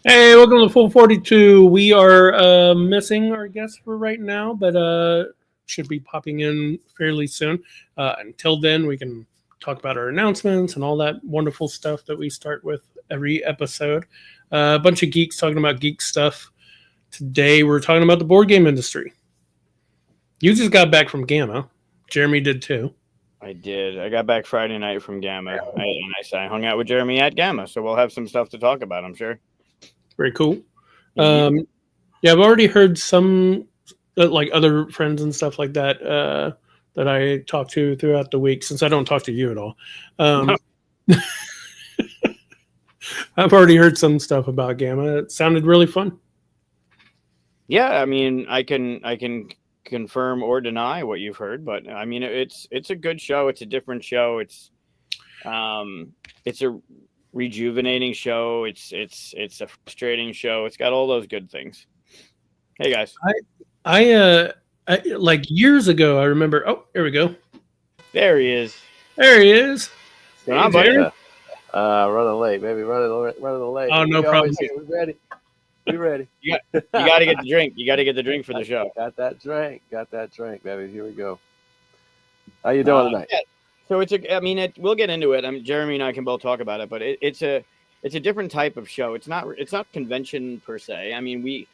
Hey, welcome to Full 42. We are missing our guest for right now, but should be popping in fairly soon. Until then, we can talk about our announcements and all that wonderful stuff that we start with every episode. A bunch of geeks talking about geek stuff. Today, we're talking about the board game industry. You just got back from Gamma. Jeremy did too. I did. I got back Friday night from Gamma. I hung out with Jeremy at Gamma, so we'll have some stuff to talk about, I'm sure. Very cool. Indeed. Yeah, I've already heard some like other friends and stuff like that that I talk to throughout the week since I don't talk to you at all. Um, I've already heard some stuff about Gamma. It sounded really fun. Yeah, I mean, I can confirm or deny what you've heard, but I mean, it's a good show. It's a different show. It's a rejuvenating show. It's a frustrating show. It's got all those good things. Hey guys, I like years ago. I remember. Oh, here we go. there he is. There he is. What's going on, buddy? Jerry. Running late, baby. Running late. Oh, no problem. We ready. We ready. You got to get the drink. You got to get the drink for the show. Got that drink. Baby. Here we go. How you doing tonight? Yeah. So we'll get into it. Jeremy and I can both talk about it, but it's a different type of show. It's not convention per se. I mean, we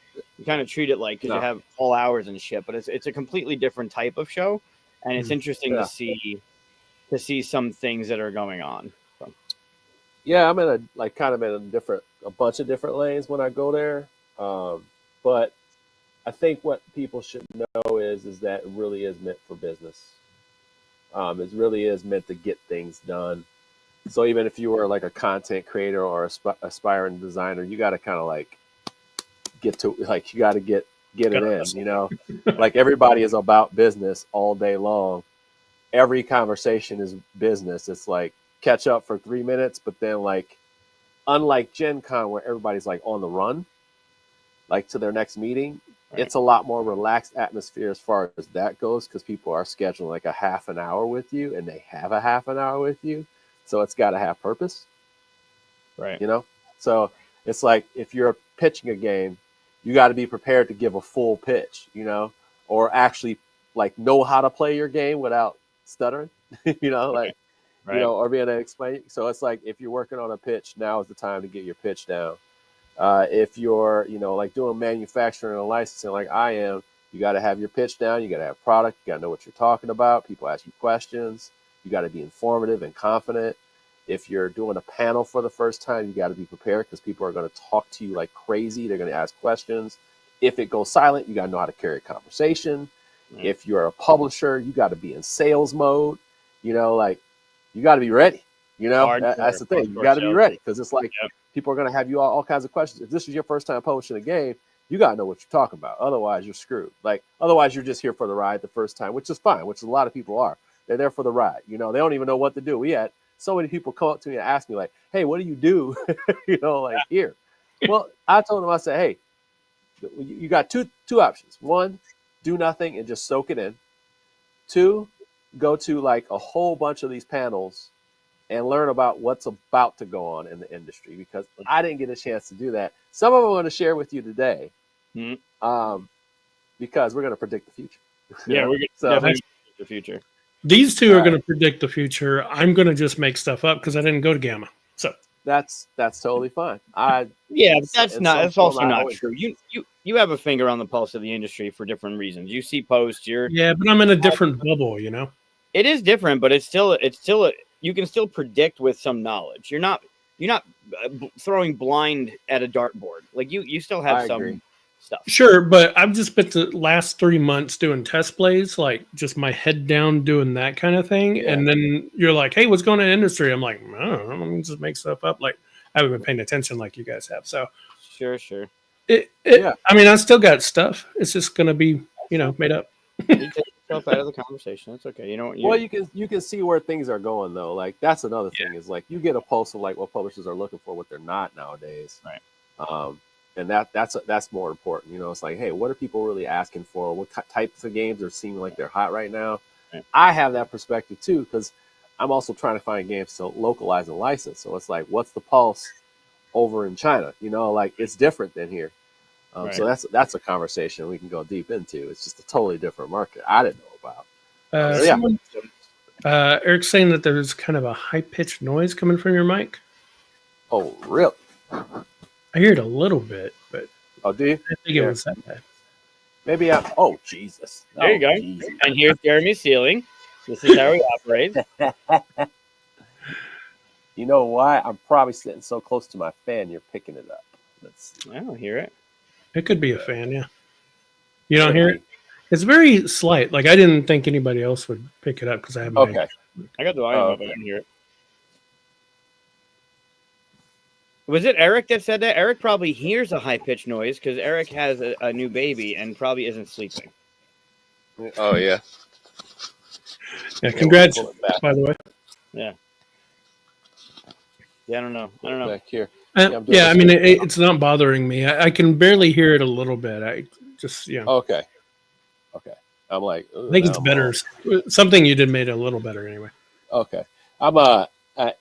kind of treat it like because you have all hours and shit, but it's a completely different type of show, and it's interesting to see some things that are going on. So. Yeah, I'm in a bunch of different lanes when I go there. But I think what people should know is that it really is meant for business. It really is meant to get things done. So even if you were like a content creator or aspiring designer, you got to kind of like get it in, like everybody is about business all day long. Every conversation is business. It's like catch up for 3 minutes, but then like, unlike Gen Con where everybody's like on the run, like to their next meeting, it's a lot more relaxed atmosphere as far as that goes because people are scheduling like a half an hour with you and they have a half an hour with you. So it's got to have purpose. Right. So it's like if you're pitching a game, you got to be prepared to give a full pitch, or actually like know how to play your game without stuttering, or being able to explain. So it's like if you're working on a pitch, now is the time to get your pitch down. If you're, like doing manufacturing and licensing like I am, you got to have your pitch down. You got to have product. You got to know what you're talking about. People ask you questions. You got to be informative and confident. If you're doing a panel for the first time, you got to be prepared because people are going to talk to you like crazy. They're going to ask questions. If it goes silent, you got to know how to carry a conversation. Mm-hmm. If you're a publisher, you got to be in sales mode. You got to be ready. That's the thing. You got to be ready because it's like people are going to have you all kinds of questions. If this is your first time publishing a game, you got to know what you're talking about. Otherwise, you're screwed. Otherwise, you're just here for the ride the first time, which is fine, which a lot of people are. They're there for the ride. They don't even know what to do. We had so many people come up to me and ask me like, hey, what do you do? Here. Well, I told them, I said, hey, you got two options. One, do nothing and just soak it in. Two, go to like a whole bunch of these panels and learn about what's about to go on in the industry because I didn't get a chance to do that. Some of them I'm going to share with you today because we're going to predict the future. Yeah, we're going to definitely predict the future. These two are going to predict the future. I'm going to just make stuff up because I didn't go to Gamma. So that's totally fine. But that's also not true. You have a finger on the pulse of the industry for different reasons. You see posts. But I'm in a different bubble. It is different, but it's still you can still predict with some knowledge. You're not throwing blind at a dartboard. Like you still have some stuff. Sure, but I've just spent the last 3 months doing test plays, like just my head down doing that kind of thing. Yeah. And then you're like, hey, what's going on in the industry? I'm like, I don't know, let me just make stuff up. Like I haven't been paying attention like you guys have. So sure. I mean, I still got stuff. It's just gonna be, made up. You take yourself out of the conversation. It's okay. Well, you can see where things are going though. Like that's another thing is like you get a pulse of like what publishers are looking for, what they're not nowadays. Right. And that's more important. It's like, hey, what are people really asking for? What types of games are seeming like they're hot right now? Right. I have that perspective too because I'm also trying to find games to localize and license. So it's like, what's the pulse over in China. Like it's different than here. Right. So that's a conversation we can go deep into. It's just a totally different market I didn't know about. So yeah. Someone, Eric's saying that there's kind of a high pitched noise coming from your mic. Oh, really? I hear it a little bit, but Oh, do you? I think it was that bad. Maybe I. Oh, Jesus. There you go. Jesus. And here's Jeremy's ceiling. This is how he operates. You know why? I'm probably sitting so close to my fan. You're picking it up. Let's see. I don't hear it. It could be a fan, yeah. You don't hear it? It's very slight. Like I didn't think anybody else would pick it up because I have my. Okay. I got the volume up. I didn't hear it. Was it Eric that said that? Eric probably hears a high pitched noise because Eric has a new baby and probably isn't sleeping. Oh yeah. Yeah, congrats, Pull it back. by the way. Yeah. Yeah, I don't know. Back here. Yeah, I mean, it's not bothering me. I can barely hear it a little bit. I just, Okay. I'm like, I think it's better. Something you did made it a little better anyway. Okay. I'm I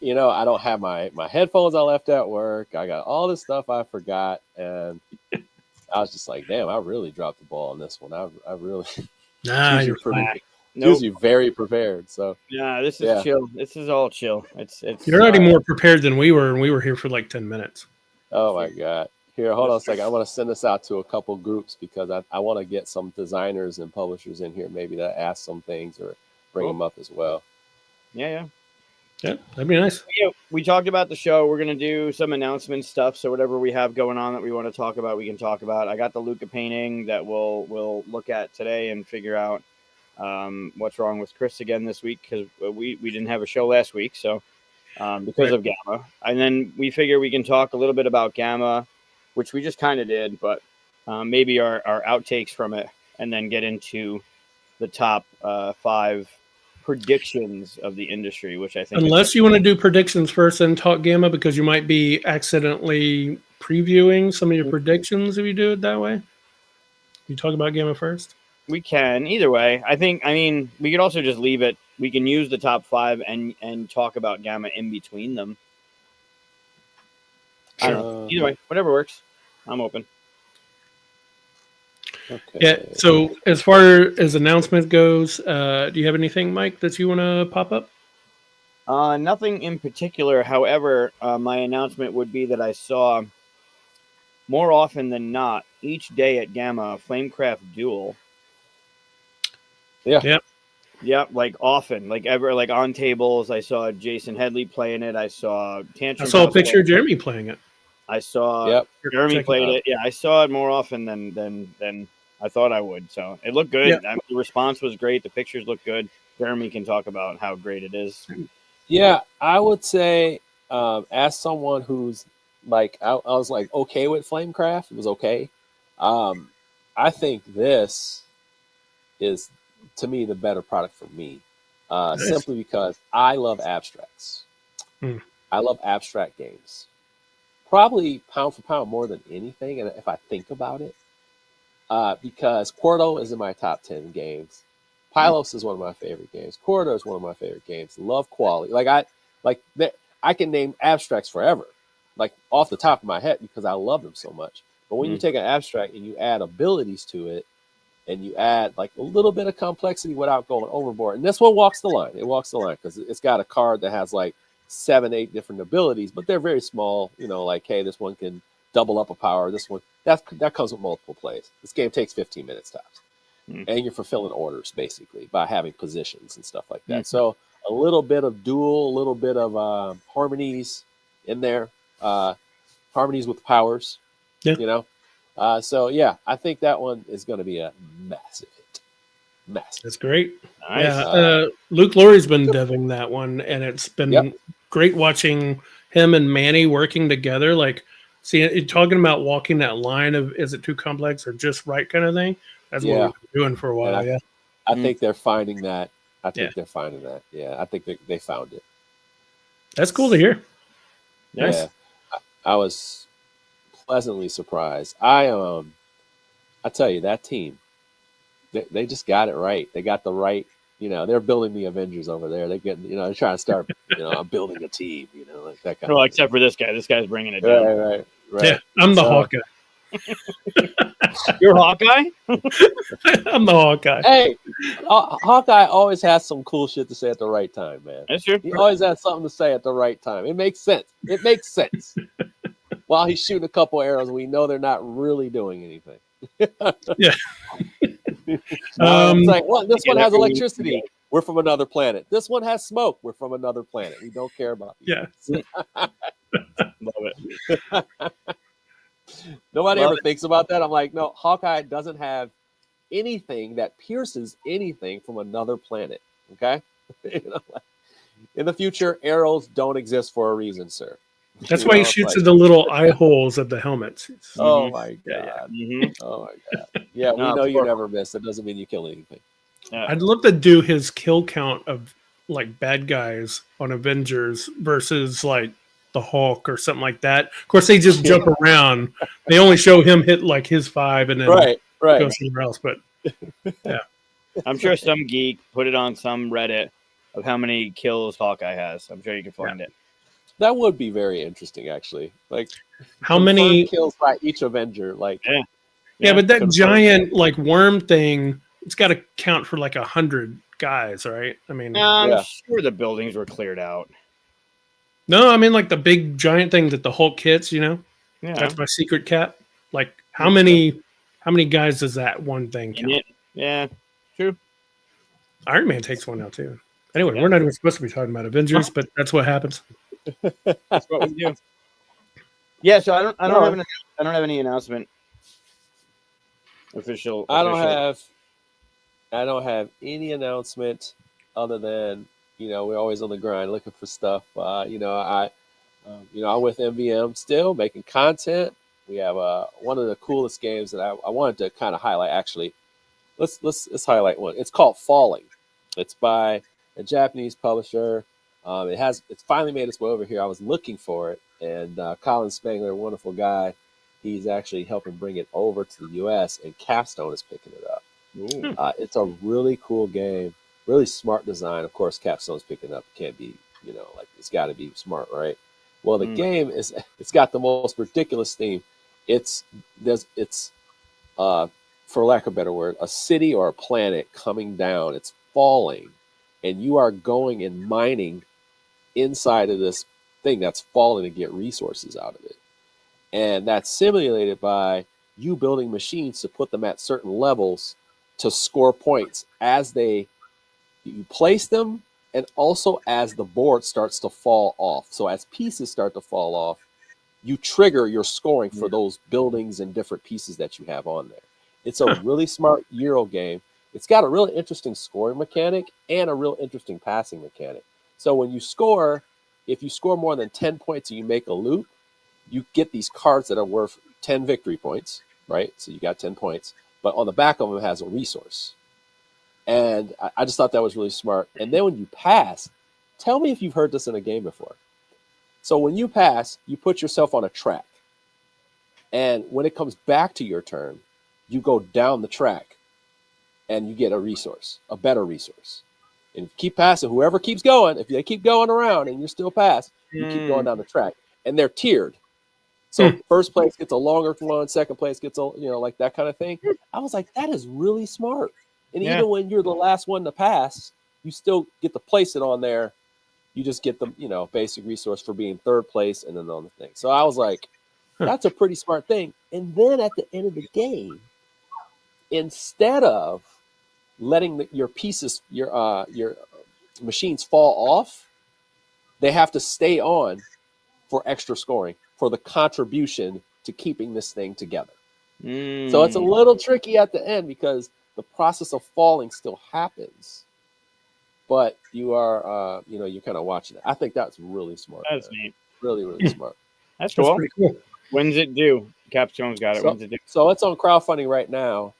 don't have my headphones I left at work. I got all this stuff I forgot, and I was just like, damn, I really dropped the ball on this one. I really. Nah, you're usually very prepared. So yeah, this is chill. This is all chill. It's You're already more prepared than we were, and we were here for like 10 minutes. Oh my God. Here, hold on a second. I want to send this out to a couple groups because I want to get some designers and publishers in here maybe to ask some things or bring them up as well. Yeah, that'd be nice. Yeah, we talked about the show. We're gonna do some announcement stuff. So whatever we have going on that we want to talk about, we can talk about. I got the Luca painting that we'll look at today and figure out what's wrong with Chris again this week because we didn't have a show last week, so because of Gamma. And then we figure we can talk a little bit about Gamma, which we just kind of did, but maybe our outtakes from it, and then get into the top 5 predictions of the industry, which I think unless you want to do predictions first and talk Gamma, because you might be accidentally previewing some of your predictions if you do it that way. You talk about Gamma first. We can either way. I mean, we could also just leave it. We can use the top 5 and talk about Gamma in between them. I don't know. Either way, whatever works. I'm open. Okay. Yeah. So as far as announcement goes, do you have anything, Mike, that you want to pop up? Nothing in particular. However, my announcement would be that I saw more often than not each day at Gamma Flamecraft Duel. Yeah. Yep. Yeah, like often, like ever, like on tables. I saw Jason Headley playing it. I saw Tantrum. I saw a picture of Jeremy playing it. I saw Jeremy played it. Yeah, I saw it more often than I thought I would. So it looked good. Yeah. I mean, the response was great. The pictures look good. Jeremy can talk about how great it is. Yeah, I would say, as someone who's like, I was like okay with Flamecraft. It was okay. I think this is, to me, the better product for me, Nice. simply because I love abstracts. I love abstract games. Probably pound for pound more than anything, and if I think about it, because Quarto is in my top 10 games. Pylos is one of my favorite games. Corridor is one of my favorite games. Love quality. I can name abstracts forever, like off the top of my head because I love them so much. But when you take an abstract and you add abilities to it, and you add like a little bit of complexity without going overboard, and this one walks the line. It walks the line because it's got a card that has like 7-8 different abilities, but they're very small. Like, hey, this one can double up a power. This one that comes with multiple plays. This game takes 15 minutes tops. And you're fulfilling orders basically by having positions and stuff like that. So a little bit of duel, a little bit of harmonies in there, harmonies with powers. Yeah. So yeah, I think that one is going to be a massive hit. Massive. That's great. Nice. Yeah, Luke Laurie's been deving that one, and it's been great watching him and Manny working together. Like, talking about walking that line of is it too complex or just right kind of thing. That's what we've been doing for a while. I think they're finding that. they're finding that. Yeah, I think they found it. That's cool to hear. Nice. Yeah, I was pleasantly surprised. I tell you, that team, they just got it right. They got the right they're building the Avengers over there. They're getting, they're trying to start, I'm building a team, like that kind Well, of except for this guy. This guy's bringing it thing. down. Right. Yeah, I'm the So- Hawkeye. You're Hawkeye? I'm the Hawkeye. Hey, Hawkeye always has some cool shit to say at the right time, man. That's true. He always has something to say at the right time. It makes sense. While he's shooting a couple arrows, we know they're not really doing anything. Yeah. It's like, well, this one has Yeah. electricity. We're from another planet. This one has smoke. We're from another planet. We don't care about these. Yeah. Love it. Nobody Love ever thinks about that. I'm like, no, Hawkeye doesn't have anything that pierces anything from another planet. Okay? In the future, arrows don't exist for a reason, sir. That's why he shoots at the little eye holes of the helmets. Oh Mhm. my god! Mhm. Oh my god! Yeah, we No, know it's you horrible. never miss. It doesn't mean you kill anything. I'd love to do his kill count of like bad guys on Avengers versus like the Hulk or something like that. Of course, they just jump around. They only show him hit like his 5 and then Right. go somewhere else. But I'm sure some geek put it on some Reddit of how many kills Hawkeye has. I'm sure you can find it. That would be very interesting, actually. Like how many? kills by each Avenger? Like, Yeah, but that confirmed. giant like worm thing, it's got to count for like 100 guys, right? I mean, I'm Yeah. sure the buildings were cleared out. no, I mean like the big giant thing that the Hulk hits. Yeah. That's my secret cap. Like how many guys does that one thing count? Yeah. True. Iron Man takes one out too. Anyway, Yeah. we're not even supposed to be talking about Avengers, but that's what happens. That's what we do. Yeah, so I don't have any announcement. Official. I don't have any announcement other than we're always on the grind looking for stuff. I'm with MVM still making content. We have one of the coolest games that I wanted to kind of highlight. Actually, let's highlight one. It's called Falling. It's by a Japanese publisher. It's finally made its way over here. I was looking for it, and Colin Spangler, a wonderful guy, he's actually helping bring it over to the U.S. and Capstone is picking it up. Ooh. It's a really cool game, really smart design. Of course, Capstone's picking it up. It can't be, it's got to be smart, right? Well, the game it's got the most ridiculous theme. It's for lack of a better word, a city or a planet coming down. It's falling, and you are going and mining inside of this thing that's falling to get resources out of it. And that's simulated by you building machines to put them at certain levels to score points as you place them, and also as the board starts to fall off. So as pieces start to fall off, you trigger your scoring for those buildings and different pieces that you have on there. It's a really smart Euro game. It's got a really interesting scoring mechanic and a real interesting passing mechanic. So when you score, if you score more than 10 points and you make a loop, you get these cards that are worth 10 victory points, right? So you got 10 points, but on the back of them has a resource. And I just thought that was really smart. And then when you pass, tell me if you've heard this in a game before. So when you pass, you put yourself on a track. And when it comes back to your turn, you go down the track and you get a resource, a better resource. And if you keep passing, whoever keeps going, if they keep going around and you're still past, you keep going down the track. And they're tiered. So first place gets a longer one, second place gets like that kind of thing. I was like, that is really smart. And even when you're the last one to pass, you still get to place it on there. You just get the basic resource for being third place and then on the thing. So I was like, that's a pretty smart thing. And then at the end of the game, instead of letting your pieces, your machines fall off, they have to stay on for extra scoring, for the contribution to keeping this thing together. So it's a little tricky at the end because the process of falling still happens, but you are, you're kind of watching it. I think that's really smart. That's neat. Really, really smart. That's cool. pretty cool. When's it due? Capstone's got it. When's it due? So it's on crowdfunding right now.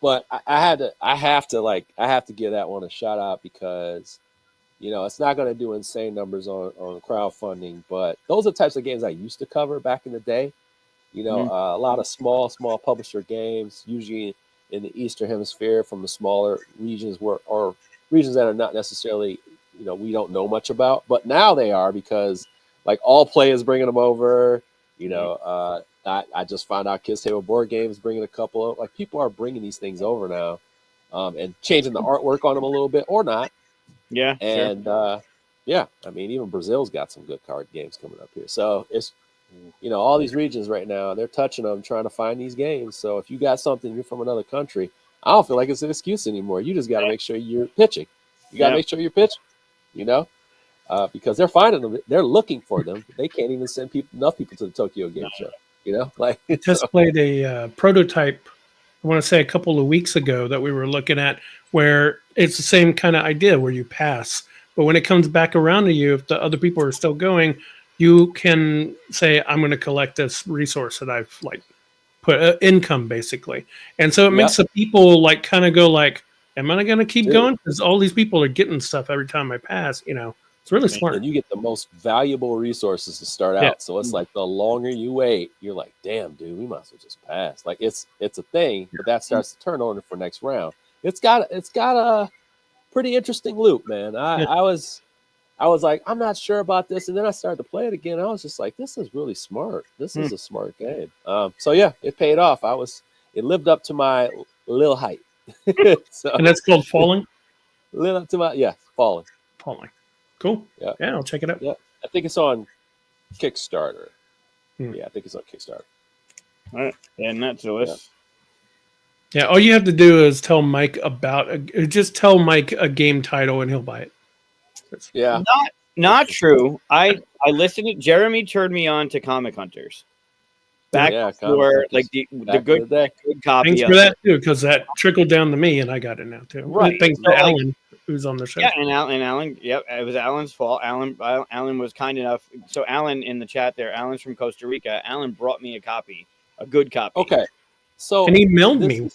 But I have to give that one a shout out because, it's not going to do insane numbers on crowdfunding, but those are the types of games I used to cover back in the day. A lot of small publisher games, usually in the Eastern Hemisphere from the smaller regions or regions that are not necessarily, we don't know much about, but now they are because like All Play is bringing them over. I just found out Kids Table Board Games bringing a couple of, like, people are bringing these things over now, and changing the artwork on them a little bit or not. Yeah, And sure. yeah, I mean, even Brazil's got some good card games coming up here. So it's, all these regions right now, they're touching them, trying to find these games. So if you got something, you're from another country, I don't feel like it's an excuse anymore. You just got to make sure you're pitching. You got to make sure you're pitching, because they're finding them. They're looking for them. They can't even send enough people to the Tokyo Game Show, like. I just played a prototype, I want to say a couple of weeks ago, that we were looking at, where it's the same kind of idea where you pass. But when it comes back around to you, if the other people are still going, you can say, I'm going to collect this resource that I've like put income basically. And so it makes the people like kind of go like, am I going to keep going? Because all these people are getting stuff every time I pass, It's really smart. And you get the most valuable resources to start out. So it's like the longer you wait, you're like, damn, dude, we might as well just pass. Like it's a thing, but that starts to turn on for next round. It's got a pretty interesting loop, man. I was like, I'm not sure about this, and then I started to play it again. I was just like, this is really smart. This is a smart game. So yeah, it paid off. It lived up to my little hype. And that's called Falling. Lived up to Falling. Falling. Cool. Yeah, I'll check it out. Yeah, I think it's on Kickstarter. Yeah, I think it's on Kickstarter. All right, and that's the list. Yeah, all you have to do is tell Mike just tell Mike a game title and he'll buy it. Yeah, not true. I listened to Jeremy turned me on to Comic Hunters. Back before, like the good copy. Thanks for that too, because that trickled down to me and I got it now too. Right. Thanks to Alan, who's on the show. Yeah, and Alan. Yep, it was Alan's fault. Alan was kind enough. So Alan in the chat there. Alan's from Costa Rica. Alan brought me a copy, a good copy. Okay. So and he mailed me.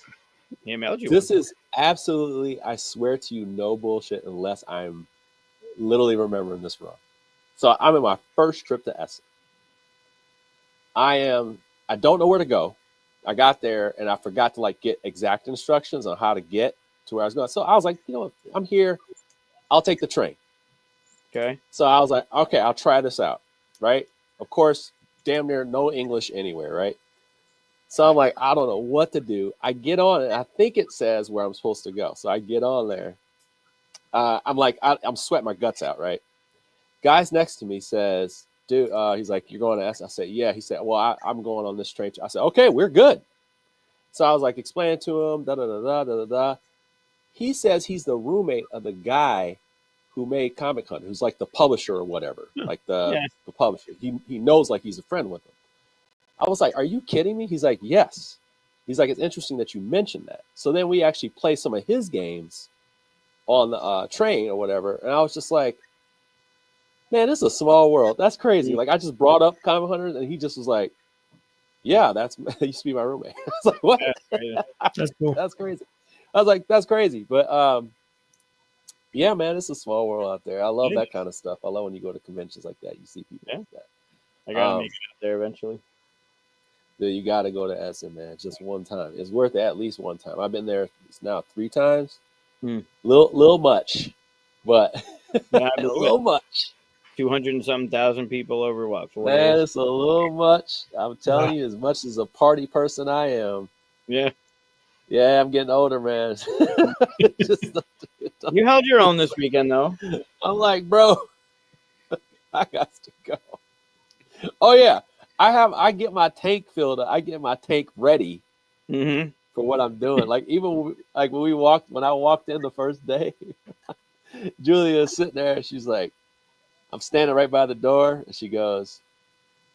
He mailed you. This is absolutely, I swear to you, no bullshit. Unless I'm literally remembering this wrong. So I'm in my first trip to Essen. I don't know where to go. I got there and I forgot to get exact instructions on how to get to where I was going. So I was like, I'm here. I'll take the train. Okay. So I was like, okay, I'll try this out. Right. Of course, damn near no English anywhere. Right. So I'm like, I don't know what to do. I get on it. I think it says where I'm supposed to go. So I get on there. I'm like, I'm sweating my guts out. Right. Guys next to me says, dude, he's like, you're going to S? I said, yeah. He said, well, I'm going on this train. I said, okay, we're good. So I was like explaining to him, da-da-da-da-da-da. He says he's the roommate of the guy who made Comic Hunt, who's like the publisher or whatever, like the publisher. He knows like he's a friend with him. I was like, are you kidding me? He's like, yes. He's like, it's interesting that you mentioned that. So then we actually play some of his games on the train or whatever. And I was just like, man, this is a small world. That's crazy. Like I just brought up Comic Hunters and he just was like, yeah, that used to be my roommate. I was like, what? That's cool. That's crazy. I was like, that's crazy. But yeah, man, it's a small world out there. I love that kind of stuff. I love when you go to conventions like that. You see people like that. I gotta make it out there eventually. Dude, you gotta go to Essen, man. Just one time. It's worth it at least one time. I've been there now 3 times. Little much, but a little much. 200 and something thousand people over what? 4 Man, days? it's a little much. I'm telling you, as much as a party person I am. Yeah. Yeah, I'm getting older, man. You held your own this weekend, though. I'm like, bro, I got to go. Oh yeah, I get my tank filled up. I get my tank ready for what I'm doing. Like even when I walked in the first day, Julia is sitting there. And she's like, I'm standing right by the door, and she goes,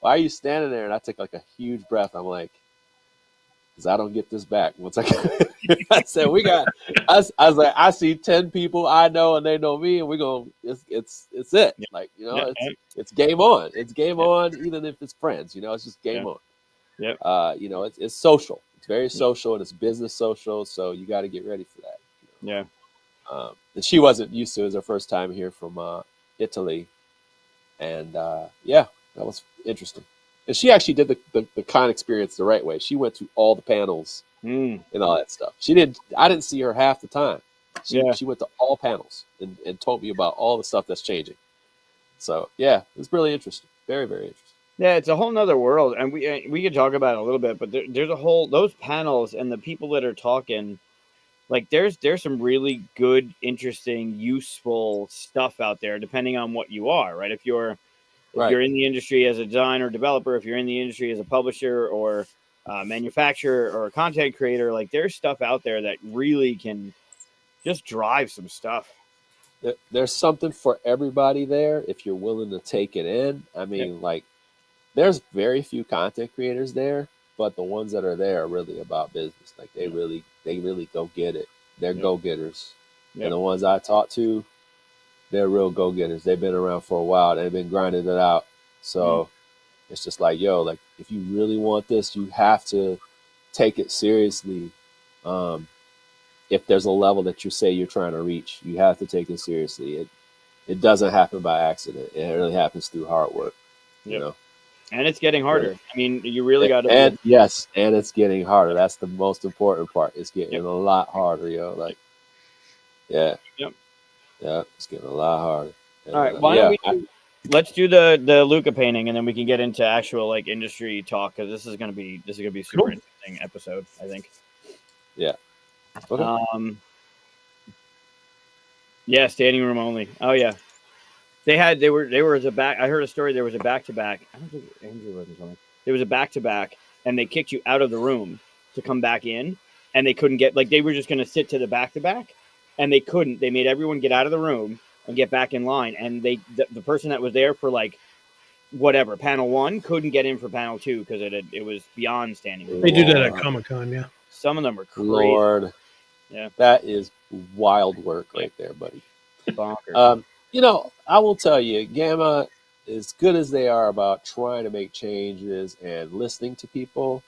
why are you standing there? And I take like a huge breath. I'm like, because I don't get this back. Once I said, I was like, I see 10 people I know and they know me, and we're going, it's it. Yeah. Like, it's game on. It's game on, even if it's friends, it's just game on. Yep. It's social. It's very social and it's business social. So you got to get ready for that. Yeah. And she wasn't used to it. It was her first time here from Italy. And that was interesting. And she actually did the con experience the right way. She went to all the panels Mm, and all that stuff. She didn't. I didn't see her half the time. yeah. She went to all panels and told me about all the stuff that's changing. So yeah, it was really interesting. Very, very interesting. Yeah, it's a whole nother world, and we could talk about it a little bit, but there's a whole those panels and the people that are talking. Like there's some really good, interesting, useful stuff out there, depending on what you are, right? If Right. you're in the industry as a designer, developer, if you're in the industry as a publisher or manufacturer or a content creator, like there's stuff out there that really can just drive some stuff. There's something for everybody there if you're willing to take it in. I Yep. mean, like, there's very few content creators there, but the ones that are there are really about business. Like they really go get it. They're Yep. go getters. And Yep. the ones I talked to, they're real go getters. They've been around for a while. They've been grinding it out. So it's just like, yo, like if you really want this, you have to take it seriously. If there's a level that you say you're trying to reach, you have to take it seriously. It doesn't happen by accident. It really happens through hard work. You Yep. know. And it's getting harder. Really. I mean, you really got to. And yes, and it's getting harder. That's the most important part. It's getting a lot harder, yo. Like, yeah, Yep. yeah, it's getting a lot harder. And, All right. Why don't we? Let's do the Luca painting, and then we can get into actual like industry talk because this is gonna be a super Cool. interesting episode, I think. Yeah. Okay. Yeah, standing room only. Oh yeah, they were as a back. I heard a story. There was a back to back. I don't think Andrew wasn't telling me. There was a back to back, and they kicked you out of the room to come back in, and they couldn't get like they were just gonna sit to the back to back, and they couldn't. They made everyone get out of the room and get back in line, and the person that was there for like whatever panel 1 couldn't get in for panel 2 because it was beyond standing room. They do that at Comic-Con, yeah. Some of them are crazy. Lord, yeah, that is wild work right there, buddy. Bonkers. You know, I will tell you, Gamma, as good as they are about trying to make changes and listening to people,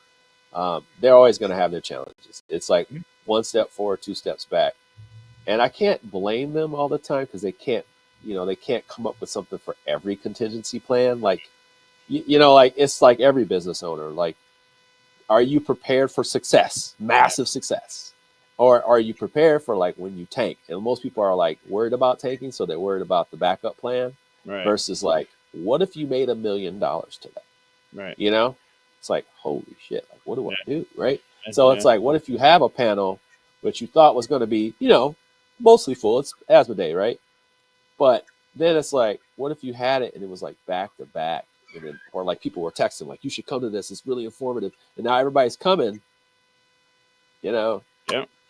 they're always going to have their challenges. It's like one step forward, two steps back. And I can't blame them all the time because they can't come up with something for every contingency plan. Like, like it's like every business owner. Like, are you prepared for success, massive success? Or are you prepared for like when you tank? And most people are like worried about tanking, so they're worried about the backup plan versus like, what if you made $1 million today? Right. It's like, holy shit, like what do I do? Right. So it's like, what if you have a panel which you thought was going to be, mostly full? It's Asmodee, right? But then it's like, what if you had it and it was like back to back? And then, or like people were texting, like, you should come to this. It's really informative. And now everybody's coming, Yeah.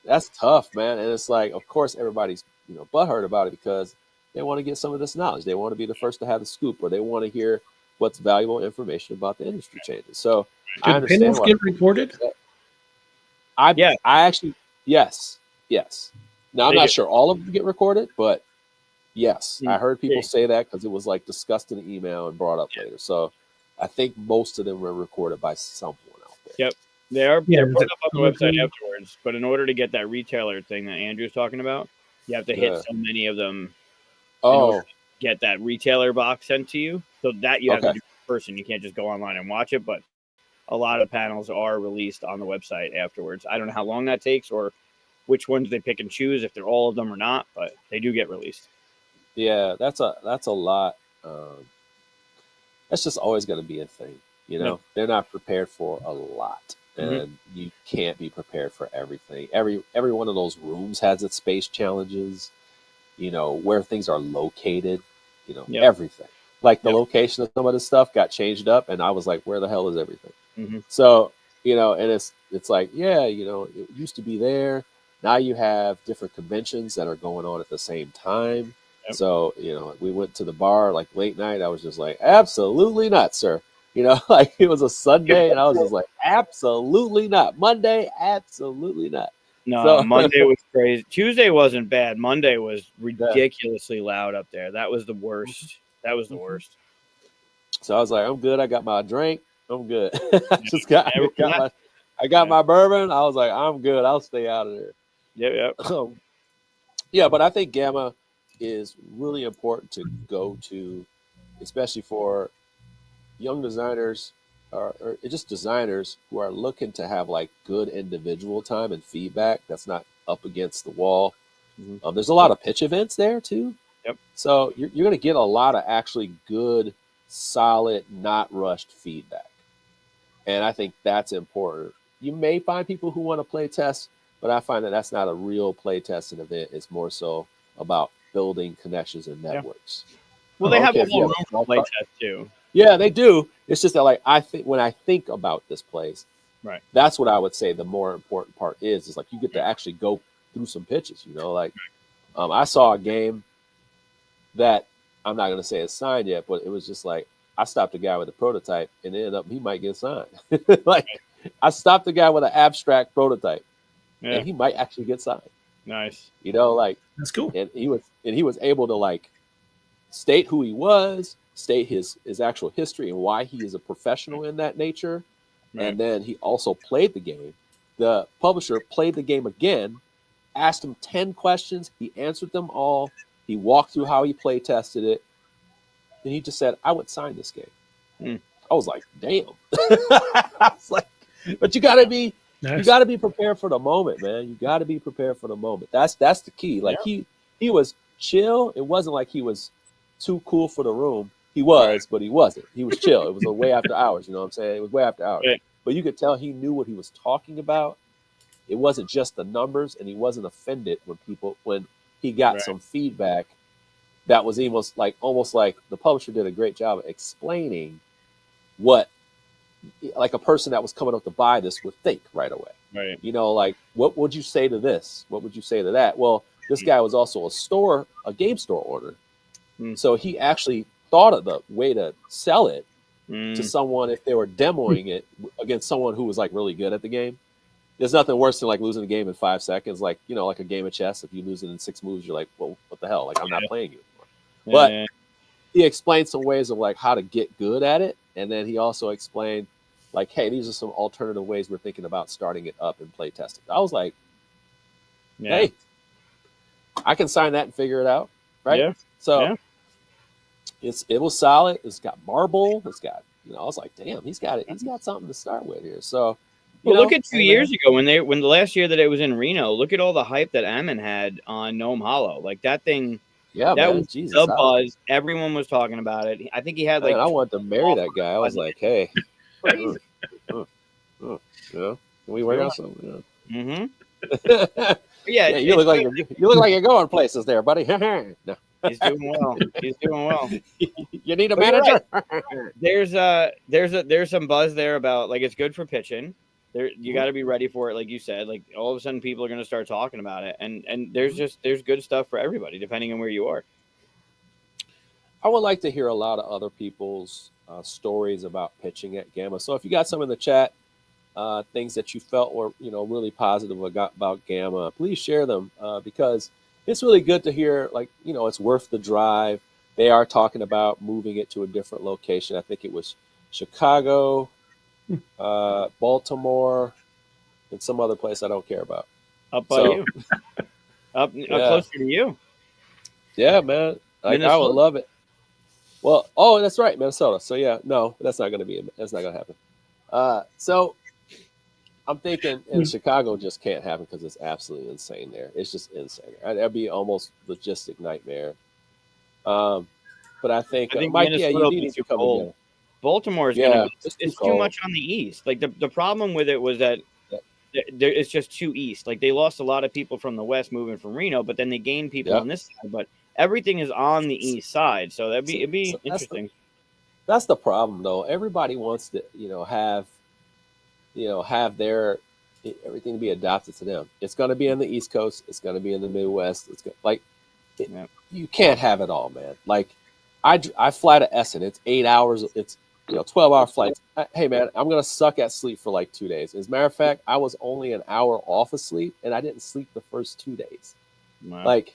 That's tough, man. And it's like, of course, everybody's, butthurt about it because they want to get some of this knowledge. They want to be the first to have the scoop, or they want to hear what's valuable information about the industry changes. So I Do the understand. panels get recorded? I actually, yes. Now I'm not sure all of them get recorded, but yes, I heard people say that because it was like discussed in an email and brought up later. So I think most of them were recorded by someone out there. Yep. They're put up on the website afterwards, but in order to get that retailer thing that Andrew's talking about, you have to hit so many of them. Get that retailer box sent to you, so that you have to do in person. You can't just go online and watch it, but a lot of panels are released on the website afterwards. I don't know how long that takes or which ones they pick and choose, if they're all of them or not, but they do get released. Yeah, that's a lot. That's just always going to be a thing. They're not prepared for a lot. And you can't be prepared for everything. Every one of those rooms has its space challenges, where things are located, everything. Like the location of some of this stuff got changed up, and I was like, where the hell is everything? So, and it's like, it used to be there. Now you have different conventions that are going on at the same time. So, we went to the bar like late night. I was just like, absolutely not, sir. Like it was a Sunday, and I was just like, absolutely not. Monday, absolutely not. No, Monday was crazy. Tuesday wasn't bad. Monday was ridiculously loud up there. That was the worst. That was the worst. So I was like, I'm good. I got my drink. I'm good. I got my bourbon. I was like, I'm good. I'll stay out of there. Yep. Yeah, but I think Gamma is really important to go to, especially for young designers are just designers who are looking to have like good individual time and feedback that's not up against the wall. Mhm. There's a lot of pitch events there too. Yep. So you're going to get a lot of actually good, solid, not rushed feedback. And I think that's important. You may find people who want to play test, but I find that that's not a real play testing event. It's more so about building connections and Yeah. networks. Well, I they don't have care a if you whole have room a small for play car- test too. Yeah, they do. It's just that like I think when I think about this place, Right. that's what I would say the more important part is like you get to Right. actually go through some pitches, like I saw a game that I'm not going to say it's signed yet, but it was just like I stopped a guy with a prototype and it ended up he might get signed. Like I stopped the guy with an abstract prototype Yeah. and he might actually get signed. Nice. Like That's cool. and he was able to like state who he was, state his actual history and why he is a professional in that nature. Right. And then he also played the game. The publisher played the game again, asked him 10 questions. He answered them all. He walked through how he play tested it. And he just said, I would sign this game. Mm. I was like, damn. I was like, but you gotta be prepared for the moment, man. You gotta be prepared for the moment. That's the key. Like he was chill. It wasn't like he was too cool for the room. He was, but he wasn't. He was chill. It was a way after hours, you know what I'm saying? It was way after hours. Right. But you could tell he knew what he was talking about. It wasn't just the numbers, and he wasn't offended when he got some feedback that was almost like the publisher did a great job of explaining what like a person that was coming up to buy this would think right away. Right. Like what would you say to this? What would you say to that? Well, this guy was also a game store owner. So he actually thought of the way to sell it to someone if they were demoing it against someone who was like really good at the game. There's nothing worse than like losing a game in 5 seconds. Like, like a game of chess. If you lose it in 6 moves, you're like, well, what the hell? Like, I'm not playing you anymore. But he explained some ways of like how to get good at it. And then he also explained like, hey, these are some alternative ways we're thinking about starting it up and play testing. I was like, hey, I can sign that and figure it out. Right. Yeah. So it was solid. It's got marble. It's got, I was like, damn, he's got it. He's got something to start with here. So, look at 2 years ago when the last year that it was in Reno, look at all the hype that Ammon had on Gnome Hollow. Like that thing. Yeah, that man, was Jesus, the buzz. Everyone was talking about it. I think he had like. Man, I wanted to marry that guy. I was like, hey, can we work out something? Mm-hmm. Yeah, you look like you're going places there, buddy. No. He's doing well. He's doing well. You need a manager. Right. There's some buzz there about like it's good for pitching. You got to be ready for it, like you said. Like all of a sudden, people are going to start talking about it, and there's good stuff for everybody depending on where you are. I would like to hear a lot of other people's stories about pitching at Gamma. So if you got some in the chat, things that you felt were really positive about Gamma, please share them because it's really good to hear. Like it's worth the drive. They are talking about moving it to a different location. I think it was Chicago, Baltimore, and some other place I don't care about. Up by you. Up closer to you. Yeah, man. Like, I would love it. Well, that's right, Minnesota. So yeah, no, that's not going to happen. So I'm thinking in Chicago just can't happen because it's absolutely insane there. It's just insane. That'd be almost logistic nightmare. But I think Mike, you need to come again. Baltimore is it's too much on the east. Like the problem with it was that it's just too east. Like they lost a lot of people from the west moving from Reno, but then they gained people on this side. But everything is on the east side, so it'd be interesting. That's the problem, though. Everybody wants to, have their everything to be adopted to them. It's going to be on the East Coast. It's going to be in the Midwest. You can't have it all, man. Like I fly to Essen. It's 8 hours. It's 12-hour flights. Hey, man, I'm going to suck at sleep for like 2 days. As a matter of fact, I was only an hour off of sleep, and I didn't sleep the first 2 days. Wow. Like,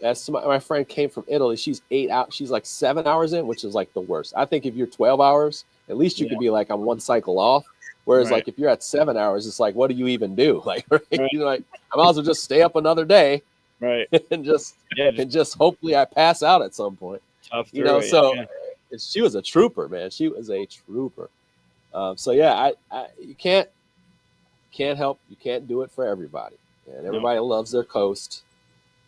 as my friend came from Italy, she's 8 out. She's like 7 hours in, which is like the worst. I think if you're 12 hours, at least you could be like on one cycle off. Whereas like if you're at 7 hours, it's like, what do you even do? Like, like I might as well just stay up another day, right? and just hopefully I pass out at some point. Tough, she was a trooper, man. She was a trooper. So yeah, you can't help. You can't do it for everybody, and everybody loves their coast.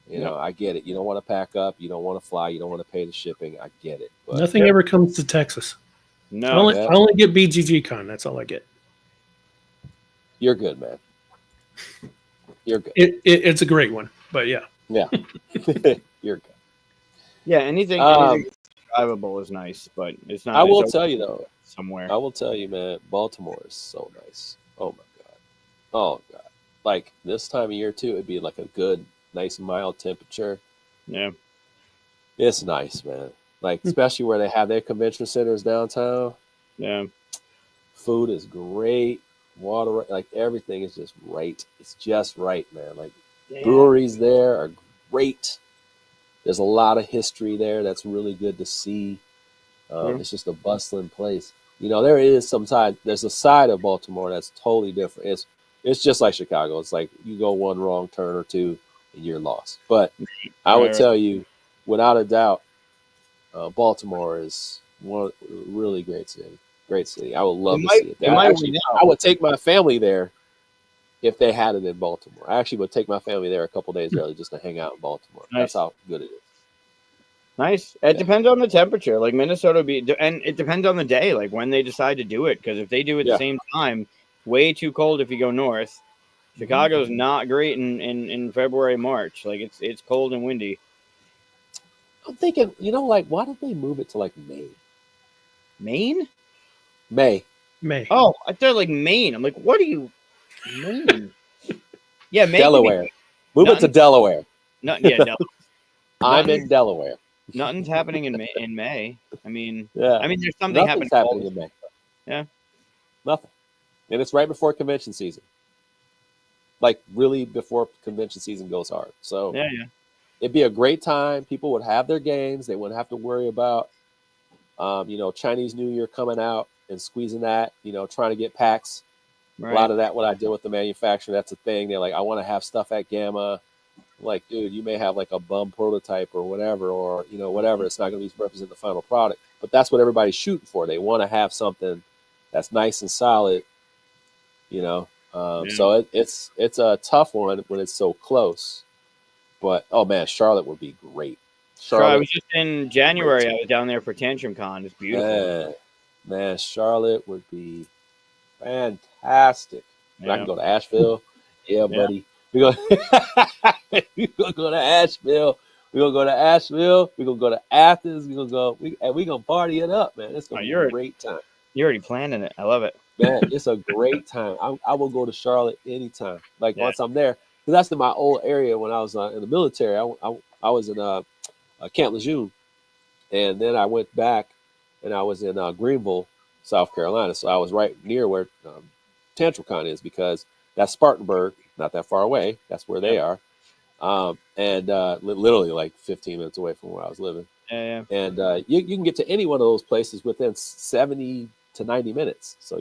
You know, I get it. You don't want to pack up. You don't want to fly. You don't want to pay the shipping. I get it. But Nothing ever comes to Texas. No, I only get BGG Con. That's all I get. You're good, man. You're good. It's a great one, but yeah. Yeah. You're good. Yeah, anything drivable is nice, but it's not. I will tell you though. Somewhere. I will tell you, man. Baltimore is so nice. Oh my god. Oh god. Like this time of year too, it'd be like a good, nice, mild temperature. Yeah. It's nice, man. Like especially where they have their convention centers downtown. Yeah. Food is great. Water, like everything is just right. It's just right, man. Like breweries there are great. There's a lot of history there that's really good to see. It's just a bustling place. You know, there's a side of Baltimore that's totally different. It's just like Chicago. It's like you go one wrong turn or two and you're lost. But I would tell you, without a doubt, Baltimore is one really great city. Great city. I would love to see it. I would take my family there if they had it in Baltimore. I actually would take my family there a couple days early just to hang out in Baltimore. Nice. That's how good it is. Nice. It depends on the temperature. Like Minnesota and it depends on the day, like when they decide to do it. Because if they do it at the same time, way too cold if you go north. Chicago's not great in February, March. Like it's cold and windy. I'm thinking, like why did they move it to like Maine? Maine? May. Oh, I thought like Maine. I'm like, what are you? Maine? Yeah, Maine. Delaware. Move it to Delaware. Delaware. I'm in Delaware. Nothing's happening in May. I mean, there's something happening in May. Yeah. Nothing. And it's right before convention season. Like really before convention season goes hard. So it'd be a great time. People would have their games. They wouldn't have to worry about Chinese New Year coming out and squeezing that, trying to get packs. Right. A lot of that, what I did with the manufacturer, that's a thing. They're like, I want to have stuff at Gamma. I'm like, dude, you may have like a bum prototype or whatever, or, whatever. It's not going to represent the final product. But that's what everybody's shooting for. They want to have something that's nice and solid, So it's a tough one when it's so close. But, oh, man, Charlotte would be great. I was just in January. I was down there for Tantrum Con. It's beautiful. Man, Charlotte would be fantastic. I can go to Asheville. Yeah, buddy. We're gonna go to Asheville. We're gonna go to Asheville. We're gonna go to Athens. We're gonna party it up, man. It's gonna be a great time. You're already planning it. I love it. Man, it's a great time. I will go to Charlotte anytime. Like once I'm there, because that's in my old area when I was in the military. I was in Camp Lejeune, and then I went back and I was in Greenville, South Carolina. So I was right near where TantramCon is, because that's Spartanburg, not that far away. That's where they are. And literally like 15 minutes away from where I was living. Yeah. And you can get to any one of those places within 70 to 90 minutes. So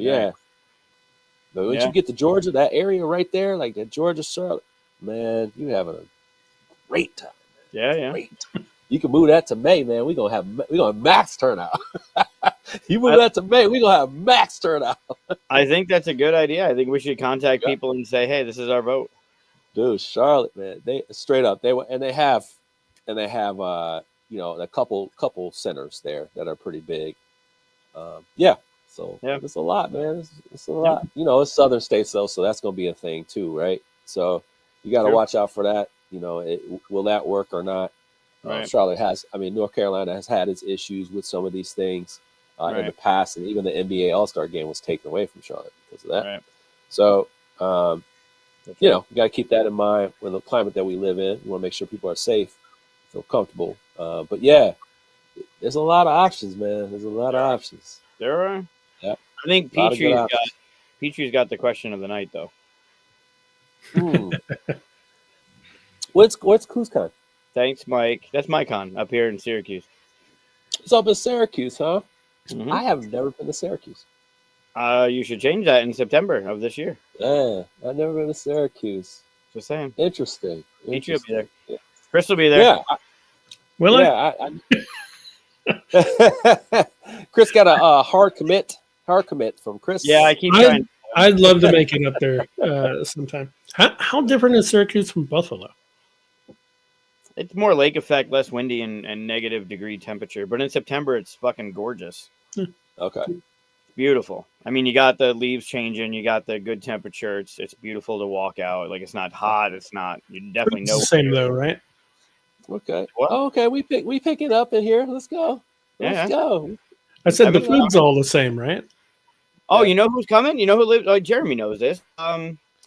but once you get to Georgia, that area right there, like that Georgia, Charlotte, man, you having a great time. Yeah. Great. You can move that to May, man. We're gonna have max turnout. You move that to May, we're gonna have max turnout. I think that's a good idea. I think we should contact people and say, hey, this is our vote. Dude, Charlotte, man, they straight up they have a couple centers there that are pretty big. So it's a lot, man. It's a lot. It's southern states though, so that's gonna be a thing too, right? So you got to watch out for that. Will that work or not? Right. North Carolina has had its issues with some of these things in the past, and even the NBA All-Star game was taken away from Charlotte because of that. Right. So, you got to keep that in mind with the climate that we live in. We want to make sure people are safe, feel comfortable. But there's a lot of options, man. There's a lot of options. There are. Yeah. I think Petrie's got the question of the night, though. What's CoosCon? Thanks, Mike. That's my con up here in Syracuse. It's up in Syracuse, huh? Mm-hmm. I have never been to Syracuse. You should change that in September of this year. Yeah, I've never been to Syracuse. Just saying. Interesting. Petrie will be there. Yeah. Chris will be there. Yeah. Will I? Chris got a hard commit from Chris. Yeah, I keep trying. I'd love to make it up there sometime. How different is Syracuse from Buffalo? It's more lake effect, less windy, and negative degree temperature. But in September, it's fucking gorgeous. Okay. Beautiful. I mean, you got the leaves changing. You got the good temperature. It's beautiful to walk out. Like, it's not hot. It's not. You definitely It's know. the same though, right? Okay. What? Oh, okay. We pick it up in here. Let's go. Let's go. I said the mean, food's all the same, right? Oh, you know who's coming? You know who lives? Oh, Jeremy knows this.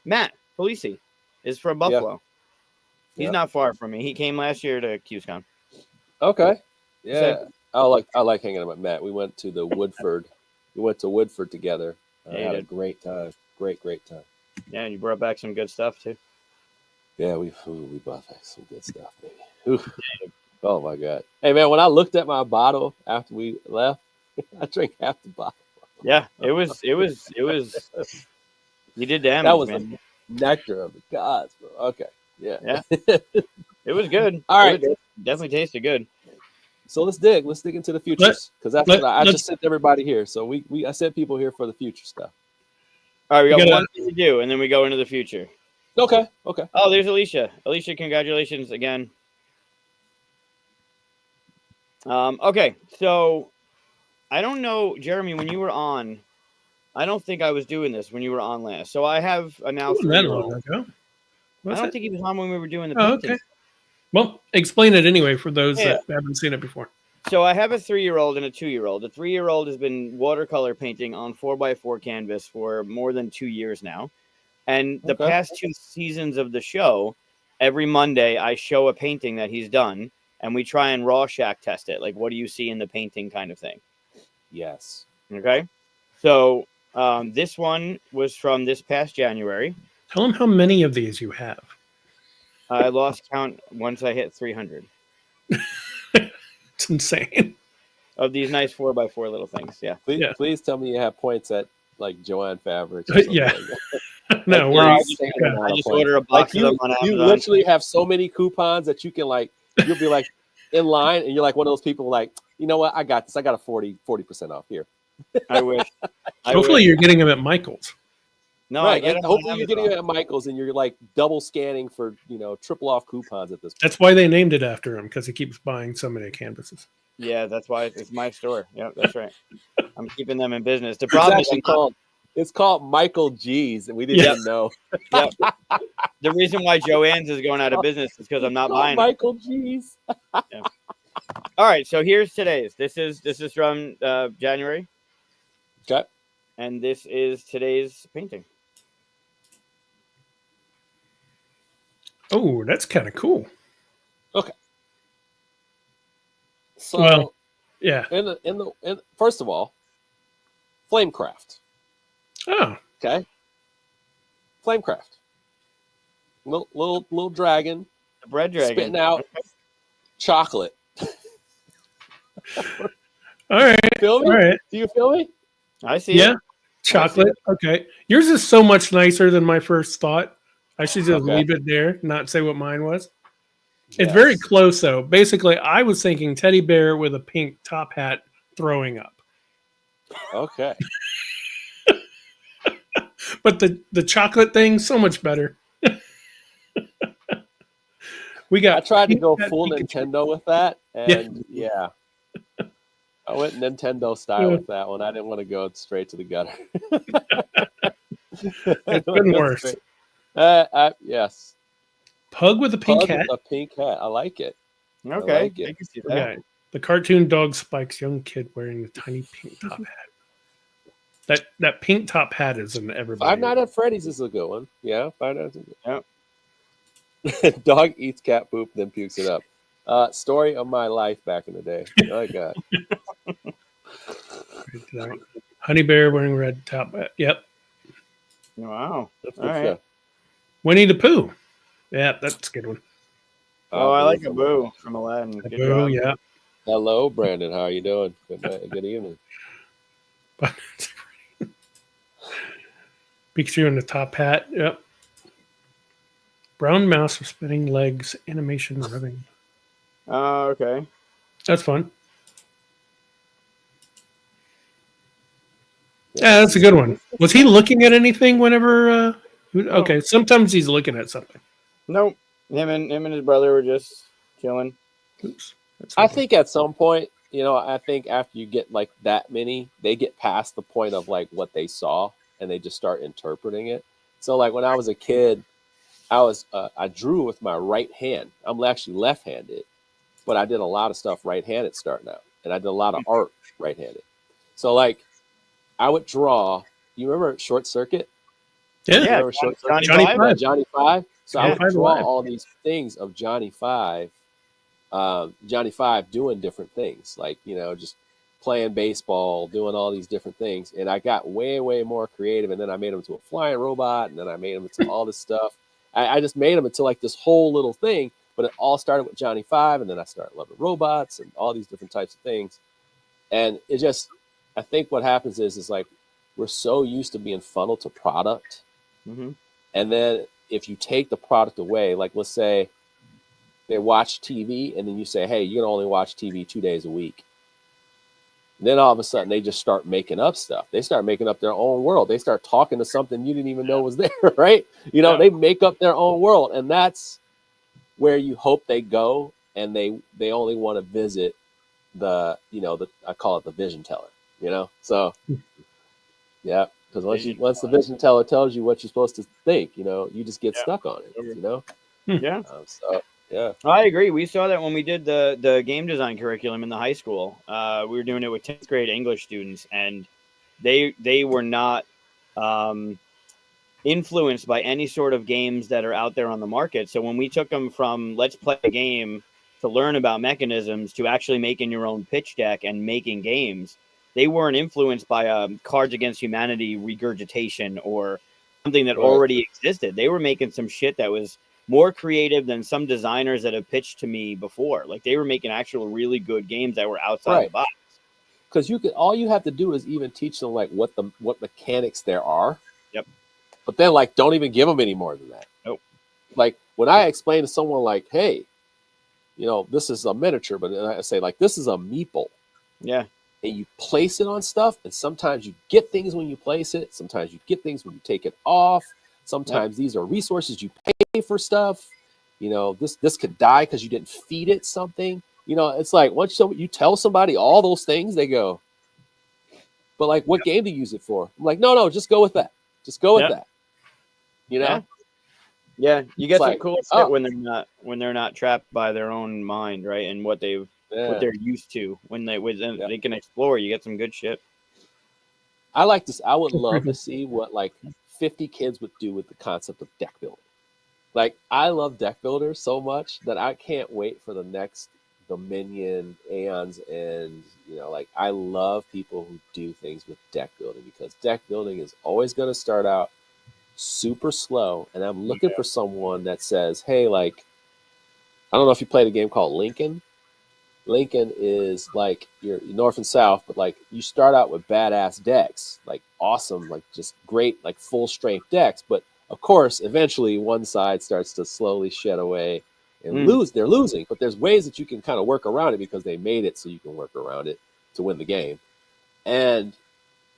Matt Felici is from Buffalo. He's not far from me. He came last year to QSCon. Okay. Yeah. So- I like hanging out with Matt. We went to the Woodford. We went to Woodford together. Yeah, you had a did. great time. Great time. Yeah, and you brought back some good stuff too. Yeah, we bought back some good stuff, baby. Ooh. Oh my god. Hey man, when I looked at my bottle after we left, I drank half the bottle. Yeah, it was. You did damage, That was man. the nectar of the gods, bro. Okay. Yeah. It was good. All right. It definitely tasted good. So let's dig into the futures because that's what I let's- just sent everybody here. So I sent people here for the future stuff. All right, we You got gotta- one thing to do, and then we go into the future. Okay. Oh, there's Alicia. Alicia, congratulations again. Okay, so I don't know, Jeremy, when you were on, I don't think I was doing this when you were on last. So I have a now Wasn't that 3-year-old. long ago? I Was don't it? think he was on when we were doing the Oh, painting. okay. Well, explain it anyway for those Yeah. that haven't seen it before. So I have a 3-year-old and a 2-year-old. The 3-year-old has been watercolor painting on 4x4 canvas for more than 2 years now. And the Okay. past 2 seasons of the show, every Monday I show a painting that he's done, and we try and Rorschach test it. Like, what do you see in the painting kind of thing. Yes. Okay. So this one was from this past January. Tell them how many of these you have. I lost count once I hit 300 It's insane. of these nice 4x4 little things. Yeah. Please tell me you have points at like Joanne Fabrics. Or something Yeah. like that. No, Like, we're I insane amount I of just points. order a Like box of them on you Amazon. literally have so many coupons that you can you'll be like in line and you're like one of those people like, you know what, I got this. I got a 40% off here. I wish. hopefully wish. you're getting them at Michael's. No, right. I get And them hopefully on you're getting it Amazon. at Michael's and you're like double scanning for, triple off coupons at this point. That's why they named it after him, because he keeps buying so many canvases. Yeah, that's why it's my store. Yeah, that's right. I'm keeping them in business. The It's problem is actually called Michael G's and we didn't Yeah. even know. the reason why Joanne's is going out of business is because I'm not It's called buying it. Michael G's. All right, so here's today's. This is from January, Okay. and this is today's painting. Oh, that's kind of cool. So Well, Yeah. in first of all, Flamecraft. Oh, Okay. Flamecraft. Little dragon The bread dragon. spitting out chocolate. all right. Feel me? All right. Do you feel me? I see. Yeah. It. Chocolate. Okay. Yours is so much nicer than my first thought. I should just Okay. leave it there, not say what mine was. It's very Yes. close, though. Basically, I was thinking teddy bear with a pink top hat throwing up. Okay. But the chocolate thing, so much better. We I got. tried to go Pikachu. full Nintendo with that, and yeah. I went Nintendo style with that one. I didn't want to go straight to the gutter. It's been worse. Yes. Pug with a pink Pug hat. with a pink hat. I like it. Okay. like it. I can see Yeah. that. The cartoon dog Spike's young kid wearing the tiny pink top hat. That pink top hat is in everybody. Five Nights at Freddy's is a good one. Yeah, Five Nights at Yep. Dog eats cat poop, then pukes it up. Story of my life back in the day. Oh God. Honey bear wearing red top hat. Yep. Wow. That's All good right. stuff. Winnie the Pooh. Yeah, that's a good one. Oh, I like a boo from Aladdin. Good Pooh, job. yeah. Hello, Brandon. How are you doing? Good night. Good evening. Pikachu in the top hat. Yep. Brown mouse with spinning legs, animation rubbing. Okay. That's fun. Yeah, that's a good one. Was he looking at anything whenever? Okay, sometimes he's looking at something. Nope. Him and his brother were just chilling. Oops. I think at some point, I think after you get like that many, they get past the point of like what they saw and they just start interpreting it. So like when I was a kid, I drew with my right hand. I'm actually left-handed, but I did a lot of stuff right-handed starting out, and I did a lot of art right-handed. So like I would draw. You remember Short Circuit? Yeah. You remember Short Circuit? Johnny Yeah, Five. Johnny Five. So I Johnny would Five draw Alive. all these things of Johnny Five Johnny Five doing different things, like just playing baseball, doing all these different things, and I got way, way more creative. And then I made him into a flying robot, and then I made him into all this stuff. I just made him into like this whole little thing. But it all started with Johnny Five, and then I started loving robots and all these different types of things. And it just, I think what happens is like we're so used to being funneled to product, and then if you take the product away, like let's say they watch TV, and then you say, hey, you can only watch TV 2 days a week. And then all of a sudden they just start making up stuff. They start making up their own world. They start talking to something you didn't even know was there, right? They make up their own world. And that's where you hope they go. And they only want to visit I call it the vision teller, So yeah, because once the vision teller tells you what you're supposed to think, you just get stuck on it, Yeah. So yeah, I agree. We saw that when we did the game design curriculum in the high school. We were doing it with 10th grade English students, and they were not influenced by any sort of games that are out there on the market. So when we took them from let's play a game to learn about mechanisms to actually making your own pitch deck and making games, they weren't influenced by Cards Against Humanity regurgitation or something that already existed. They were making some shit that was more creative than some designers that have pitched to me before. Like they were making actual really good games that were outside the box. Because all you have to do is even teach them like what mechanics there are. Yep. But then like don't even give them any more than that. Nope. Like when I explain to someone like, hey, this is a miniature, but I say like this is a meeple. Yeah. And you place it on stuff, and sometimes you get things when you place it. Sometimes you get things when you take it off. Sometimes these are resources you pay for stuff. This could die because you didn't feed it something. It's like once you tell somebody all those things, they go, but like, what game to use it for? I'm like, no, just go with that. Just go with that. Yeah, you get It's some like, cool shit when they're not trapped by their own mind, right? And what they're used to when they can explore. You get some good shit. I like this. I would love to see what like 50 kids would do with the concept of deck building. Like I love deck builders so much that I can't wait for the next Dominion, Aeons, and like I love people who do things with deck building, because deck building is always going to start out super slow, and I'm looking for someone that says, hey, like I don't know if you played a game called Lincoln. Lincoln is like your north and south, but like you start out with badass decks, like awesome, like just great, like full strength decks. But of course, eventually one side starts to slowly shed away and lose. They're losing, but there's ways that you can kind of work around it because they made it so you can work around it to win the game. And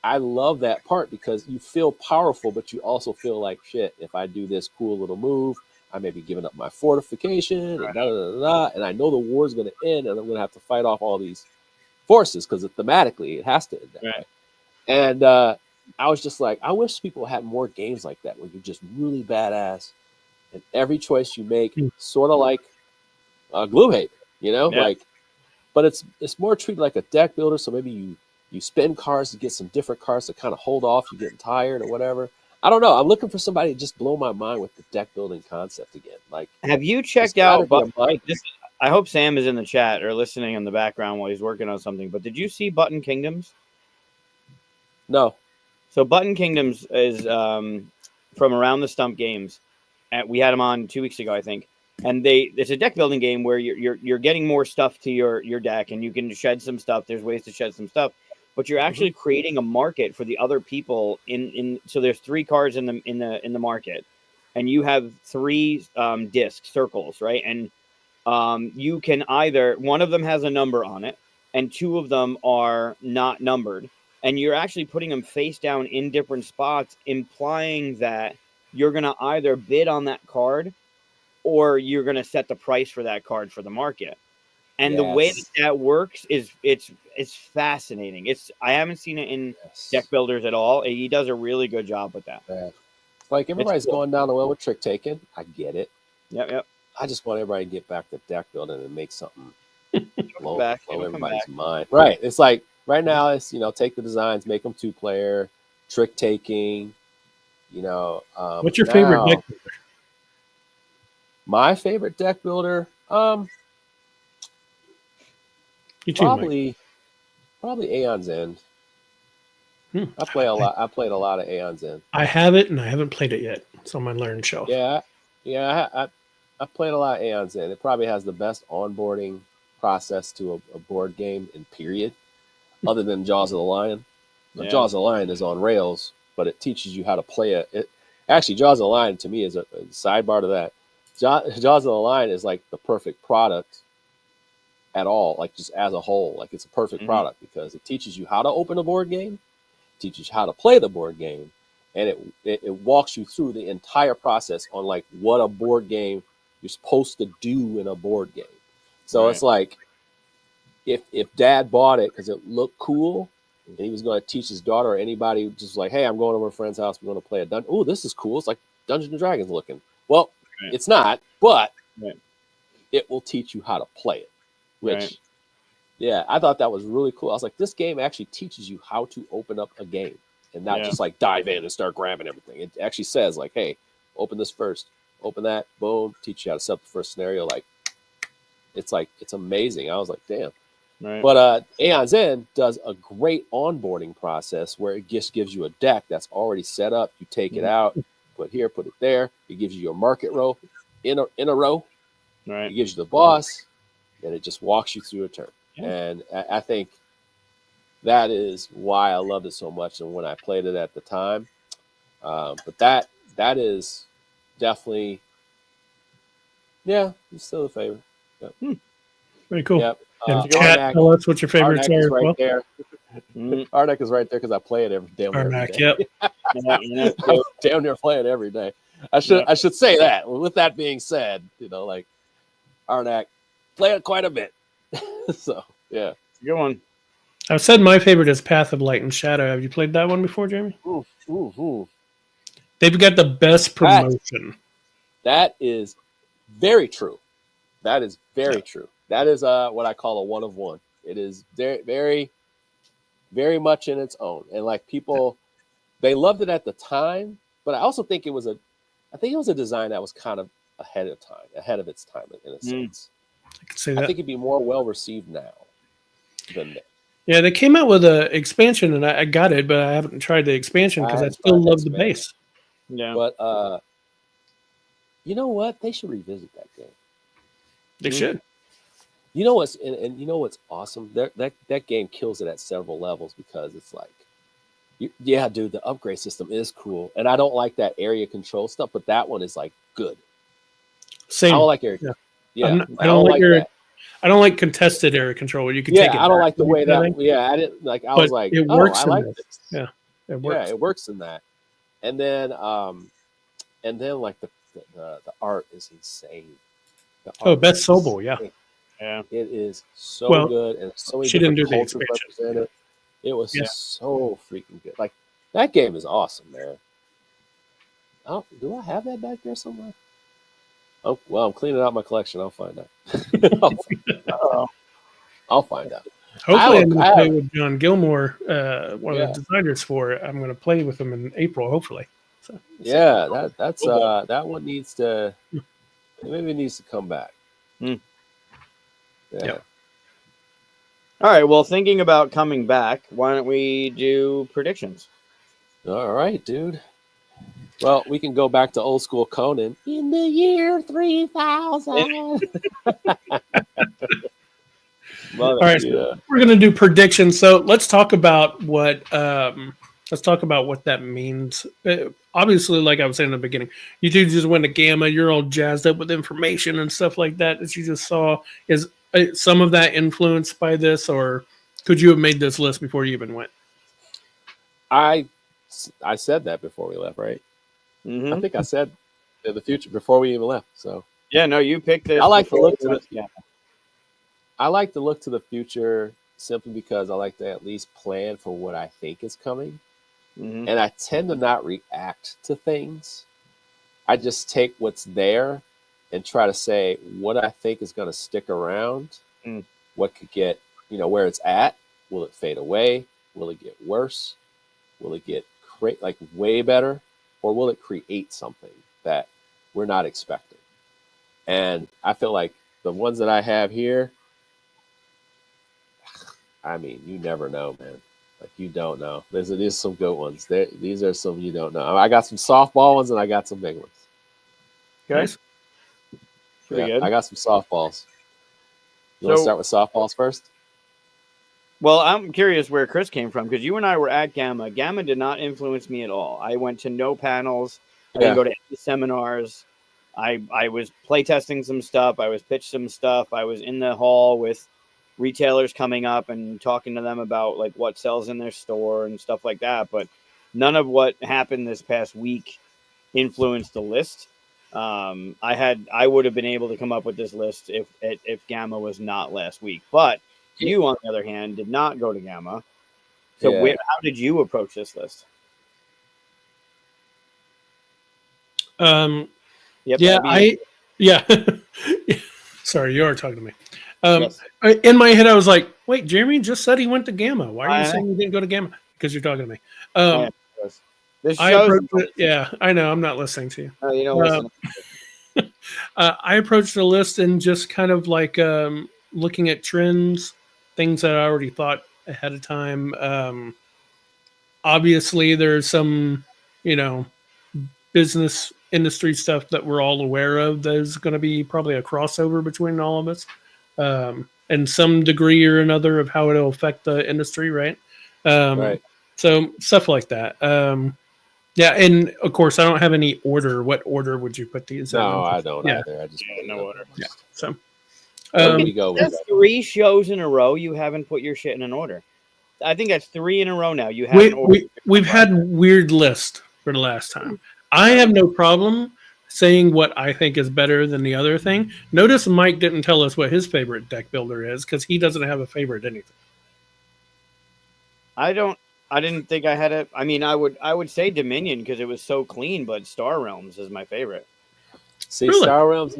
I love that part because you feel powerful, but you also feel like shit. If I do this cool little move, I may be giving up my fortification and and I know the war's going to end, and I'm going to have to fight off all these forces because thematically it has to end that way. And I was just like, I wish people had more games like that where you're just really badass, and every choice you make, sort of like Gloomhaven, like, but it's more treated like a deck builder. So maybe you spend cards to get some different cards to kind of hold off. You're getting tired or whatever. I don't know. I'm looking for somebody to just blow my mind with the deck building concept again. Like, have you checked out? I hope Sam is in the chat or listening in the background while he's working on something. But did you see Button Kingdoms? No. So Button Kingdoms is from Around the Stump Games. We had them on 2 weeks ago, I think. And it's a deck building game where you're getting more stuff to your deck, and you can shed some stuff. There's ways to shed some stuff, but you're actually creating a market for the other people so there's 3 cards in the market, and you have 3 disc circles, right? And you can either, one of them has a number on it and 2 of them are not numbered, and you're actually putting them face down in different spots, implying that you're going to either bid on that card or you're going to set the price for that card for the market. And the way that works is it's fascinating. I haven't seen it in deck builders at all. He does a really good job with that. Yeah. Like everybody's going down the well with trick taking. I get it. Yep. I just want everybody to get back to deck building and make something blow everybody's mind. Right. It's like right now it's, take the designs, make them 2-player, trick taking, What's your favorite deck builder? My favorite deck builder, probably Aeon's End. I played a lot of Aeon's End. I have it and I haven't played it yet. It's on my learn shelf. Yeah. I played a lot of Aeon's End. It probably has the best onboarding process to a board game in period, other than Jaws of the Lion. Yeah. Jaws of the Lion is on rails, but it teaches you how to play it. Actually, Jaws of the Lion to me is a sidebar to that. Jaws of the Lion is like the perfect product at all, like just as a whole. Like it's a perfect product because it teaches you how to open a board game, teaches you how to play the board game, and it walks you through the entire process on like what a board game you're supposed to do in a board game. So It's like if Dad bought it because it looked cool and he was going to teach his daughter or anybody just like, hey, I'm going over a friend's house, we're going to play a dungeon. Oh, this is cool. It's like Dungeons and Dragons looking. Well, it's not, but it will teach you how to play it. Which, I thought that was really cool. I was like, this game actually teaches you how to open up a game and not just like dive in and start grabbing everything. It actually says like, hey, open this first, open that, boom, teach you how to set up the first scenario. Like, it's amazing. I was like, damn. Right. But Aeon's End does a great onboarding process where it just gives you a deck that's already set up. You take it out, put here, put it there. It gives you your market row in a row. Right. It gives you the boss, and it just walks you through a turn. Yeah. And I think that is why I loved it so much. And when I played it at the time, but that is definitely, it's still a favorite. Yep. Very cool. Yep. And chat, tell us what your favorites are. Right there. Arnak is right there because I play it every day. Yep. I'm damn near play it every day. I should say that. With that being said, like Arnak, play it quite a bit. So yeah, good one. I've said my favorite is Path of Light and Shadow. Have you played that one before, Jamie? Ooh. They've got the best promotion. That is very true. That is very true. That is what I call a one of one. It is very, very, very much in its own. And like people, they loved it at the time, but I also think it was a design that was kind of ahead of its time in a sense. I could say that. I think it'd be more well received now than then. Yeah, they came out with an expansion, and I got it, but I haven't tried the expansion because I still love the base. Yeah, but you know what? They should revisit that game. They should. You know what's and you know what's awesome? That game kills it at several levels because it's like, dude, the upgrade system is cool, and I don't like that area control stuff, but that one is like good. Same. I don't like area. Yeah, I don't like that. I don't like contested area control where you can take it. I don't like the way that. Yeah, I didn't like. I was like, it works. I like this. Yeah, it works. Yeah, it works in that. And then like the art is insane. Beth Sobel, yeah. It is so good, and so many different cultures represented. It was so freaking good. Like that game is awesome, man. Do I have that back there somewhere? Oh well, I'm cleaning out my collection. I'll find out. I'll find out. Hopefully, I'm going to play with John Gilmore, one of the designers for it. I'm going to play with him in April, hopefully. So, that's that one needs to come back. Yeah. All right. Well, thinking about coming back, why don't we do predictions? All right, dude. Well, we can go back to old school Conan. In the year 3000. All right, we're going to do predictions. So let's talk about what that means. Obviously, like I was saying in the beginning, you two just went to Gamma. You're all jazzed up with information and stuff like that you just saw. Is some of that influenced by this, or could you have made this list before you even went? I said that before we left, right? I think I said in the future before we even left. So Yeah, no, you picked this. I like to before look we to went the I like to look to the future simply because I like to at least plan for what I think is coming. Mhm. And I tend to not react to things. I just take what's there and try to say what I think is going to stick around, Mm. what could get, where it's at. Will it fade away? Will it get worse? Will it get like way better? Or will it create something that we're not expecting? And I feel like the ones that I have here, I mean, you never know, man. Like you don't know. There's some good ones. These are some you don't know. I got some softball ones and I got some big ones. Okay. Nice. Pretty good. I got some softballs. You want to So, start with softballs first? well, I'm curious where Chris came from because you and I were at Gamma. Gamma did not influence me at all. I went to no panels. I didn't Yeah. go to any seminars. I was playtesting some stuff. I was pitched some stuff. I was in the hall with retailers coming up and talking to them about like what sells in their store and stuff like that. But none of what happened this past week influenced the list. I would have been able to come up with this list if Gamma was not last week. But you, on the other hand, did not go to Gamma. So Yeah. how did you approach this list? Yeah, Abby? yeah. Sorry, you are talking to me. Yes. In my head, I was like, "Wait, Jeremy just said he went to Gamma. Why are you I- saying you didn't go to Gamma?" Because you're talking to me. This I shows. approached it. Yeah, I know. I'm not listening to you. You don't listen. I approached the list and just kind of like looking at trends, things that I already thought ahead of time. Obviously, there's some, you know, business industry stuff that we're all aware of. There's going to be probably a crossover between all of us, and some degree or another of how it'll affect the industry, right? Right. So stuff like that. Yeah, and of course, I don't have any order. What order would you put these in? No, I don't Yeah. either. I just put it no up order. there. So, Where Okay, we go with that's 3 shows in a row. You haven't put your shit in an order. I think that's 3 in a row now. You haven't ordered. we've had weird list for the last time. I have no problem saying what I think is better than the other thing. Notice Mike didn't tell us what his favorite deck builder is because he doesn't have a favorite anything. I didn't think I had it. I mean, I would say Dominion because it was so clean, but Star Realms is my favorite. See, Really? Star Realms,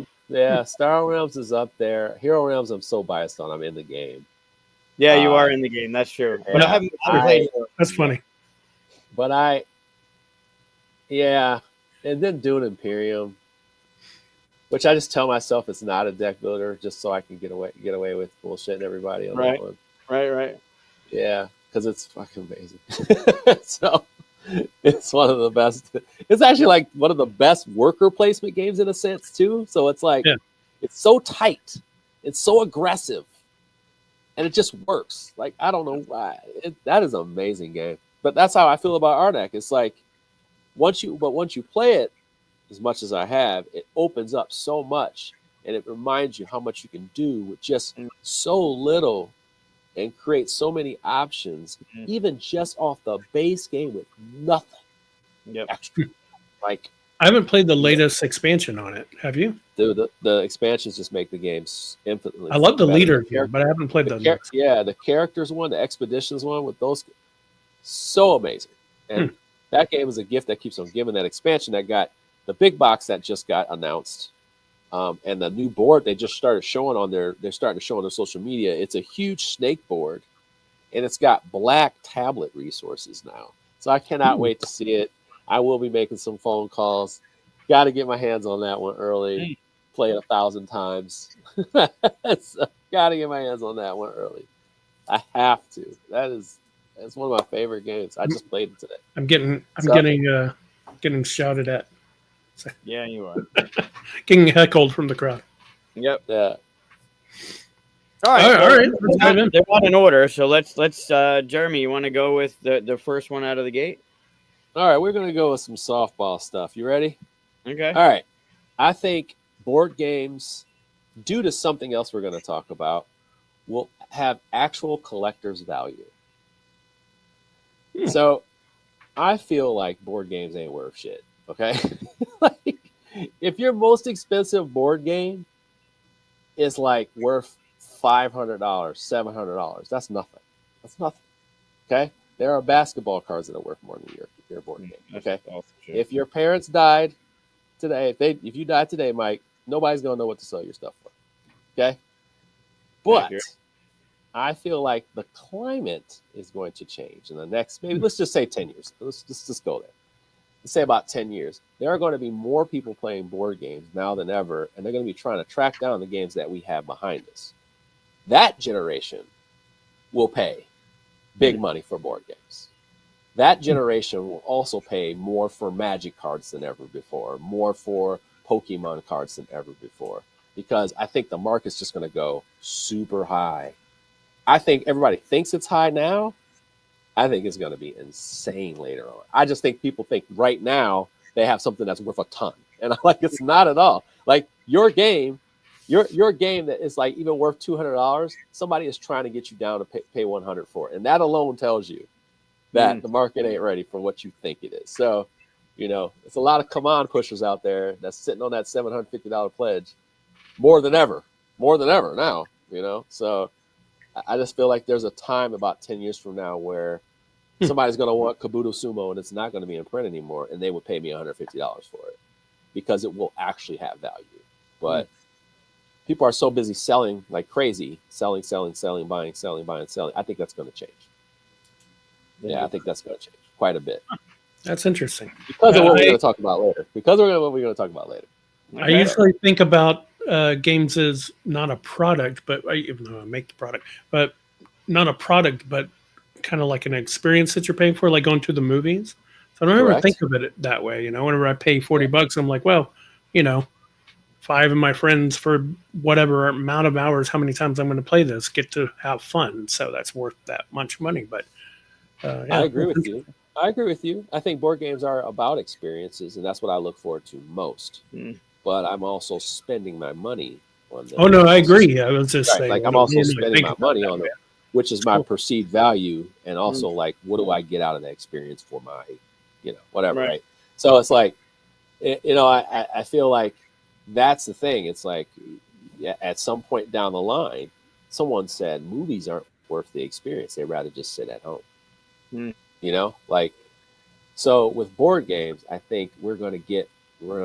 Star Realms is up there. Hero Realms, I'm so biased on. I'm in the game. Yeah, you are in the game. That's true. But I haven't played. That's funny. But and then Dune Imperium, which I just tell myself it's not a deck builder, just so I can get away with bullshitting everybody on that one. Right. Yeah, because it's fucking amazing. So it's one of the best. It's actually like one of the best worker placement games in a sense too. So it's like it's so tight, it's so aggressive, and it just works. Like I don't know why. That is an amazing game. But that's how I feel about Arnak. It's like once you play it as much as I have, it opens up so much, and it reminds you how much you can do with just so little, and create so many options, even just off the base game with nothing extra. Like I haven't played the latest expansion on it. Have you? Dude, the expansions just make the games infinitely. I love the better. leader game, but I haven't played the the characters one, the expeditions one with those, so amazing. And that game is a gift that keeps on giving. That expansion that got the big box that just got announced, and the new board they just started showing on they're starting to show on their social media. It's a huge snake board, and it's got black tablet resources now. So I cannot wait to see it. I will be making some phone calls. Got to get my hands on that one early. Play it 1,000 times. So, got to get my hands on that one early. I have to. That's one of my favorite games. I just played it today. I'm getting shouted at. So. Yeah, you are. Getting heckled from the crowd. Yep. Yeah. All right. They're not in order, so let's Jeremy, you want to go with the first one out of the gate? All right, we're going to go with some softball stuff. You ready? Okay. All right. I think board games, due to something else we're going to talk about, will have actual collector's value. So I feel like board games ain't worth shit. Okay, like if your most expensive board game is like worth $500, $700, that's nothing. That's nothing. Okay, there are basketball cards that are worth more than your board game. That's Okay, also true. if your parents died today, if you died today, Mike, nobody's gonna know what to sell your stuff for. Okay, but Accurate. I feel like the climate is going to change in the next, maybe let's just say 10 years. Let's just go there. Let's say about 10 years. There are going to be more people playing board games now than ever, and they're going to be trying to track down the games that we have behind us. That generation will pay big money for board games. That generation will also pay more for Magic cards than ever before, more for Pokemon cards than ever before, because I think the market's just going to go super high. I think everybody thinks it's high now. I think it's going to be insane later on. I just think people think right now they have something that's worth a ton, and I'm like, it's not at all. Like your game that is like even worth $200. Somebody is trying to get you down to pay $100 for it, and that alone tells you that the market ain't ready for what you think it is. So, it's a lot of come on pushers out there that's sitting on that $750 pledge more than ever now. So. I just feel like there's a time about 10 years from now where somebody's going to want Kabuto Sumo and it's not going to be in print anymore, and they would pay me $150 for it because it will actually have value. But people are so busy selling like crazy, selling, buying, selling. I think that's going to change. Yeah, I think that's going to change quite a bit. That's interesting. Because of what we're going to talk about later. I usually think about games as not a product, but even though I make the product, but not a product, but kind of like an experience that you're paying for, like going to the movies. So I don't ever think of it that way. Whenever I pay $40, I'm like, well, 5 of my friends for whatever amount of hours, how many times I'm going to play this, get to have fun. So that's worth that much money. But yeah, I agree with you. I think board games are about experiences, and that's what I look forward to most. But I'm also spending my money on them. Oh no, I agree. I was just saying, like I'm also spending my money on them, which is my perceived value, and also like what do I get out of that experience for my, whatever, right? So it's like, I feel like that's the thing. It's like at some point down the line, someone said movies aren't worth the experience; they'd rather just sit at home. So with board games, I think we're going to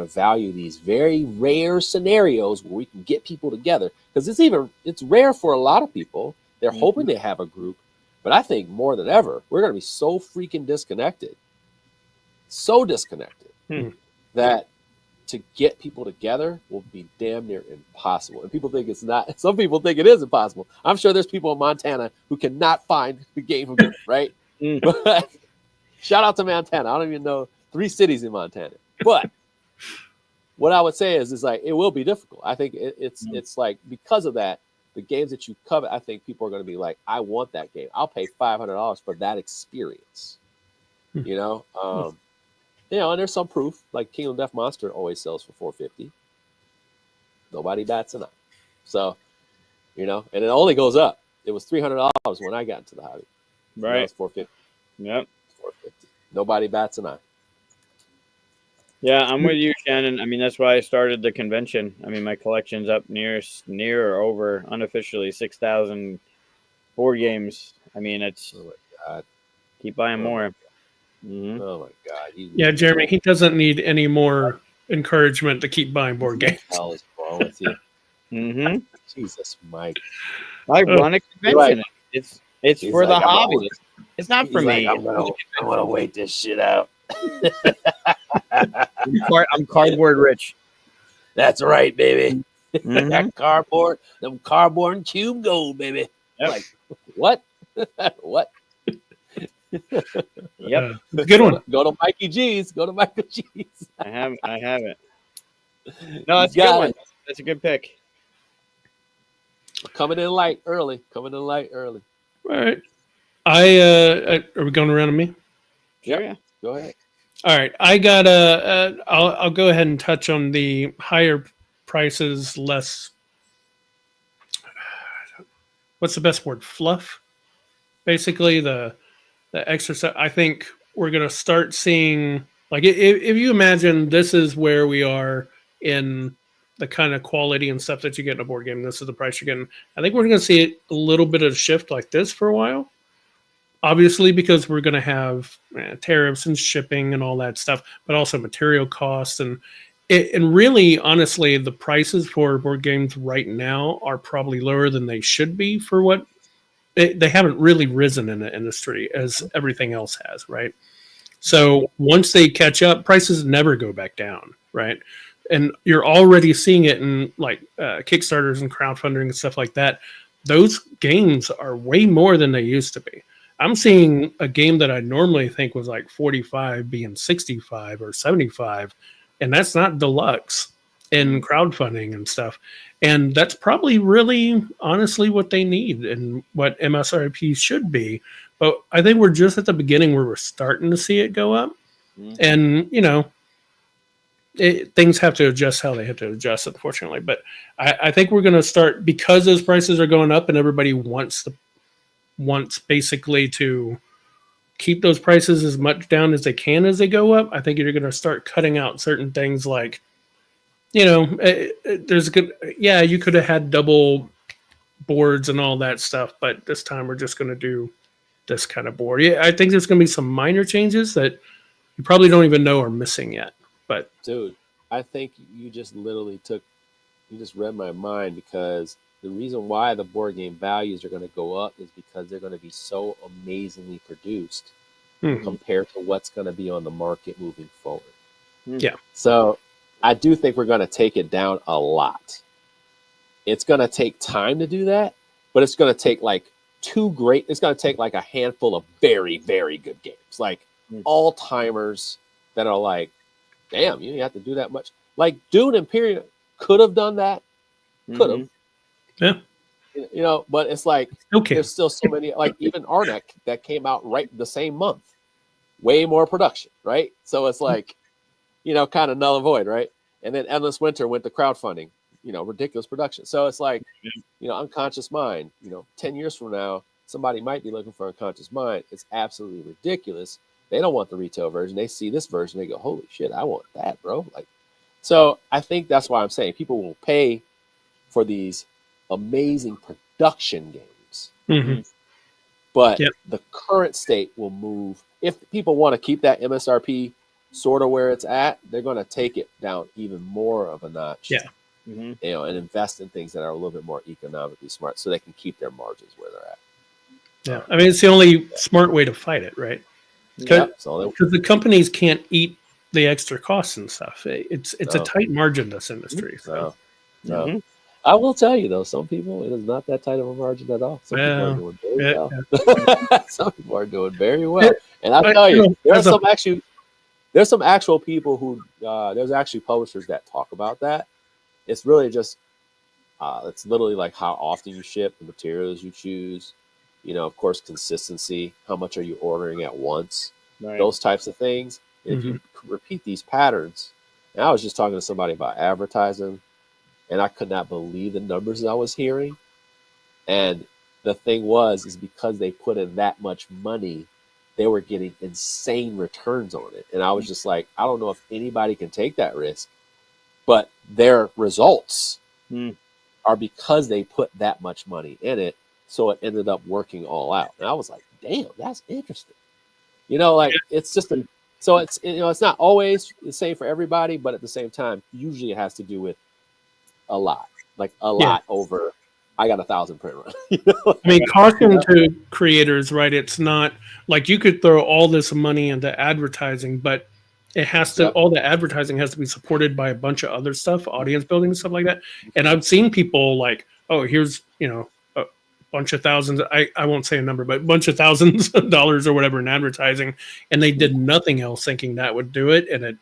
value these very rare scenarios where we can get people together, because it's rare for a lot of people. They're hoping they have a group, but I think more than ever, we're going to be so freaking disconnected, that to get people together will be damn near impossible. And people think it's not. Some people think it is impossible. I'm sure there's people in Montana who cannot find the game group, right? But shout out to Montana. I don't even know 3 cities in Montana, but what I would say is like it will be difficult. I think it's like because of that, the games that you covet, I think people are going to be like, I want that game. I'll pay $500 for that experience. And there's some proof. Like Kingdom Death Monster always sells for $450. Nobody bats an eye. So, and it only goes up. It was $300 when I got into the hobby. Right. It's $450. Yep. $450. Nobody bats an eye. Yeah, I'm with you, Shannon. I mean, that's why I started the convention. I mean, my collection's up near or over unofficially 6,000 board games. I mean, it's keep buying more. Mm-hmm. Oh my God! Yeah, Jeremy, he doesn't need any more encouragement to keep buying board games. What the hell is wrong with you? Jesus, Mike! I run a convention. It's for the hobby. It's not for me. I'm gonna wait this shit out. I'm cardboard rich. That's right, baby. That cardboard, them cardboard and cube gold, baby. Yep. Like what? What? Yep, good one. Go to Mikey G's. I have it. No, that's a good one. That's a good pick. Coming in light early. All right. Are we going around to me? Sure, yeah. Go ahead. All right, I got I'll go ahead and touch on the higher prices, less. What's the best word? Fluff. Basically, the extra stuff. I think we're going to start seeing, like, if you imagine this is where we are in the kind of quality and stuff that you get in a board game, this is the price you're getting. I think we're going to see a little bit of shift like this for a while. Obviously, because we're going to have tariffs and shipping and all that stuff, but also material costs and really, honestly, the prices for board games right now are probably lower than they should be for what they haven't really risen in the industry as everything else has, right? So once they catch up, prices never go back down, right? And you're already seeing it in like Kickstarters and crowdfunding and stuff like that. Those games are way more than they used to be. I'm seeing a game that I normally think was like 45 being 65 or 75, and that's not deluxe in crowdfunding and stuff. And that's probably really honestly what they need and what MSRP should be. But I think we're just at the beginning where we're starting to see it go up. And, you know, things have to adjust how they have to adjust, unfortunately. But I think we're going to start, because those prices are going up and everybody wants basically to keep those prices as much down as they can as they go up. I think you're going to start cutting out certain things like, you know, there's a good, yeah, you could have had double boards and all that stuff, but this time we're just going to do this kind of board. Yeah, I think there's going to be some minor changes that you probably don't even know are missing yet. But dude, I think you just read my mind, because the reason why the board game values are going to go up is because they're going to be so amazingly produced compared to what's going to be on the market moving forward. Yeah. So I do think we're going to take it down a lot. It's going to take time to do that, but it's going to take like it's going to take like a handful of very, very good games, like all timers that are like, damn, you didn't have to do that much. Like Dune Imperium could have done that. Could have. Yeah. You know, but it's like, okay, there's still so many, like even Arnek that came out right the same month, way more production, right? So it's like, you know, kind of null and void, right? And then Endless Winter went to crowdfunding, you know, ridiculous production. So it's like, you know, Unconscious Mind, you know, 10 years from now, somebody might be looking for Unconscious Mind. It's absolutely ridiculous. They don't want the retail version. They see this version, they go, holy shit, I want that, bro. Like, so I think that's why I'm saying people will pay for these amazing production games. But the current state will move. If people want to keep that MSRP sort of where it's at, they're going to take it down even more of a notch. Yeah. You know, and invest in things that are a little bit more economically smart so they can keep their margins where they're at. Yeah. I mean, it's the only smart way to fight it, right? Because the companies can't eat the extra costs and stuff. It's a tight margin, this industry. So. I will tell you though, some people, it is not that tight of a margin at all. Some people are doing very well. Some people are doing very well, and I tell you, there's some actual people who there's actually publishers that talk about that. It's really just it's literally like how often you ship, the materials you choose, you know, of course, consistency, how much are you ordering at once, those types of things. If you repeat these patterns, and I was just talking to somebody about advertising, and I could not believe the numbers I was hearing. And the thing is because they put in that much money, they were getting insane returns on it. And I was just like, I don't know if anybody can take that risk, but their results are because they put that much money in it. So it ended up working all out. And I was like, damn, that's interesting. You know, like it's just so it's, you know, it's not always the same for everybody, but at the same time, usually it has to do with a lot over. I got 1,000 print run. You know? I mean, caution to creators, right? It's not like you could throw all this money into advertising, but it has to. All the advertising has to be supported by a bunch of other stuff, audience building and stuff like that. And I've seen people like, oh, here's, you know, a bunch of thousands. I won't say a number, but a bunch of thousands of dollars or whatever in advertising, and they did nothing else, thinking that would do it, and it.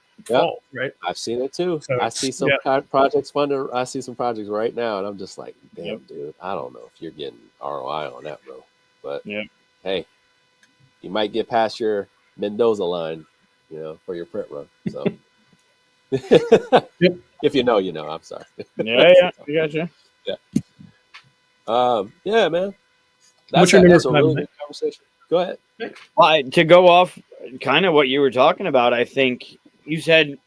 Right. I've seen it too. So I see some projects funded. I see some projects right now, and I'm just like, damn, dude, I don't know if you're getting ROI on that, bro. But hey, you might get past your Mendoza line, you know, for your print run. So if you know, you know. I'm sorry. I gotcha. Yeah, man. That's a really good conversation. Go ahead. Well, to go off kind of what you were talking about. I think you said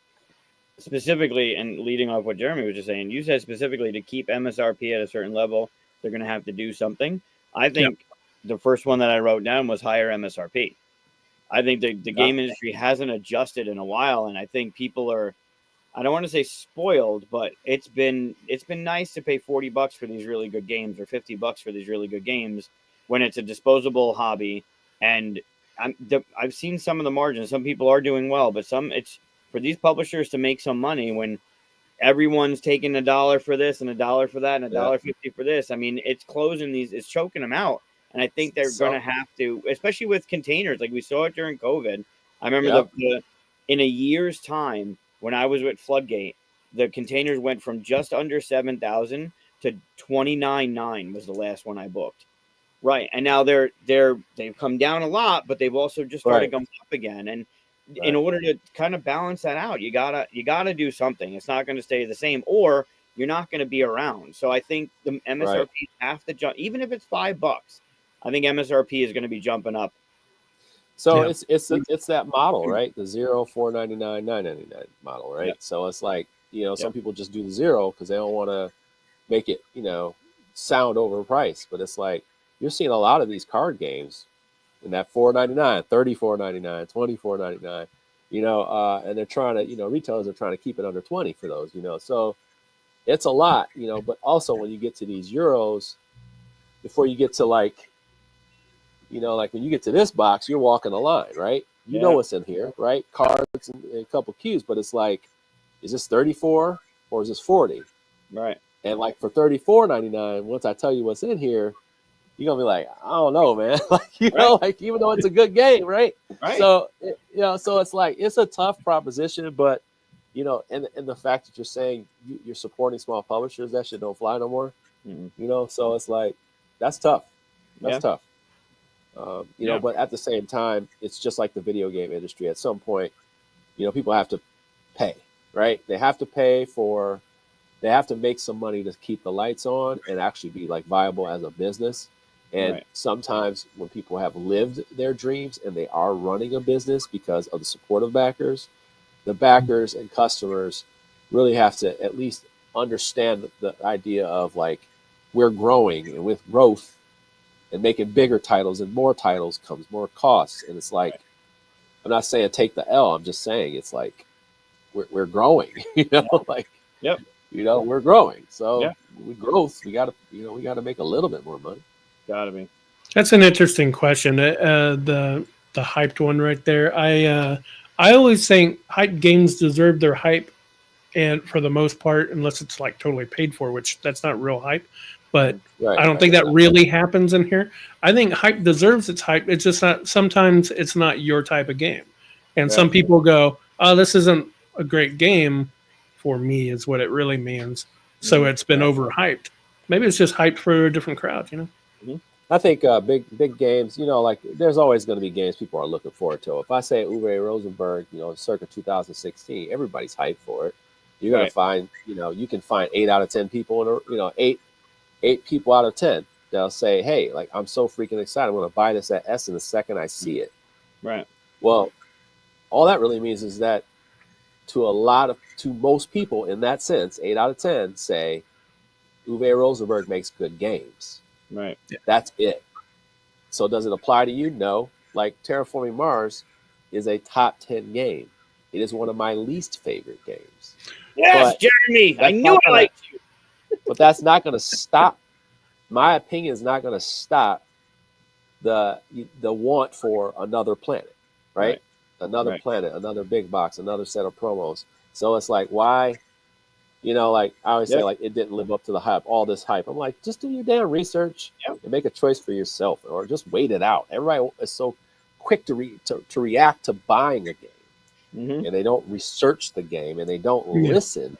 specifically, and leading off what Jeremy was just saying, you said specifically to keep MSRP at a certain level, they're going to have to do something. I think the first one that I wrote down was higher MSRP. I think the game industry hasn't adjusted in a while, and I think people are, I don't want to say spoiled, but it's been nice to pay $40 for these really good games or $50 for these really good games when it's a disposable hobby. And I've seen some of the margins. Some people are doing well, but it's for these publishers to make some money when everyone's taking $1 for this and $1 for that and $1.50 for this. I mean, it's closing these, it's choking them out. And I think they're going to have to, especially with containers, like we saw it during COVID. I remember in a year's time, when I was with Floodgate, the containers went from just under 7,000 to 29,900 was the last one I booked. Right. And now they've come down a lot, but they've also just started going up again. And in order to kind of balance that out, you gotta do something. It's not going to stay the same, or you're not going to be around. So I think the MSRP have to jump, even if it's $5. I think MSRP is going to be jumping up. So it's that model, right? The 0, $4.99, $9.99 model, right? So it's like, some people just do the 0 because they don't want to make it, sound overpriced. But it's like you're seeing a lot of these card games in that $4.99, $34.99, $24.99, and they're trying to, retailers are trying to keep it under 20 for those, So it's a lot, but also when you get to these euros, before you get to like when you get to this box, you're walking the line, right? You know what's in here, right? Cards and a couple cubes, but it's like, is this 34 or is this 40? Right. And like for $34.99, once I tell you what's in here, you're gonna be like, I don't know, man. Like even though it's a good game, right? Right. So so it's like it's a tough proposition, but and the fact that you're saying you're supporting small publishers, that shit don't fly no more. Mm-hmm. So it's like that's tough. That's tough. But at the same time, it's just like the video game industry. At some point, people have to pay, right? They have to pay they have to make some money to keep the lights on and actually be like viable as a business. And sometimes when people have lived their dreams and they are running a business because of the support of backers, the backers and customers really have to at least understand the idea of like we're growing, and with growth and making bigger titles and more titles comes more costs. And it's like, I'm not saying take the L. I'm just saying it's like we're growing, we're growing. So with growth, we gotta make a little bit more money. Gotta be. That's an interesting question. The hyped one right there. I always think hype games deserve their hype, and for the most part, unless it's like totally paid for, which that's not real hype. But I don't think that really happens in here. I think hype deserves its hype. It's just not. Sometimes it's not your type of game, and some people go, "Oh, this isn't a great game for me," is what it really means. So it's been overhyped. Maybe it's just hyped for a different crowd, I think big games, like there's always going to be games people are looking forward to. If I say Uwe Rosenberg, circa 2016, everybody's hyped for it. You're going to find, you can find 8 out of 10 people, eight people out of 10 that'll say, "Hey, like I'm so freaking excited! I'm going to buy this at Essen the second I see it." Right. Well, all that really means is that to most people in that sense, 8 out of 10 say Uwe Rosenberg makes good games. Right. That's it. So does it apply to you? No. Like Terraforming Mars is a top 10 game. It is one of my least favorite games. Yes, Jeremy. I knew I liked you. But that's not going to stop. My opinion is not going to stop the want for another planet, right? Another planet, another big box, another set of promos. So it's like, why? Like I always say, like it didn't live up to the hype. All this hype. I'm like, just do your damn research and make a choice for yourself, or just wait it out. Everybody is so quick to react to buying a game, and they don't research the game, and they don't listen.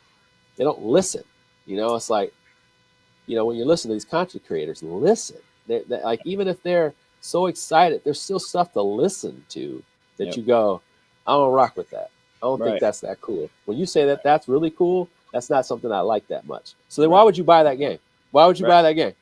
They don't listen. It's like, when you listen to these content creators, listen. They're like, even if they're so excited, there's still stuff to listen to that you go, I don't rock with that. I don't think that's that cool. When you say that that's really cool, that's not something I like that much. So then why would you buy that game? Why would you buy that game?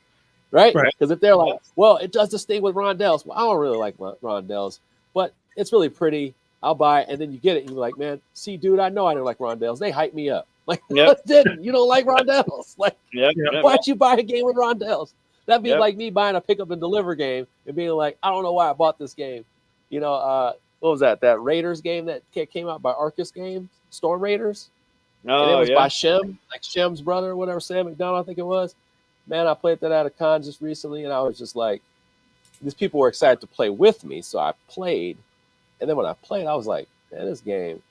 Right? Because if they're like, well, it does this thing with rondels. Well, I don't really like rondels, but it's really pretty. I'll buy it. And then you get it and you're like, man, see, dude, I know I don't like rondelles. They hype me up. Like, Yep. didn't you don't like rondelles? Like, Yep. why'd you buy a game with rondelles? That'd be Yep. like me buying a pick up and deliver game and being like, I don't know why I bought this game. You know, what was that? That Raiders game that came out by Arcus Games, Storm Raiders. And it Oh was yeah. by Shem, like Shem's brother or whatever, Sam McDonald, I think it was. Man, I played that at a con just recently, and I was just like, these people were excited to play with me, so I played. And then when I played, I was like, man, this game,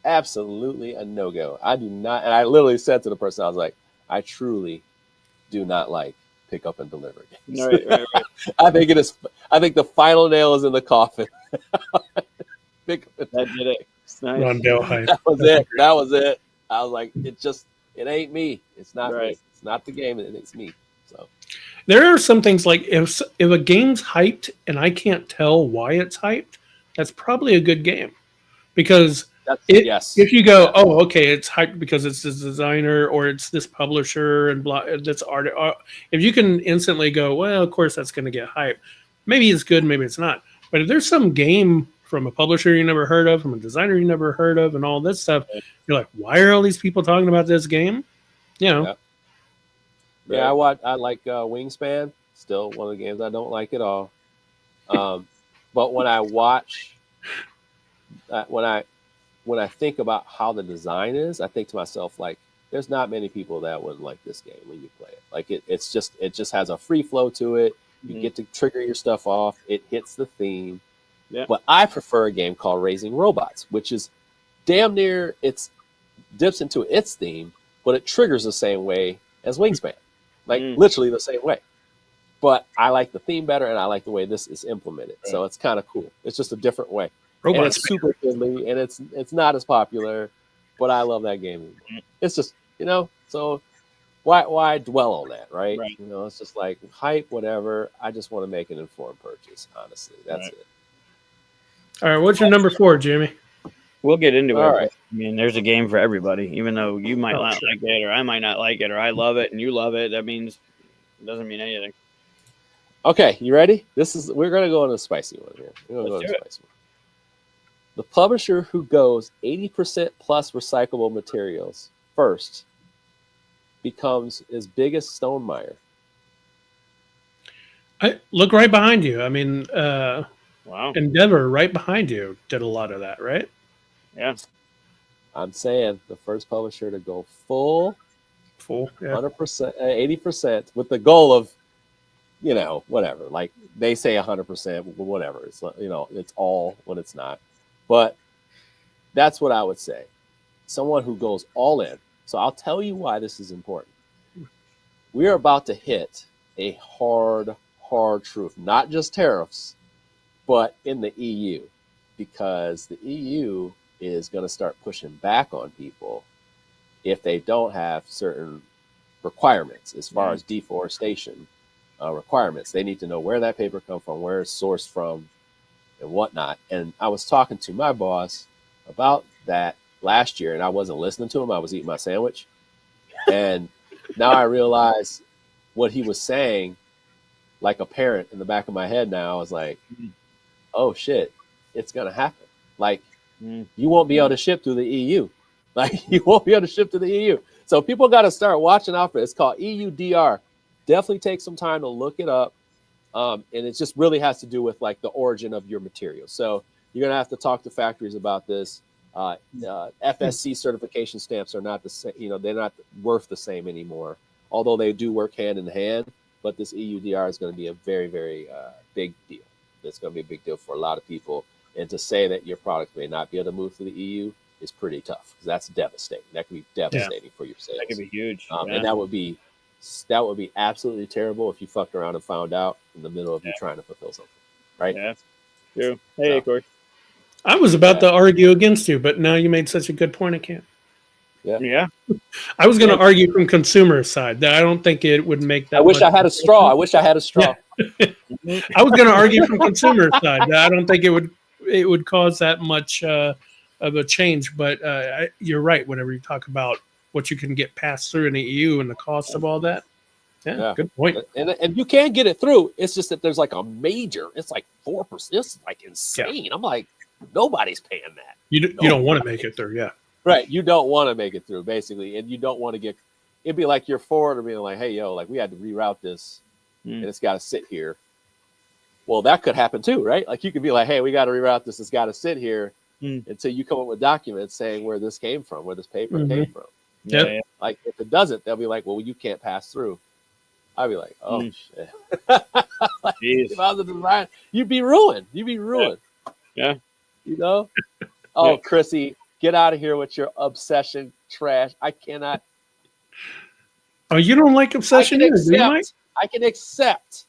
absolutely a no-go. I do not, and I literally said to the person, I was like, I truly do not like pick up and deliver games. Right. I think the final nail is in the coffin. Pick up and That did it. It's nice. Rondell hype. That was it. I was like, it ain't me. It's not me. Right. It's not the game, it's me. So There are some things like if a game's hyped and I can't tell why it's hyped, that's probably a good game. Because if you go, oh, okay, it's hyped because it's this designer or it's this publisher and blah, that's art. If you can instantly go, well, of course that's going to get hyped. Maybe it's good, maybe it's not. But if there's some game from a publisher you never heard of, from a designer you never heard of, and all this stuff, you're like, why are all these people talking about this game? You know. Yeah, I like Wingspan. Still one of the games I don't like at all. But when I watch, when I think about how the design is, I think to myself, like, there's not many people that would like this game when you play it. Like it just has a free flow to it. You get to trigger your stuff off. It hits the theme. Yeah. But I prefer a game called Raising Robots, which is damn near dips into its theme, but it triggers the same way as Wingspan. Like literally the same way. But I like the theme better, and I like the way this is implemented. Right. So it's kind of cool. It's just a different way. Robots, and it's super fiddly, and it's not as popular, but I love that game. It's just, so why dwell on that, right? It's just like hype, whatever. I just want to make an informed purchase, honestly. That's it. All right, what's your number 4, Jamie? We'll get into it. All right. I mean, there's a game for everybody, even though you might not like it, or I might not like it, or I love it and you love it. That means it doesn't mean anything. Okay, you ready? We're gonna go on a spicy one here. The publisher who goes 80% plus recyclable materials first becomes as big as Stonemaier. Look right behind you. I mean, wow. Endeavor right behind you did a lot of that, right? Yeah. I'm saying the first publisher to go full 100%, 80% with the goal of, whatever. Like they say 100%, whatever. It's, it's all when it's not. But that's what I would say. Someone who goes all in. So I'll tell you why this is important. We are about to hit a hard truth, not just tariffs, but in the EU, because the EU is going to start pushing back on people if they don't have certain requirements as far as deforestation requirements. They need to know where that paper comes from, where it's sourced from, and whatnot. And I was talking to my boss about that last year, and I wasn't listening to him. I was eating my sandwich. And now I realize what he was saying, like a parent in the back of my head now. I was like, oh, shit, it's going to happen. Like, you won't be able to ship through the EU. Like, you won't be able to ship to the EU. So people got to start watching out for it. It's called EUDR. Definitely take some time to look it up. And it just really has to do with, like, the origin of your material. So you're going to have to talk to factories about this. FSC certification stamps are not the same. They're not worth the same anymore, although they do work hand in hand. But this EUDR is going to be a very, very big deal. It's going to be a big deal for a lot of people. And to say that your product may not be able to move to the EU is pretty tough, because that's devastating. That could be devastating for your sales. That could be huge. And that would be absolutely terrible if you fucked around and found out in the middle of you trying to fulfill something, right? Yeah, true. Hey, Corey. I was about to argue against you, but now you made such a good point, I can't. Yeah. I was going to argue from consumer side that I don't think it would make that. I wish I had a straw. I wish I had a straw. I was going to argue from consumer side that I don't think it would cause that much of a change. But you're right. Whenever you talk about what you can get passed through in the EU and the cost of all that, Yeah, good point. And you can get it through. It's just that there's like a major. It's like 4%. It's like insane. I'm like, nobody's paying that. You don't want to make it through, yeah. Right. You don't want to make it through, basically, and you don't want to get. It'd be like your forwarder being like, "Hey, yo, like we had to reroute this, and it's got to sit here." Well, that could happen too, right? Like you could be like, "Hey, we got to reroute this. It's got to sit here until you come up with documents saying where this came from, where this paper came from." Yeah. Like if it doesn't, they'll be like, "Well, you can't pass through." I'd be like, "Oh shit!" Like, if I was a designer, you'd be ruined. You'd be ruined. Yeah. You know? Oh, Chrissy, get out of here with your obsession trash. I cannot. Oh, you don't like Obsession either, do you, Mike? I can accept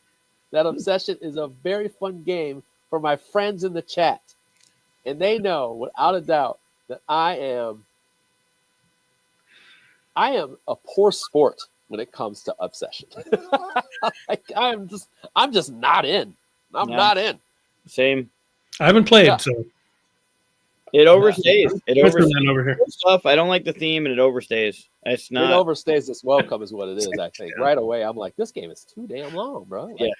that Obsession is a very fun game for my friends in the chat. And they know without a doubt that I am a poor sport when it comes to Obsession. I'm just not in. I'm not in. Same. I haven't played, so it overstays. It overstays over here. stuff. I don't like the theme, and it overstays. It's not. It overstays its welcome, is what it is. I think right away. I'm like, this game is too damn long, bro. Like,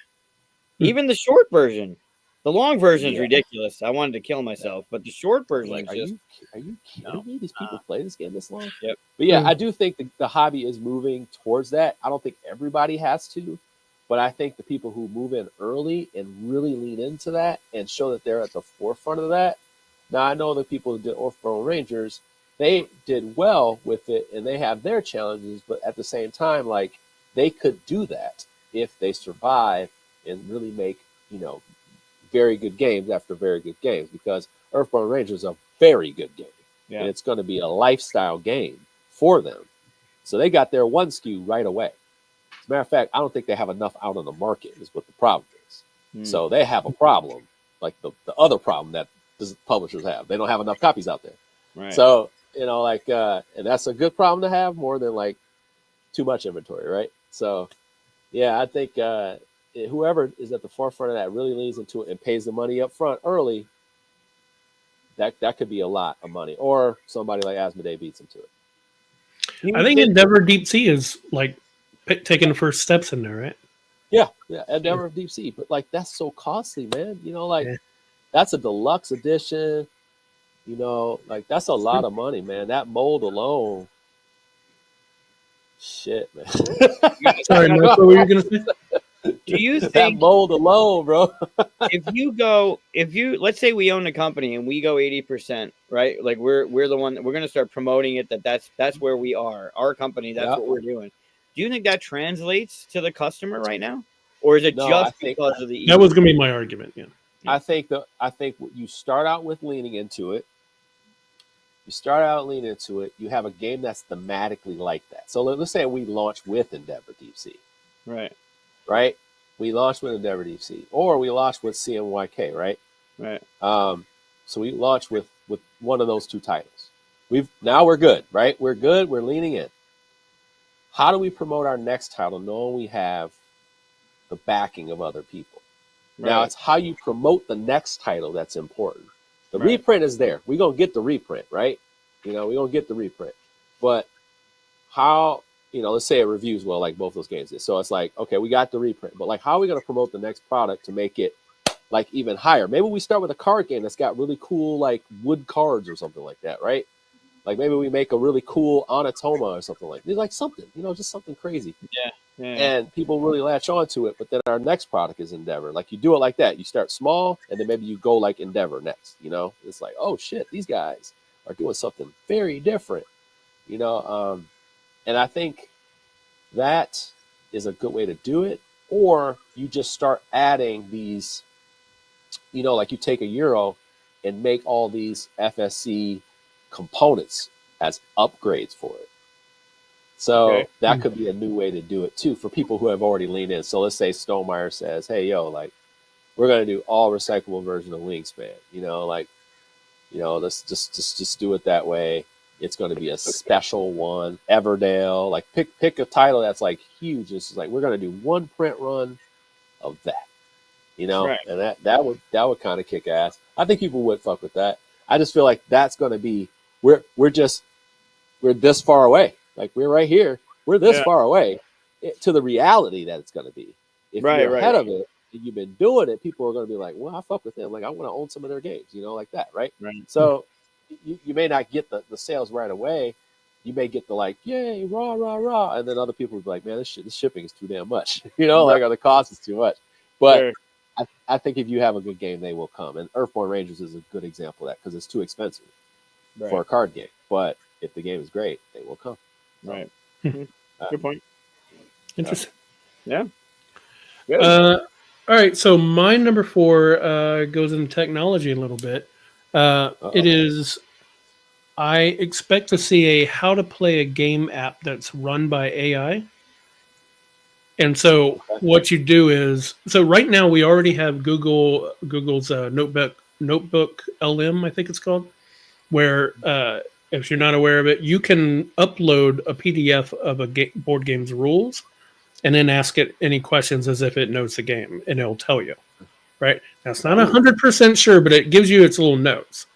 Even the short version, the long version is ridiculous. I wanted to kill myself, but the short version is just. Are you kidding me? These people play this game this long? Yep. But yeah, I do think the hobby is moving towards that. I don't think everybody has to, but I think the people who move in early and really lean into that and show that they're at the forefront of that. Now, I know the people who did Oathbone Rangers, they did well with it and they have their challenges, but at the same time, like they could do that if they survive and really make, very good games after very good games, because Earthbound Rangers is a very good game. Yeah. And it's going to be a lifestyle game for them. So they got their one SKU right away. As a matter of fact, I don't think they have enough out on the market is what the problem is. So they have a problem, like the other problem that the publishers have. They don't have enough copies out there. Right. So, and that's a good problem to have more than like too much inventory, right? So, yeah, I think whoever is at the forefront of that really leans into it and pays the money up front early. That could be a lot of money, or somebody like Asmodee beats them to it. I think Endeavor Deep Sea is like taking the first steps in there, right? Yeah, Endeavor Deep Sea, but like that's so costly, man. That's a deluxe edition. Like that's a lot of money, man. That mold alone. Shit, man. Sorry, Mike, what were you gonna say? Do you think that mold alone, bro? if you let's say we own a company and we go 80%, right? Like we're the one we're gonna start promoting it that's where we are. Our company, that's what we're doing. Do you think that translates to the customer right now? Or is it because of the that was gonna be my argument, yeah. I think you start out with leaning into it. You have a game that's thematically like that. So let's say we launch with Endeavor Deep Sea. Right? We launched with Endeavor Deep Sea. Or we launched with CMYK, right? Right. So we launched with one of those two titles. Now we're good, right? We're good. We're leaning in. How do we promote our next title knowing we have the backing of other people? Right. Now it's how you promote the next title that's important. The reprint is there. We're going to get the reprint, right? We're going to get the reprint. But how, let's say it reviews well, like both those games did. So it's like, okay, we got the reprint. But like, how are we going to promote the next product to make it like even higher? Maybe we start with a card game that's got really cool like wood cards or something like that, right? Like maybe we make a really cool Anatoma or something like that. Like something, just something crazy. Yeah. And people really latch on to it. But then our next product is Endeavor. Like you do it like that. You start small and then maybe you go like Endeavor next, It's like, oh shit, these guys are doing something very different, and I think that is a good way to do it. Or you just start adding these, like you take a Euro and make all these FSC components as upgrades for it. So that could be a new way to do it too for people who have already leaned in. So let's say Stonemeyer says, hey, like we're going to do all recyclable version of Wingspan, let's just do it that way. It's going to be a special one. Everdale, like pick a title that's like huge. It's just like we're going to do one print run of that, and that would kind of kick ass. I think people would fuck with that. I just feel like that's going to be we're this far away. Like we're right here. We're this far away, to the reality that it's going to be. If Right, you're right. ahead of it and you've been doing it, people are going to be like, well, I fuck with them. Like, I want to own some of their games, like that, right? Right. So you may not get the sales right away. You may get the like, yay, rah, rah, rah. And then other people will be like, man, this shipping is too damn much, like, or the cost is too much. But Sure. I think if you have a good game, they will come. And Earthborn Rangers is a good example of that because it's too expensive for a card game. But if the game is great, they will come. So, Right. Good point. Interesting. Yeah. Good. All right. So my number 4 goes into technology a little bit. It is. I expect to see a how to play a game app that's run by AI. And so what you do is, so right now we already have Google's notebook LM, I think it's called, where if you're not aware of it, you can upload a PDF of a board game's rules, and then ask it any questions as if it knows the game, and it'll tell you. Right now, it's not 100% sure, but it gives you its little notes.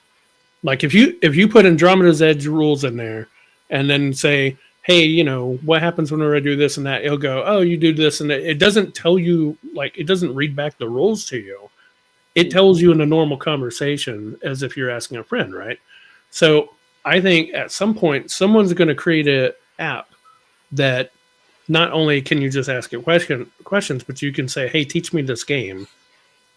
Like if you put Andromeda's Edge rules in there, and then say, hey, what happens whenever I do this and that, it'll go, oh, you do this and that. It doesn't tell you, like, it doesn't read back the rules to you. It tells you in a normal conversation as if you're asking a friend, right? So I think at some point someone's going to create an app that not only can you just ask it questions, but you can say, hey, teach me this game.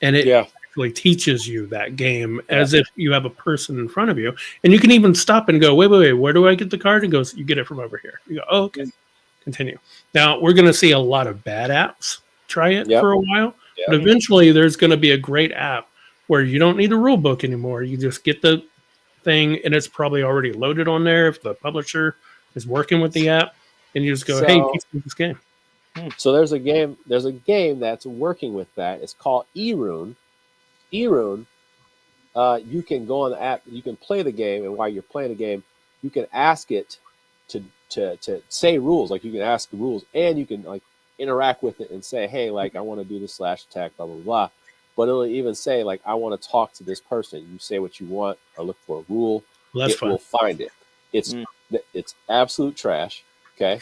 And it actually teaches you that game as if you have a person in front of you. And you can even stop and go, wait, where do I get the card? And goes, you get it from over here. You go, oh, okay, continue. Now, we're going to see a lot of bad apps try it for a while. But eventually there's going to be a great app where you don't need a rule book anymore. You just get the thing, and it's probably already loaded on there if the publisher is working with the app. And you just go, hey, teach me this game. So there's a game that's working with that. It's called eRune. eRune, you can go on the app, you can play the game, and while you're playing the game, you can ask it to say rules. Like, you can ask the rules, and you can like interact with it and say, hey, like, I want to do this / attack, blah blah blah. But it'll even say, like, I want to talk to this person. You say what you want or look for a rule. Well, that's it will find it. It's absolute trash. Okay,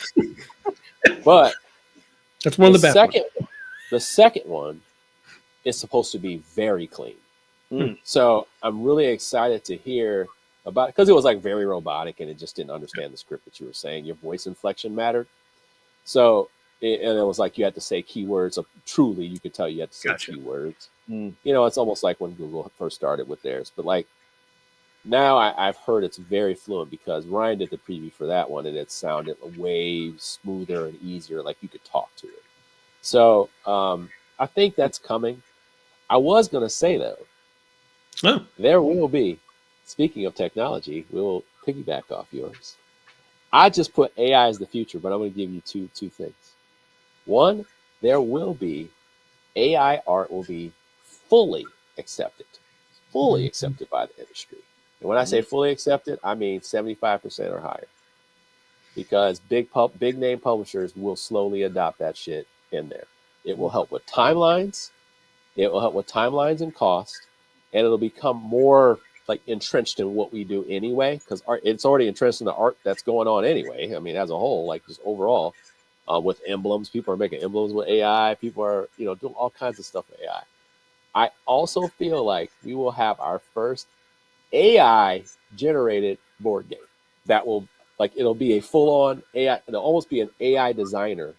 but that's one of the best. The second one is supposed to be very clean. So I'm really excited to hear about it because it was like very robotic and it just didn't understand the script that you were saying. Your voice inflection mattered. So and it was like you had to say keywords. So truly, you could tell you had to say keywords. It's almost like when Google first started with theirs. But like now I've heard it's very fluent because Ryan did the preview for that one and it sounded way smoother and easier, like you could talk to it. So I think that's coming. I was going to say, though, there will be, speaking of technology, we'll piggyback off yours. I just put AI as the future, but I'm going to give you two things. One, there will be, AI art will be fully accepted by the industry. And when I say fully accepted, I mean 75% or higher. Because big name publishers will slowly adopt that shit in there. It will help with timelines. It will help with timelines and cost. And it'll become more like entrenched in what we do anyway. Because it's already entrenched in the art that's going on anyway. I mean, as a whole, like just overall, with emblems, people are making emblems with AI. People are, doing all kinds of stuff with AI. I also feel like we will have our first AI generated board game that will, like, it'll be a full on AI. It'll almost be an AI designer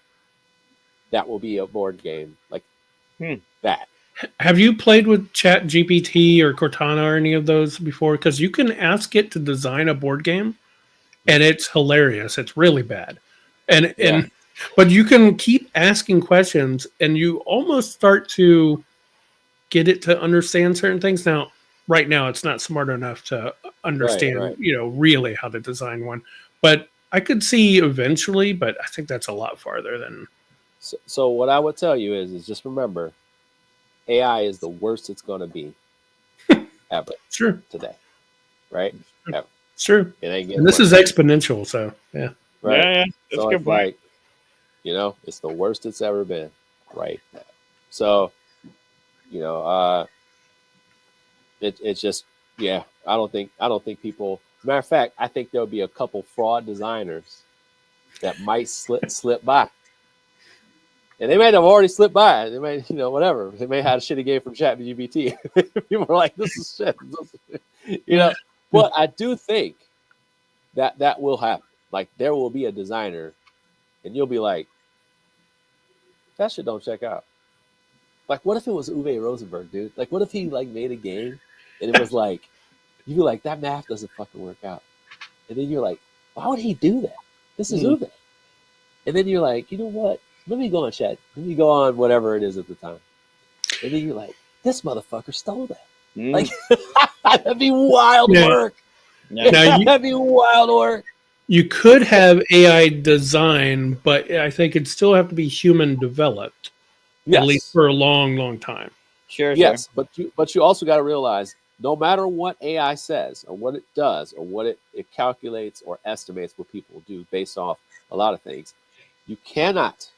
that will be a board game like that. Have you played with Chat GPT or Cortana or any of those before? Because you can ask it to design a board game, and it's hilarious. It's really bad, but you can keep asking questions, and you almost start to get it to understand certain things. Now, right now, it's not smart enough to understand, really how to design one. But I could see eventually, but I think that's a lot farther than. So what I would tell you is just remember, AI is the worst it's going to be ever. Today, right? Ever. It's true. It ain't and this is exponential, so yeah. Right. Yeah, that's so a good point. Like, it's the worst it's ever been right now. So, it's just, I don't think people. As a matter of fact, I think there'll be a couple fraud designers that might slip by. And they might have already slipped by. They might, whatever. They may have had a shitty game from ChatGPT. People are like, this is shit. But I do think that will happen. Like, there will be a designer, and you'll be like, that shit don't check out. Like, what if it was Uwe Rosenberg, dude? Like, what if he like made a game, and it was like, you'd be like, that math doesn't fucking work out. And then you're like, why would he do that? This is Uwe. And then you're like, you know what? Let me go on chat. Let me go on whatever it is at the time. And then you're like, this motherfucker stole that. Like, that'd be wild work. Yeah. That'd be wild work. You could have AI design, but I think it'd still have to be human developed, at least for a long, long time. Sure. Yes, but you also got to realize, no matter what AI says or what it does or what it calculates or estimates what people will do based off a lot of things, you cannot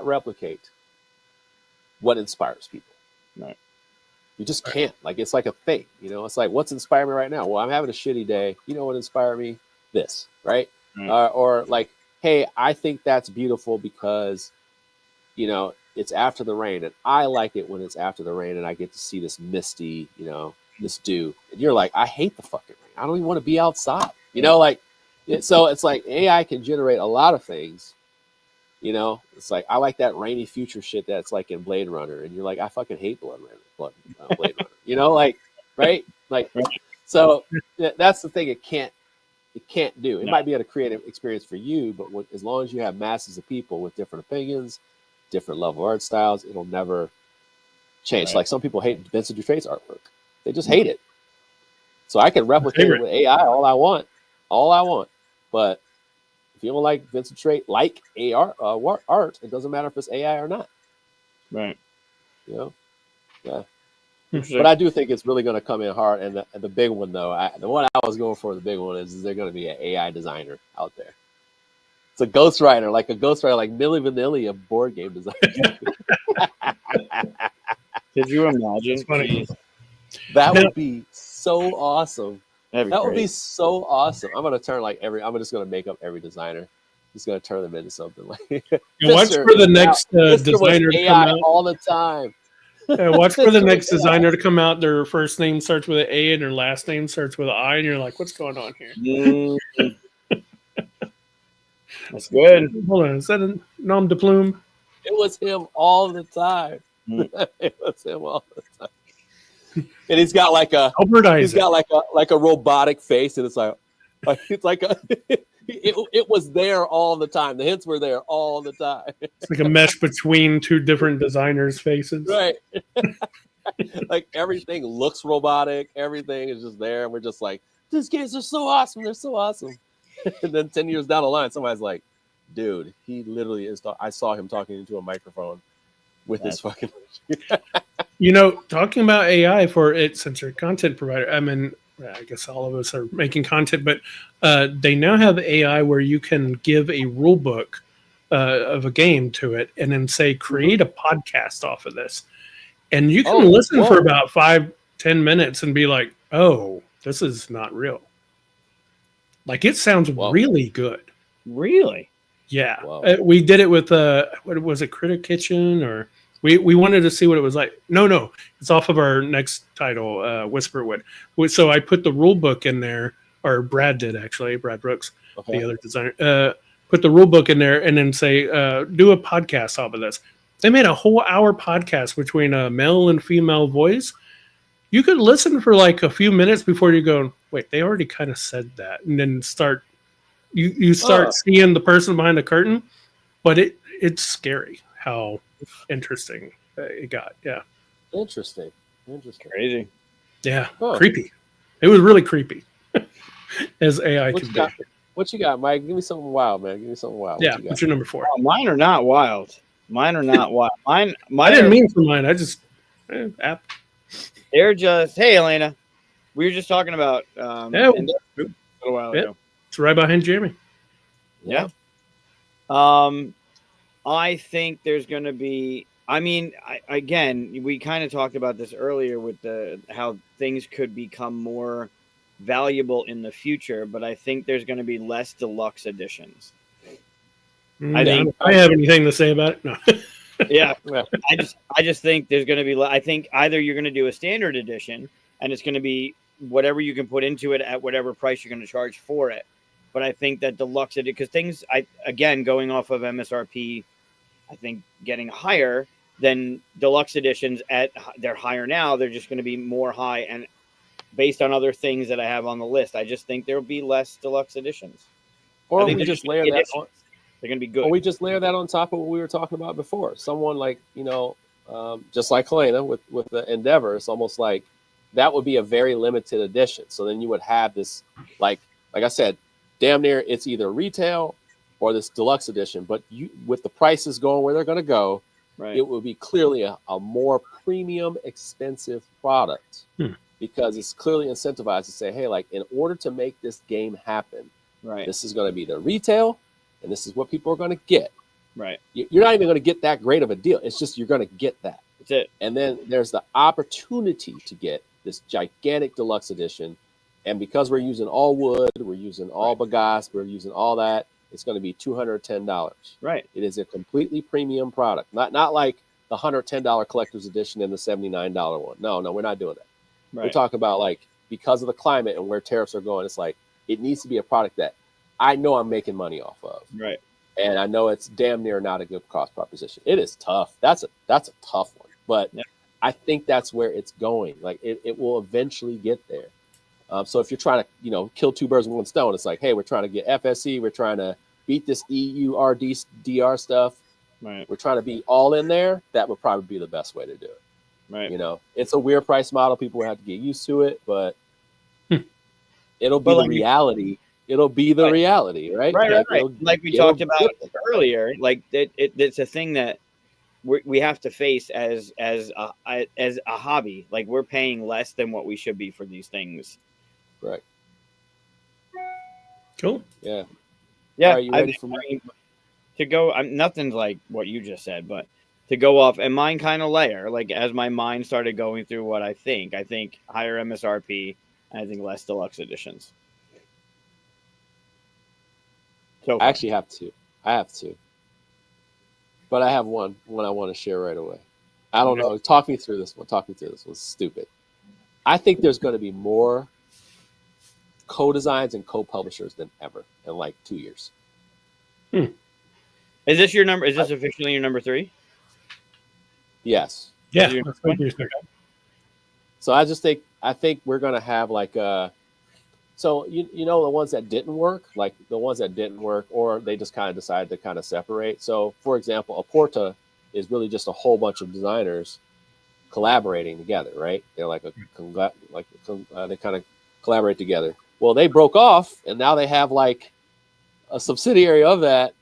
replicate what inspires people. Right. You just can't. Like, it's like a thing, It's like, what's inspiring me right now? Well, I'm having a shitty day. You know what inspired me? This, right? Or like, hey, I think that's beautiful because, it's after the rain, and I like it when it's after the rain, and I get to see this misty, this dew. And you're like, I hate the fucking rain. I don't even want to be outside. So it's like AI can generate a lot of things. It's like, I like that rainy future shit that's like in Blade Runner, and you're like, I fucking hate Blade Runner. Right? Like, so that's the thing. It can't do. It might be a creative experience for you, but as long as you have masses of people with different opinions, different level art styles, it'll never change. Right. Like, some people hate Vincent Dutrait's artwork. They just hate it. So I can replicate it with AI all I want. But if you don't like Vincent Dutrait, like art, it doesn't matter if it's AI or not. Right. Yeah. But I do think it's really going to come in hard. And the big one, though, the one I was going for, the big one is there going to be an AI designer out there. It's a ghostwriter, like Milli Vanilli, a board game designer. Could you imagine? That would be so awesome. That would be so awesome. I'm going to turn I'm just going to make up every designer. Just going to turn them into something like. Watch for the next designer to come out all the time. Watch for the next designer to come out. Their first name starts with an A and their last name starts with an I, and you're like, "What's going on here?" That's good. Hold on, is that a nom de plume? It was him all the time. It was him all the time. And he's got like a robotic face, and it's like it was there all the time. The hints were there all the time. It's like a mesh between two different designers' faces. Right. Like, everything looks robotic. Everything is just there. And we're just like, these games are so awesome. They're so awesome. And then 10 years down the line, somebody's like, dude, he literally is. I saw him talking into a microphone with his fucking. Talking about AI since you're a content provider, I mean, I guess all of us are making content, but they now have AI where you can give a rule book of a game to it and then say, create a podcast off of this. And you can listen for about 5-10 minutes and be like, oh, this is not real. Like, it sounds really good. Really? Yeah. We did it with, what was it, Critic Kitchen, or we wanted to see what it was like. No, it's off of our next title, Whisperwood. So I put the rule book in there, or Brad did, actually, Brad Brooks, the other designer, put the rule book in there and then say, do a podcast off of this. They made a whole hour podcast between a male and female voice. You could listen for like a few minutes before you go, wait, they already kind of said that. And then you start seeing the person behind the curtain, but it's scary how interesting it got. Yeah. Interesting. Crazy. Yeah. Creepy. It was really creepy. As AI could be. What you got, Mike? Give me something wild, man. Give me something wild. Yeah. What's your number 4? Mine are not wild. Mine are not wild. Mine I didn't mean for mine. I just app. They're just, hey, Elena. We were just talking about a little while ago. It's right behind Jeremy. Yeah. I think there's going to be. I mean, again, we kind of talked about this earlier with how things could become more valuable in the future, but I think there's going to be less deluxe editions. I think I have anything to say about it. No. yeah. Yeah. I just think there's going to be. I think either you're going to do a standard edition, and it's going to be whatever you can put into it at whatever price you're going to charge for it. But I think that deluxe edition, because things, again going off of MSRP, I think getting higher than deluxe editions they're higher now. They're just going to be more high, and based on other things that I have on the list, I just think there will be less deluxe editions. Or I think we they're just layer that on. They're going to be good. Or we just layer that on top of what we were talking about before. Someone like, just like Helena with the Endeavor, it's almost like that would be a very limited edition. So then you would have this, like I said, damn near it's either retail or this deluxe edition. But with the prices going where they're going to go, right. It would be clearly a more premium, expensive product because it's clearly incentivized to say, hey, like in order to make this game happen, right, this is going to be the retail. And this is what people are going to get. Right. You're not even going to get that great of a deal. It's just you're going to get that. That's it. And then there's the opportunity to get this gigantic deluxe edition. And because we're using all wood, we're using all bagasse, we're using all that, it's going to be $210. Right. It is a completely premium product. Not like the $110 collector's edition and the $79 one. No, we're not doing that. Right. We're talking about like because of the climate and where tariffs are going, it's like it needs to be a product that I know I'm making money off of. Right. And I know it's damn near not a good cost proposition. It is tough. That's a tough one. But I think that's where it's going. Like it will eventually get there. So if you're trying to, kill two birds with one stone, it's like, hey, we're trying to get FSC. We're trying to beat this EURDR stuff. Right. We're trying to be all in there. That would probably be the best way to do it. Right. It's a weird price model. People will have to get used to it, but it'll be the reality. It'll be the reality, right? Right. Like we talked about earlier, like it's a thing that we have to face as a hobby. Like we're paying less than what we should be for these things. Right. Cool. Yeah. Yeah. Are you ready for to go? Nothing's like what you just said, but to go off and mine kind of layer. Like as my mind started going through what I think higher MSRP. And I think less deluxe editions. So I actually have two. But I have one I want to share right away. I don't know. Talk me through this one. This one's stupid. I think there's going to be more co-designs and co-publishers than ever in like 2 years. Is this your number? Is this officially your number 3? Yes. Yeah. So I think we're going to have like so the ones that didn't work, or they just kind of decided to kind of separate. So for example, Aporta is really just a whole bunch of designers collaborating together, right? They're like they kind of collaborate together. Well, they broke off, and now they have like a subsidiary of that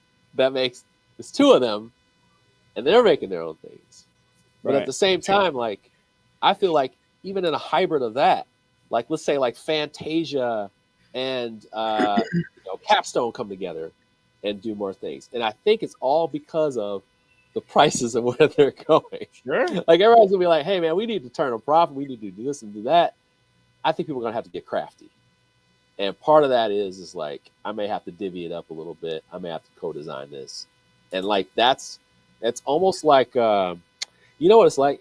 makes it's 2 of them, and they're making their own things. But at the same time, like I feel like even in a hybrid of that, like let's say like Fantasia and Capstone come together and do more things. And I think it's all because of the prices and where they're going. Sure. Like everyone's gonna be like, hey man, we need to turn a profit, we need to do this and do that. I think people are gonna have to get crafty. And part of that is like I may have to divvy it up a little bit. I may have to co-design this. And like that's almost like you know what it's like?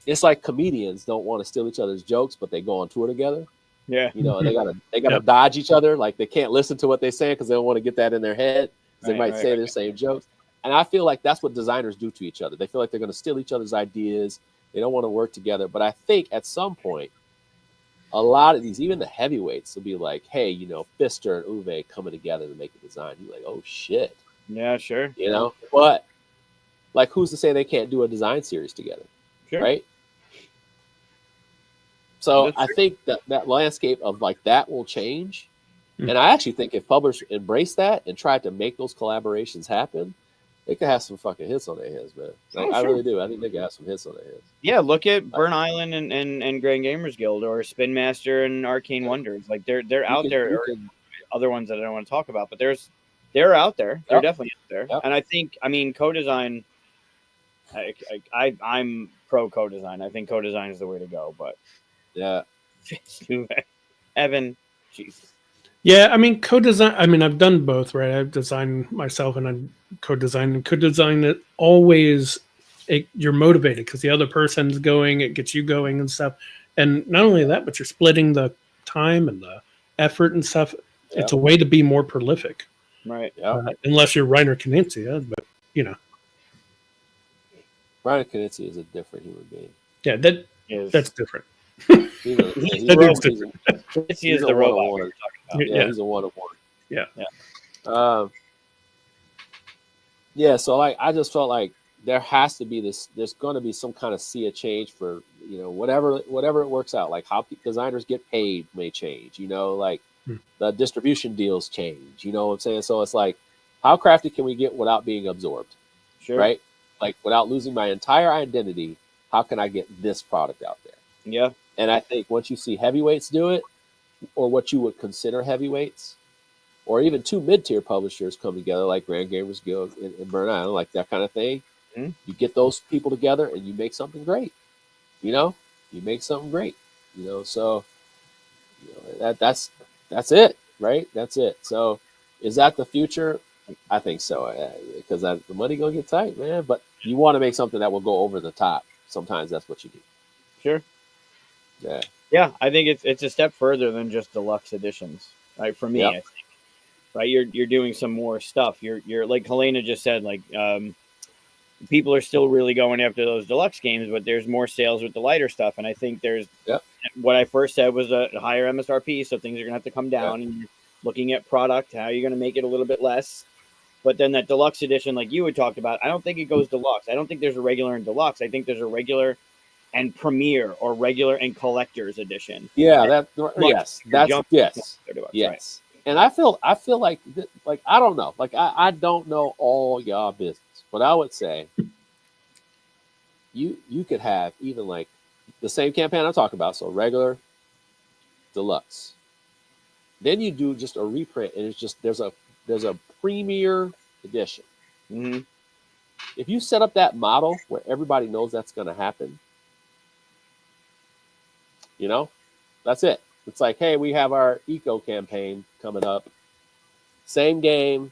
It's like comedians don't want to steal each other's jokes, but they go on tour together. Yeah. And they gotta dodge each other. Like they can't listen to what they're saying because they don't want to get that in their head. They might say their same jokes. And I feel like that's what designers do to each other. They feel like they're going to steal each other's ideas. They don't want to work together. But I think at some point, a lot of these, even the heavyweights, will be like, hey, Pfister and Uwe coming together to make a design. You're like, oh shit. Yeah, sure. But like, who's to say they can't do a design series together? Sure. Right. So I think that landscape of like that will change. And I actually think if publishers embrace that and try to make those collaborations happen, they could have some fucking hits on their hands, man. Like, I really do. I think they could have some hits on their hands. Yeah, look at Burn Island and Grand Gamers Guild or Spin Master and Arcane Wonders. Like they're out there. Or other ones that I don't want to talk about, but they're out there. They're definitely out there. Yep. And I think, co-design. I'm pro co-design. I think co-design is the way to go. But yeah, Evan, Jesus. Yeah, I mean, co-design. I mean, I've done both, right? I've designed myself and I co-design. And co-design it always, you're motivated because the other person's going. It gets you going and stuff. And not only that, but you're splitting the time and the effort and stuff. Yeah. It's a way to be more prolific. Right. Yeah. Unless you're Reiner Knizia, but you know, Brian Knizia is a different human being. yeah, Is that's different. He's a, He's he's the a- robot. he's a- Fitzy he's is a the robot one-on-one. we were talking about. Yeah, he's a one-on-one. Yeah. Yeah, so like I just felt like there has to be this. There's going to be some kind of sea of change for whatever it works out. Like how designers get paid may change. Like the distribution deals change. You know what I'm saying? So it's like, how crafty can we get without being absorbed? Sure. Right? Like without losing my entire identity. How can I get this product out there? Yeah. And I think once you see heavyweights do it, or what you would consider heavyweights, or even two mid-tier publishers come together, like Grand Gamers Guild and Burn Island, like that kind of thing. Mm-hmm. You get those people together and you make something great. You make something great. So that's it, right? That's it. So is that the future? I think so, because the money gonna get tight, man. But you want to make something that will go over the top. Sometimes that's what you do. Sure. Yeah. Yeah, I think it's a step further than just deluxe editions, right? For me, Yep. I think, right? You're doing some more stuff. You're like Helena just said, like people are still really going after those deluxe games, but there's more sales with the lighter stuff, and I think there's what I first said was a higher MSRP, so things are gonna have to come down, and you're looking at product, how you're gonna make it a little bit less. But then that deluxe edition, like you had talked about, I don't think it goes deluxe. I don't think there's a regular and deluxe. I think there's a regular and premiere or regular and collector's edition. Yeah, yes. Right. And I feel like I don't know. Like I don't know all y'all business, but I would say you could have even like the same campaign I'm talking about, so regular, deluxe. Then you do just a reprint, and it's just there's a premiere edition. Mm-hmm. If you set up that model where everybody knows that's going to happen, that's it. It's like, hey, we have our eco campaign coming up. Same game,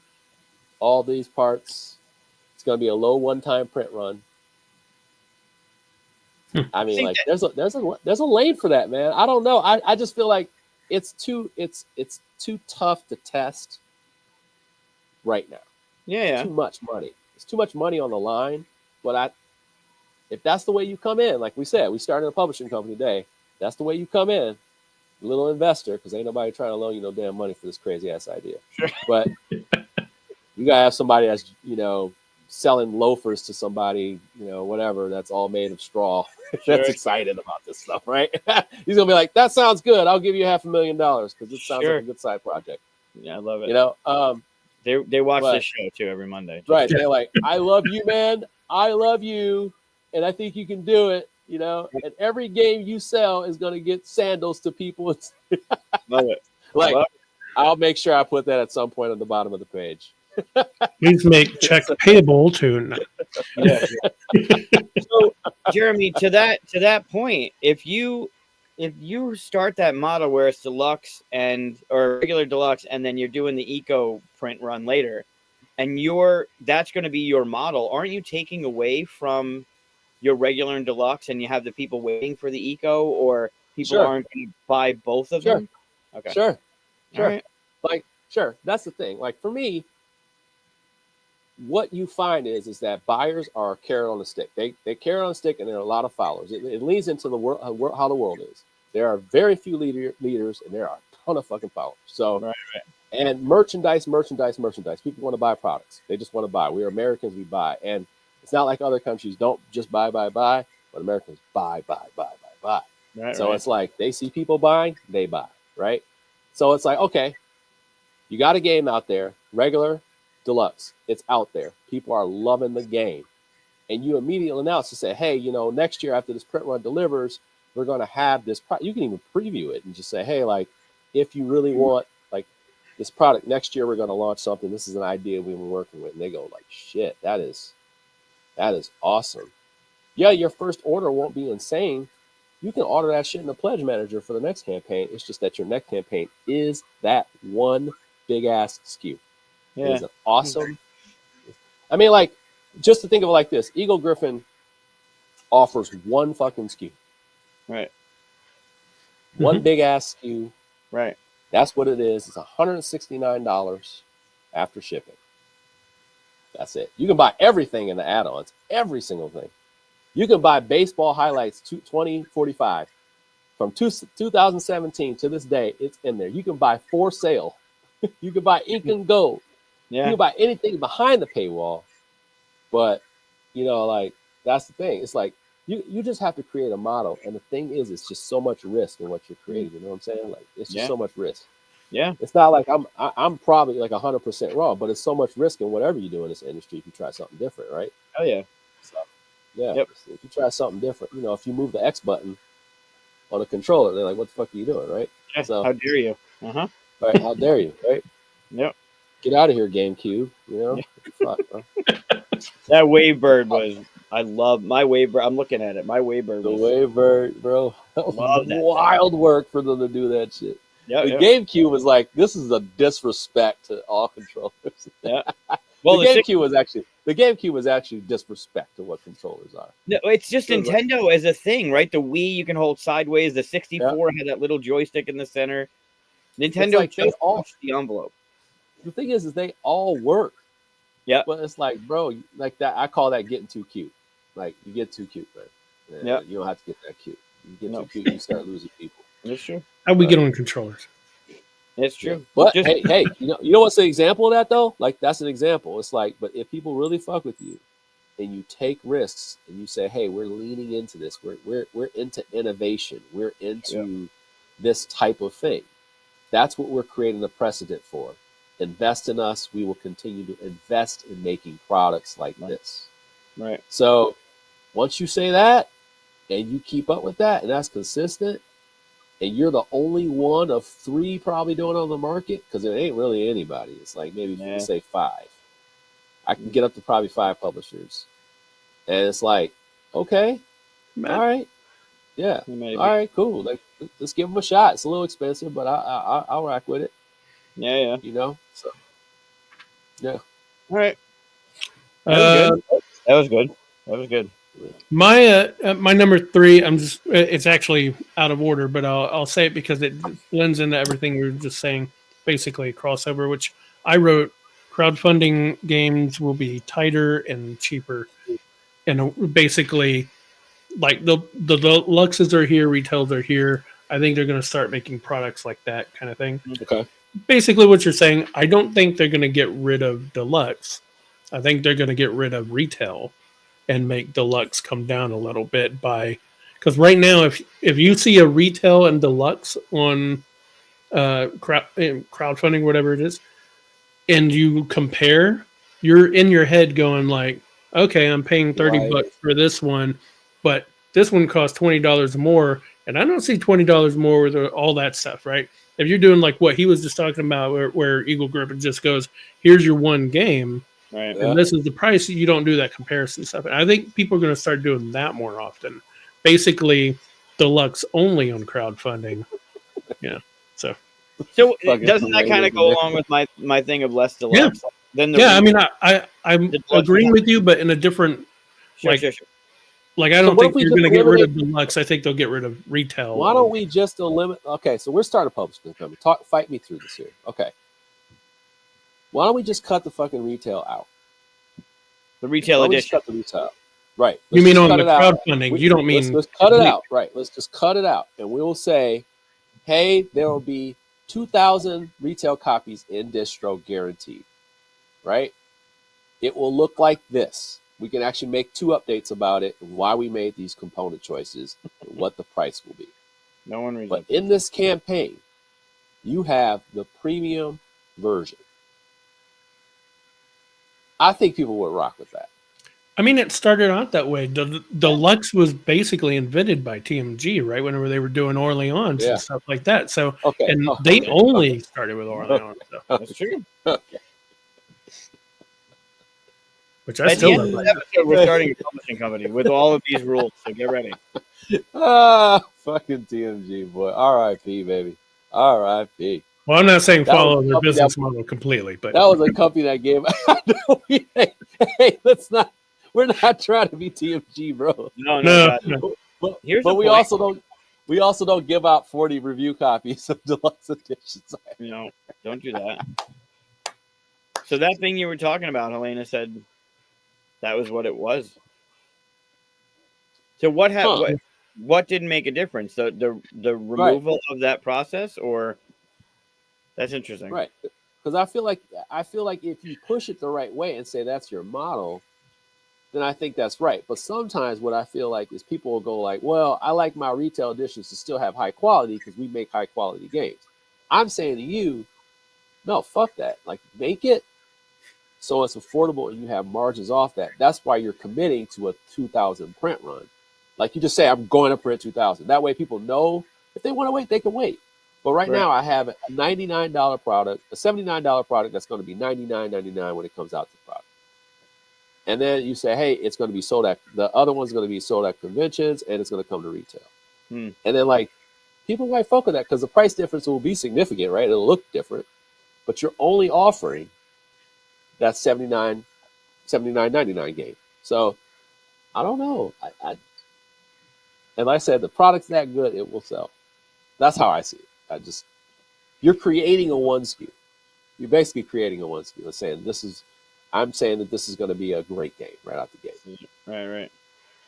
all these parts. It's going to be a low one-time print run. I mean, like there's a lane for that, man. I don't know. I just feel like it's too tough to test right now. Yeah. Too much money. It's too much money on the line. But if that's the way you come in, like we said, we started a publishing company today. That's the way you come in, little investor, because ain't nobody trying to loan you no damn money for this crazy ass idea. Sure. But you gotta have somebody that's selling loafers to somebody, whatever, that's all made of straw. That's excited about this stuff, right? He's gonna be like, that sounds good. I'll give you $500,000 because it sounds like a good side project. Yeah, I love it. They watch this show too every Monday. Right. They're like, I love you, man. I love you. And I think you can do it. And every game you sell is going to get sandals to people. Love it. I'll make sure I put that at some point on the bottom of the page. Please make check payable to. Yeah. So, Jeremy, to that point, if you start that model where it's deluxe or regular deluxe, and then you're doing the eco print run later, and that's going to be your model, aren't you taking away from your regular and deluxe, and you have the people waiting for the eco, or people aren't going to buy both of them? Okay. Sure. Right. Like, sure. That's the thing. Like for me, what you find is that buyers are a carrot on a stick. They carrot on a stick, and there are a lot of followers. It leads into the world, how the world is. There are very few leaders, and there are a ton of fucking followers. So, right. And merchandise. People want to buy products. They just want to buy. We are Americans. We buy, and it's not like other countries don't just buy, but Americans buy. Right, so it's like they see people buying, they buy, right? So it's like, okay, you got a game out there, regular, deluxe. It's out there. People are loving the game. And you immediately announce to say, hey, next year after this print run delivers, we're going to have this product. You can even preview it and just say, hey, like, if you really want like this product next year, we're going to launch something. This is an idea we were working with. And they go like, shit, that is awesome. Yeah, your first order won't be insane, You can order that shit in the pledge manager for the next campaign. It's just that your next campaign is that one big ass SKU. It Yeah. is an awesome. I mean, like, just to think of it like this: Eagle Griffin offers one fucking SKU, Right. one big ass SKU. Right. That's what it is. It's $169 after shipping. That's it. You can buy everything in the add-ons, every single thing. You can buy baseball highlights 2045 from 2017 to this day. It's in there. You can buy for sale. You can buy ink and gold. Yeah. You can buy anything behind the paywall. But, you know, like, that's the thing. It's like you just have to create a model. And the thing is, it's just so much risk in what you're creating. You know what I'm saying? Like, it's just so much risk. Yeah. It's not like I'm probably like 100% wrong, but it's so much risk in whatever you do in this industry if you try something different, right? Oh yeah. So, yeah. Yep. If you try something different, you know, if you move the X button on a controller, they're like, "What the fuck are you doing?" Right? Yeah. So, how dare you? Uh-huh. right? How dare you? Right? Yep. Get out of here, GameCube. You know? Yeah. Fuck, bro. That Wavebird was. I love my Wavebird. I'm looking at it. My Wavebird. The Wavebird, bro. That was Love that wild work for them to do that shit. Yeah. The GameCube was like, this is a disrespect to all controllers. Yeah. Well, the GameCube was actually disrespect to what controllers are. No, it's just It was Nintendo as a thing, right? The Wii you can hold sideways. The 64 had that little joystick in the center. Nintendo like just all- pushed the envelope. The thing is they all work. Yeah. But it's like, bro, like that. I call that getting too cute. Like, you get too cute, man. Yeah. You don't have to get that cute. You get too cute, you start losing people. That's true. How we get on controllers? It's true. Yeah. But Just- hey, you know what's an example of that though? Like, that's an example. It's like, but if people really fuck with you and you take risks and you say, hey, we're leaning into this, we're into innovation, we're into this type of thing. That's what we're creating a precedent for. Invest in us. We will continue to invest in making products like this. Right. So once you say that and you keep up with that and that's consistent, and you're the only one of 3 probably doing it on the market, because it ain't really anybody. It's like maybe say 5. I can get up to probably 5 publishers. And it's like, okay, all right. Yeah. Maybe. All right, cool. Like, let's give them a shot. It's a little expensive, but I'll rock with it. Yeah. You know? So, yeah. All right. That was good. My my number 3, it's actually out of order, but I'll say it because it blends into everything we were just saying. Basically, a crossover, which I wrote. Crowdfunding games will be tighter and cheaper, and basically, like the Luxes are here, retails are here. I think they're going to start making products like that kind of thing. Okay. Basically, what you're saying, I don't think they're going to get rid of deluxe. I think they're going to get rid of retail and make deluxe come down a little bit because right now, if you see a retail and deluxe on crowdfunding, whatever it is, and you compare, you're in your head going like, okay, I'm paying $30 for this one, but this one costs $20 more, and I don't see $20 more with all that stuff, right? If you're doing like what he was just talking about, where Eagle Griffin just goes, here's your one game. Right. And this is the price. You don't do that comparison stuff. And I think people are going to start doing that more often. Basically, deluxe only on crowdfunding. Yeah. So doesn't that kind of go along with my thing of less deluxe? Yeah. I mean, I'm agreeing with you, but in a different sure. Like, I don't think you're going to get rid of deluxe. I think they'll get rid of retail. Why don't we just eliminate? Okay, so we're starting a publishing company. Fight me through this here. Okay. Why don't we just cut the fucking retail out? The retail edition. Cut the retail out. Right. You mean on the crowdfunding? You don't mean... Let's cut it out. Right. Let's just cut it out. And we will say, hey, there will be 2,000 retail copies in distro guaranteed. Right? It will look like this. We can actually make 2 updates about it and why we made these component choices and what the price will be. No one reads But in this campaign, you have the premium version. I think people would rock with that. I mean, it started out that way. Deluxe was basically invented by TMG, right? Whenever they were doing Orleans and stuff like that. So, they only started with Orleans. So. That's true. Okay. which I At the still end don't of like. this episode, we're starting a publishing company with all of these rules, so get ready. Fucking TMG, boy. R.I.P. baby. R.I.P. Well, I'm not saying That was follow a their company business model completely, but That was a company that gave. Hey, let's not. We're not trying to be TMG, bro. No, no, God. no. Here's But the we point. also don't. We also don't give out 40 review copies of deluxe editions. No, don't do that. So that thing you were talking about, Helena said that was what it was. So what didn't make a difference? The removal of that process, or that's interesting. Right. Because I feel like if you push it the right way and say that's your model, then I think that's right. But sometimes what I feel like is people will go like, well, I like my retail editions to still have high quality because we make high quality games. I'm saying to you, no, fuck that. Like, make it so it's affordable and you have margins off that. That's why you're committing to a 2,000 print run. Like, you just say, I'm going to print 2,000. That way people know if they want to wait, they can wait. But right now I have a $99 product, a $79 product that's going to be $99.99 when it comes out to the product. And then you say, hey, it's going to be sold at, the other one's going to be sold at conventions and it's going to come to retail. And then, like, people might fuck with that because the price difference will be significant, right? It'll look different, but you're only offering that $79.99 game. So I don't know. And like I said, the product's that good, it will sell. That's how I see it. You're creating a one SKU. You're basically creating a one SKU and saying, I'm saying that this is going to be a great game right out the gate. Right.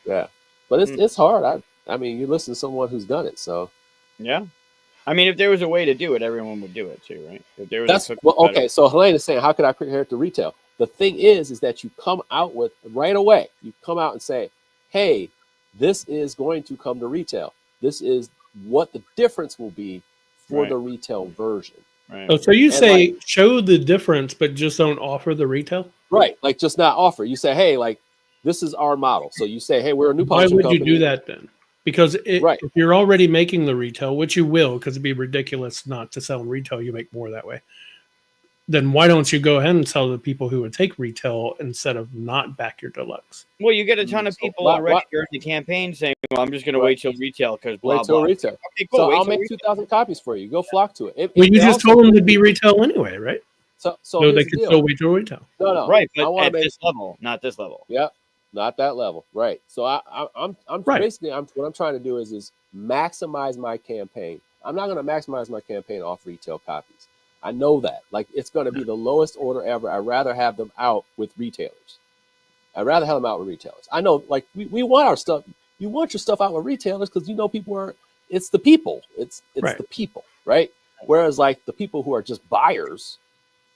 Yeah. But it's hard. I mean, you listen to someone who's done it, so. Yeah. I mean, if there was a way to do it, everyone would do it too, right? If there was okay, so Helene is saying, how could I compare it to retail? The thing is that you come out with, right away, you come out and say, hey, this is going to come to retail. This is what the difference will be for the retail version. Right. Oh, so you say show the difference, but just don't offer the retail? Right, like just not offer. You say, hey, like, this is our model. So you say, hey, we're a new publishing company. Why would you do that then? Because if you're already making the retail, which you will, because it'd be ridiculous not to sell in retail, you make more that way. Then why don't you go ahead and sell to the people who would take retail instead of not back your deluxe? Well, you get a ton of people already during the campaign saying, well, I'm just going to wait till retail because blah, wait till blah. retail. Okay, cool. So I'll make 2,000 copies for you. Go flock to it. Well, you just told them to be retail anyway, right? So they could still wait till retail. No. Right, but at this level, not this level. Yep, not that level. Right. So I'm basically what I'm trying to do is maximize my campaign. I'm not going to maximize my campaign off retail copies. I know that. Like, it's going to be the lowest order ever. I'd rather have them out with retailers. I know, like, we want our stuff. You want your stuff out with retailers because you know it's the people. It's the people, right? Whereas, like, the people who are just buyers,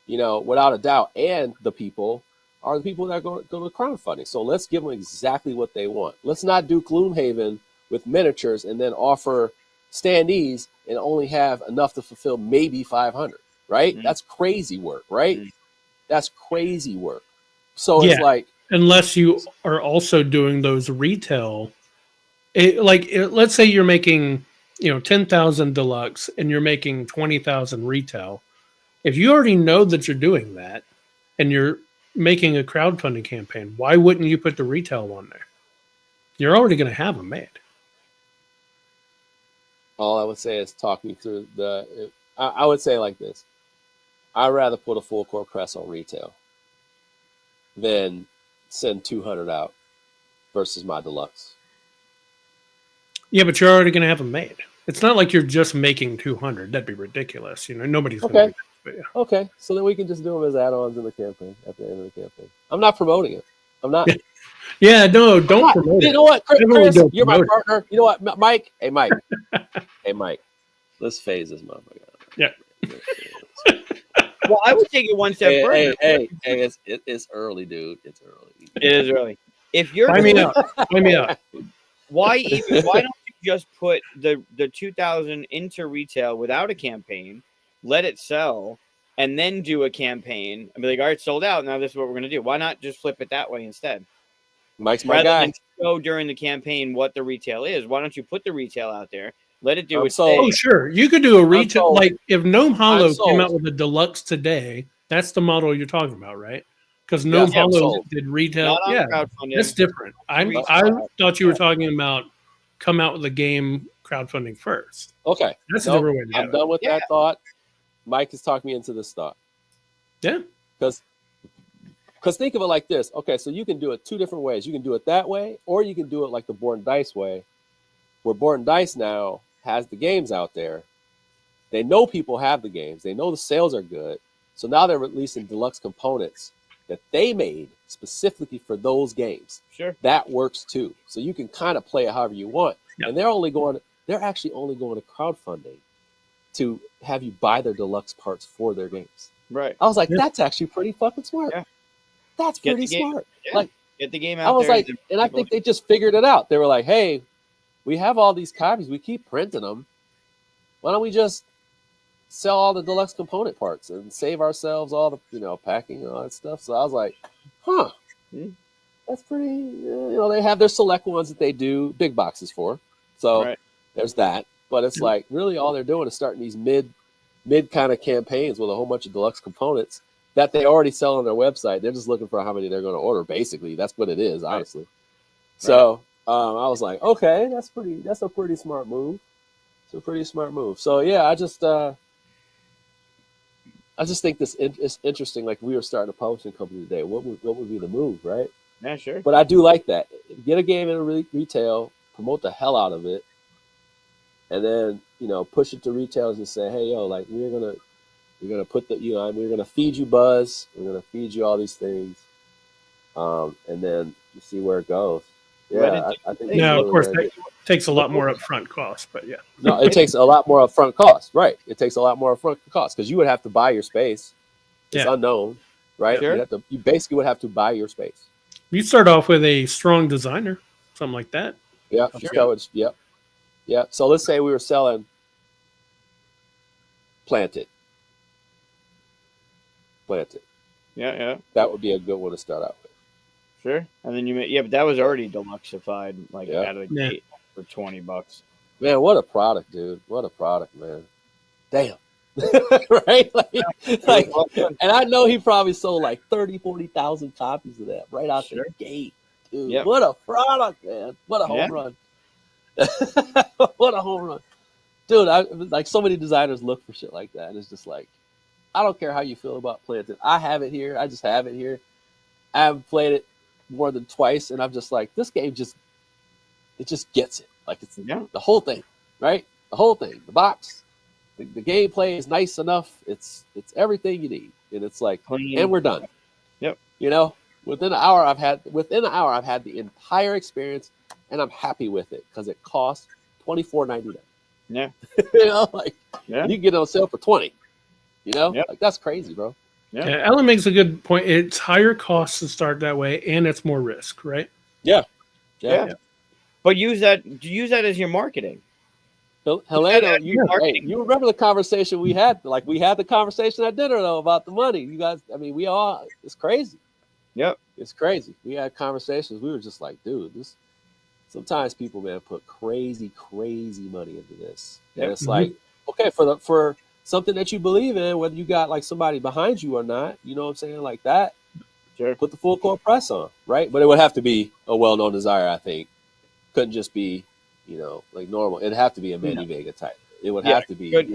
you know, without a doubt, and the people are the people that go to crowdfunding. So let's give them exactly what they want. Let's not do Gloomhaven with miniatures and then offer standees and only have enough to fulfill maybe 500. Right? That's crazy work, right? That's crazy work. So it's like, unless you are also doing those retail, let's say you're making 10,000 deluxe and you're making 20,000 retail. If you already know that you're doing that and you're making a crowdfunding campaign, why wouldn't you put the retail one there? You're already going to have them made. All I would say is talk me through I would say like this. I'd rather put a full court press on retail than send 200 out versus my deluxe. Yeah, but you're already going to have them made. It's not like you're just making 200. That'd be ridiculous. Nobody's going to do that. But yeah. Okay, so then we can just do them as add-ons in the campaign at the end of the campaign. I'm not promoting it. I'm not. Yeah, no, don't promote it. You know what, Chris, you're my partner. You know what, Mike? Hey, Mike. Hey, Mike. Let's phase this motherfucker. Yeah. Well, I would take it one step further. Hey, it's early, dude. It's early. It is early. If you're Buy me up. Why don't you just put the 2,000 into retail without a campaign, let it sell, and then do a campaign and be like, all right, sold out. Now this is what we're going to do. Why not just flip it that way instead? Mike's my guy. Rather than show during the campaign what the retail is, why don't you put the retail out there? Let it do its thing. Oh, sure. You could do a retail. Like if Gnome Hollow came out with a deluxe today, that's the model you're talking about, right? because Gnome Yeah, Hollow sold. did retail. Not on Yeah, crowdfunding. that's different. I thought you were talking about come out with a game crowdfunding first. Okay. That's a Nope, different way to I'm do it. done with that thought. Mike has talked me into this thought. Yeah. Because think of it like this. Okay, so you can do it two different ways. You can do it that way, or you can do it like the Board and Dice way, where Board and Dice now has the games out there. They know people have the games. They know the sales are good. So now they're releasing deluxe components that they made specifically for those games. Sure. That works too. So you can kind of play it however you want. Yeah. And they're actually only going to crowdfunding to have you buy their deluxe parts for their games. Right. I was like, Yeah. that's actually pretty fucking smart. Yeah. That's Get pretty the game- smart. yeah. Like, Get the game I out was there. like, and I think they just figured it out. They were like, hey, we have all these copies. We keep printing them. Why don't we just sell all the deluxe component parts and save ourselves all the packing and all that stuff? So I was like, huh, that's pretty. They have their select ones that they do big boxes for. So there's that. But it's like really all they're doing is starting these mid kind of campaigns with a whole bunch of deluxe components that they already sell on their website. They're just looking for how many they're going to order. Basically, that's what it is, honestly. So I was like, okay, that's a pretty smart move. It's a pretty smart move. So yeah, I just think this is interesting. Like, we were starting a publishing company today. What would be the move, right? Yeah, sure. But I do like that. Get a game in retail, promote the hell out of it, and then push it to retailers and say, hey, yo, like we're gonna put we're gonna feed you buzz, we're gonna feed you all these things, and then you see where it goes. Yeah, I think. Now, of course, that takes a lot more upfront cost, but yeah. No, it takes a lot more upfront cost, right? It takes a lot more upfront cost because you would have to buy your space. It's unknown, right? Sure. You basically would have to buy your space. You start off with a strong designer, something like that. Yeah, Sure. Yeah. So let's say we were selling Planted. Yeah. That would be a good one to start out with. Sure. And then but that was already deluxeified, like out of the Yeah. gate for $20. Man, what a product, dude! What a product, man! Damn, right? Like, and I know he probably sold like 40,000 copies of that right out the gate, dude. Yep. What a product, man! What a home run! What a home run, dude! Like, so many designers look for shit like that, and it's just like, I don't care how you feel about Planted. I have it here. I just have it here. I haven't played it more than twice, and I'm just like, this game just gets it. Like, it's the whole thing, right? The whole thing, the box, the gameplay is nice enough. It's everything you need, and it's like, Clean. and we're done. Yep. Within an hour, I've had the entire experience, and I'm happy with it because it costs $24.99. Yeah. You can get it on sale for $20. Like, that's crazy, bro. Yeah, Ellen makes a good point. It's higher costs to start that way, and it's more risk, right? Yeah. But use that as your marketing. Helena, you remember the conversation we had? Like, we had the conversation at dinner though about the money. You guys, I mean, it's crazy. Yep, it's crazy. We had conversations. We were just like, dude, sometimes people, man, put crazy money into this, and it's like, okay, for something that you believe in, whether you got like somebody behind you or not, you know what I'm saying, like that. Sure. Put the full court press on, right? But it would have to be a well-known desire, I think. Couldn't just be, like normal. It'd have to be a Manny Vega type. It would have to be, like,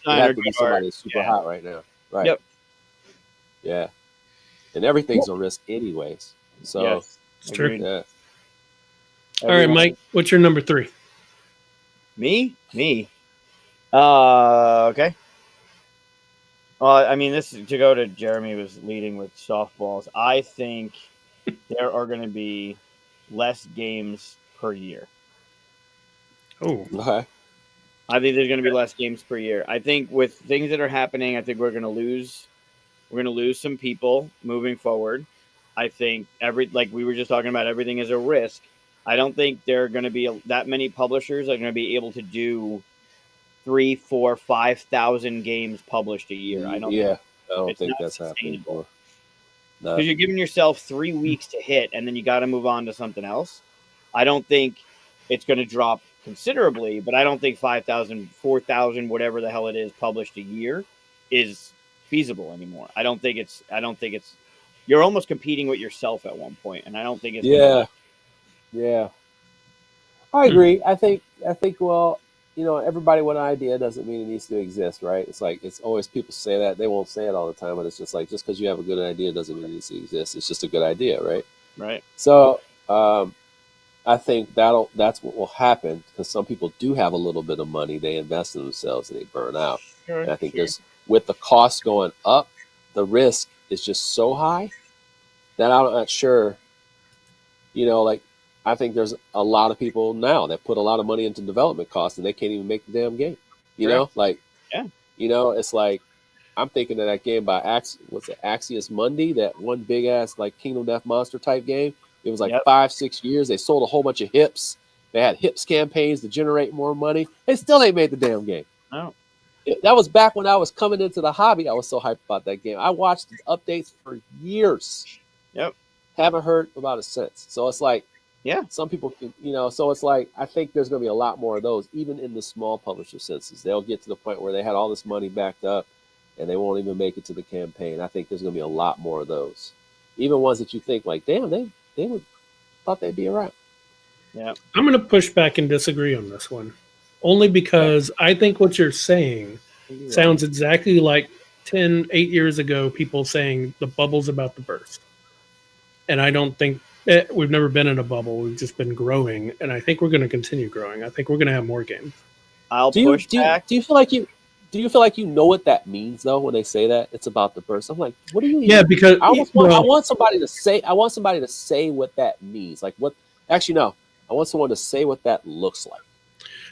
it'd have to be somebody that's super hot right now. Right. Yep. Yeah. And everything's a risk anyways. So it's true. Yeah. All right, Mike, what's your number 3? Me? Okay. Well, I mean, this to go to Jeremy was leading with softballs. I think there are going to be less games per year. Oh, okay. I think there's going to be less games per year. I think with things that are happening, I think we're going to lose some people moving forward. I think like we were just talking about, everything is a risk. I don't think there are going to be that many publishers that are going to be able to do 3,000, 4,000, 5,000 games published a year. I don't think that's happening. Because you're giving yourself 3 weeks to hit, and then you got to move on to something else. I don't think it's going to drop considerably, but I don't think 5,000, 4,000, whatever the hell it is, published a year is feasible anymore. I don't think it's you're almost competing with yourself at one point, and I don't think it's Yeah, yeah. I Hmm. agree. I think. Well, everybody with an idea doesn't mean it needs to exist, right? It's like it's always people say that they won't say it all the time, but it's just like just because you have a good idea doesn't mean it needs to exist. It's just a good idea, right? right. So I think that's what will happen because some people do have a little bit of money, they invest in themselves and they burn out. Sure, And I think sure. there's with the cost going up, the risk is just so high that I'm not sure like I think there's a lot of people now that put a lot of money into development costs and they can't even make the damn game. Correct. Like Yeah. it's like I'm thinking of that game by what's it, Axios Mundi, that one big ass like Kingdom Death Monster type game. It was like Yep. 5-6 years. They sold a whole bunch of hips. They had hips campaigns to generate more money. They still ain't made the damn game. No. That was back when I was coming into the hobby. I was so hyped about that game. I watched the updates for years. Yep. Haven't heard about it since. So it's like Yeah. some people can, so it's like I think there's going to be a lot more of those, even in the small publisher senses. They'll get to the point where they had all this money backed up and they won't even make it to the campaign. I think there's going to be a lot more of those, even ones that you think like, damn, they would thought they'd be around. Yeah. I'm going to push back and disagree on this one, only because I think what you're saying sounds exactly like 8 years ago, people saying the bubble's about to burst. And I don't think we've never been in a bubble. We've just been growing. And I think we're going to continue growing. I think we're going to have more games. I'll Do you push back. do you feel like you know what that means though when they say that it's about the burst? I'm like, what do you? Yeah, because I want somebody to say what that means. Like what? Actually, no. I want someone to say what that looks like.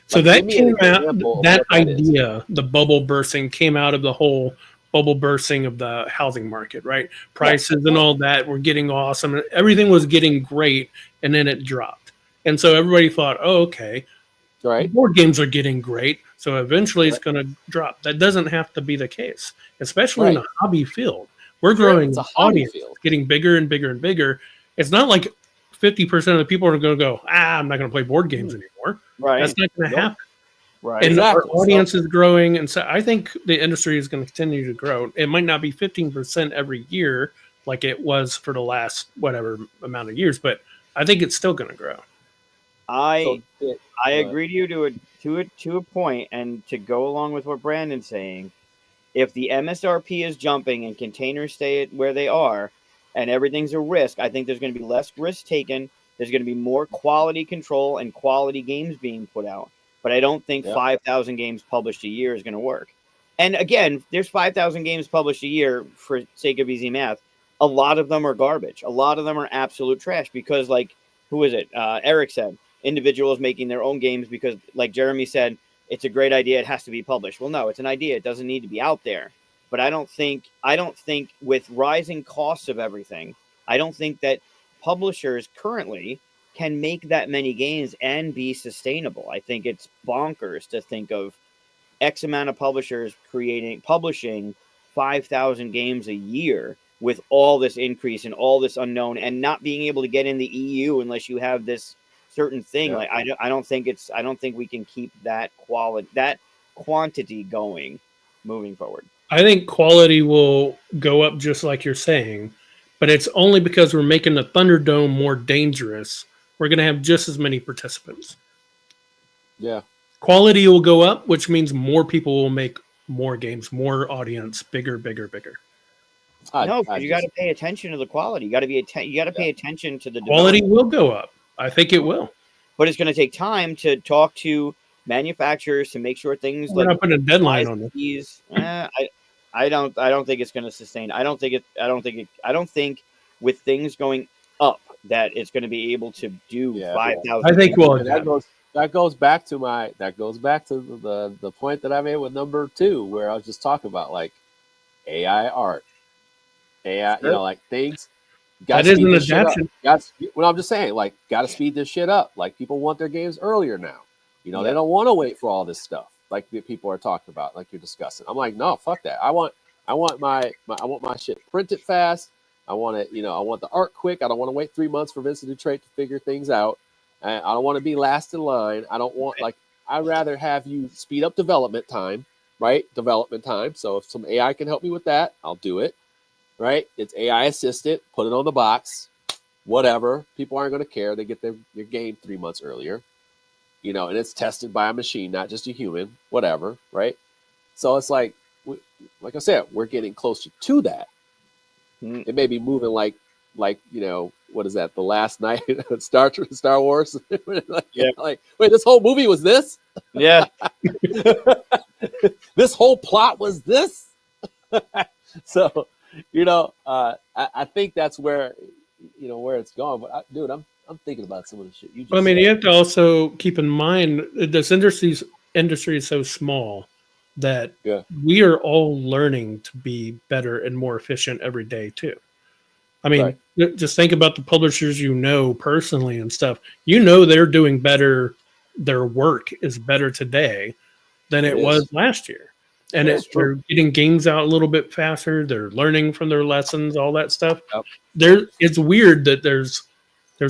So Like, that give me an came out, example of that what that is. idea, the bubble bursting, came out of the whole bubble bursting of the housing market, right? Prices and all that were getting awesome. Everything was getting great, and then it dropped. And so everybody thought, oh, okay, Right? board games are getting great, so eventually it's Right. going to drop. That doesn't have to be the case, especially in Right. the hobby field. We're Sure, growing it's a an hobby audience, field. getting bigger and bigger and bigger. It's not like 50% of the people are going to go, I'm not going to play board games anymore. Right. That's not going to Nope. happen. Right. And Exactly. our audience is growing, and so I think the industry is going to continue to grow. It might not be 15% every year like it was for the last whatever amount of years, but I think it's still going to grow. I agree to a point, and to go along with what Brandon's saying, if the MSRP is jumping and containers stay where they are, and everything's a risk, I think there's going to be less risk taken. There's going to be more quality control and quality games being put out. But I don't think 5,000 games published a year is going to work. And again, there's 5,000 games published a year for sake of easy math. A lot of them are garbage. A lot of them are absolute trash because, like, who is it? Eric said individuals making their own games because, like Jeremy said, it's a great idea. It has to be published. Well, no, it's an idea. It doesn't need to be out there. But I don't think with rising costs of everything, I don't think that publishers currently can make that many games and be sustainable. I think it's bonkers to think of X amount of publishers publishing 5,000 games a year with all this increase and all this unknown and not being able to get in the EU unless you have this certain thing. Like I don't think we can keep that quantity going moving forward. I think quality will go up just like you're saying, but it's only because we're making the Thunderdome more dangerous. We're going to have just as many participants. Yeah. Quality will go up, which means more people will make more games, more audience, bigger, bigger, bigger. No, because you got to pay attention to the quality. You got to pay attention to the quality will go up. I think it will, but it's going to take time to talk to manufacturers to make sure things we're not putting a deadline on it. These, I don't think it's going to sustain. I don't think with things going up that it's going to be able to do 5,000. I think that goes back to the point that I made with number 2, where I was just talking about like AI art, AI, like things. That is an adaptation. Well, I'm just saying, like, got to speed this shit up. Like, people want their games earlier now. They don't want to wait for all this stuff like people are talking about, like you're discussing. I'm like, no, fuck that. I want my shit printed fast. I want it, I want the art quick. I don't want to wait 3 months for Vincent Dutrait to figure things out. And I don't want to be last in line. I don't want I'd rather have you speed up development time, right? Development time. So if some AI can help me with that, I'll do it. right? It's AI assisted. Put it on the box. Whatever. People aren't going to care. They get your game 3 months earlier, and it's tested by a machine, not just a human. Whatever, right? So it's like I said, we're getting closer to that. Mm. It may be moving like what is that? The Last Night Star Wars. Like, wait, this whole movie was this? Yeah. This whole plot was this? So, I think that's where it's going. But dude, I'm thinking about some of the shit you just I mean, said. you have to also keep in mind this industry is so small that Yeah. we are all learning to be better and more efficient every day too. I mean, just think about the publishers personally and stuff. They're doing better. Their work is better today than it was last year, and Yeah, it's they're true. getting games out a little bit faster. They're learning from their lessons, all that stuff. Yep. It's weird that there's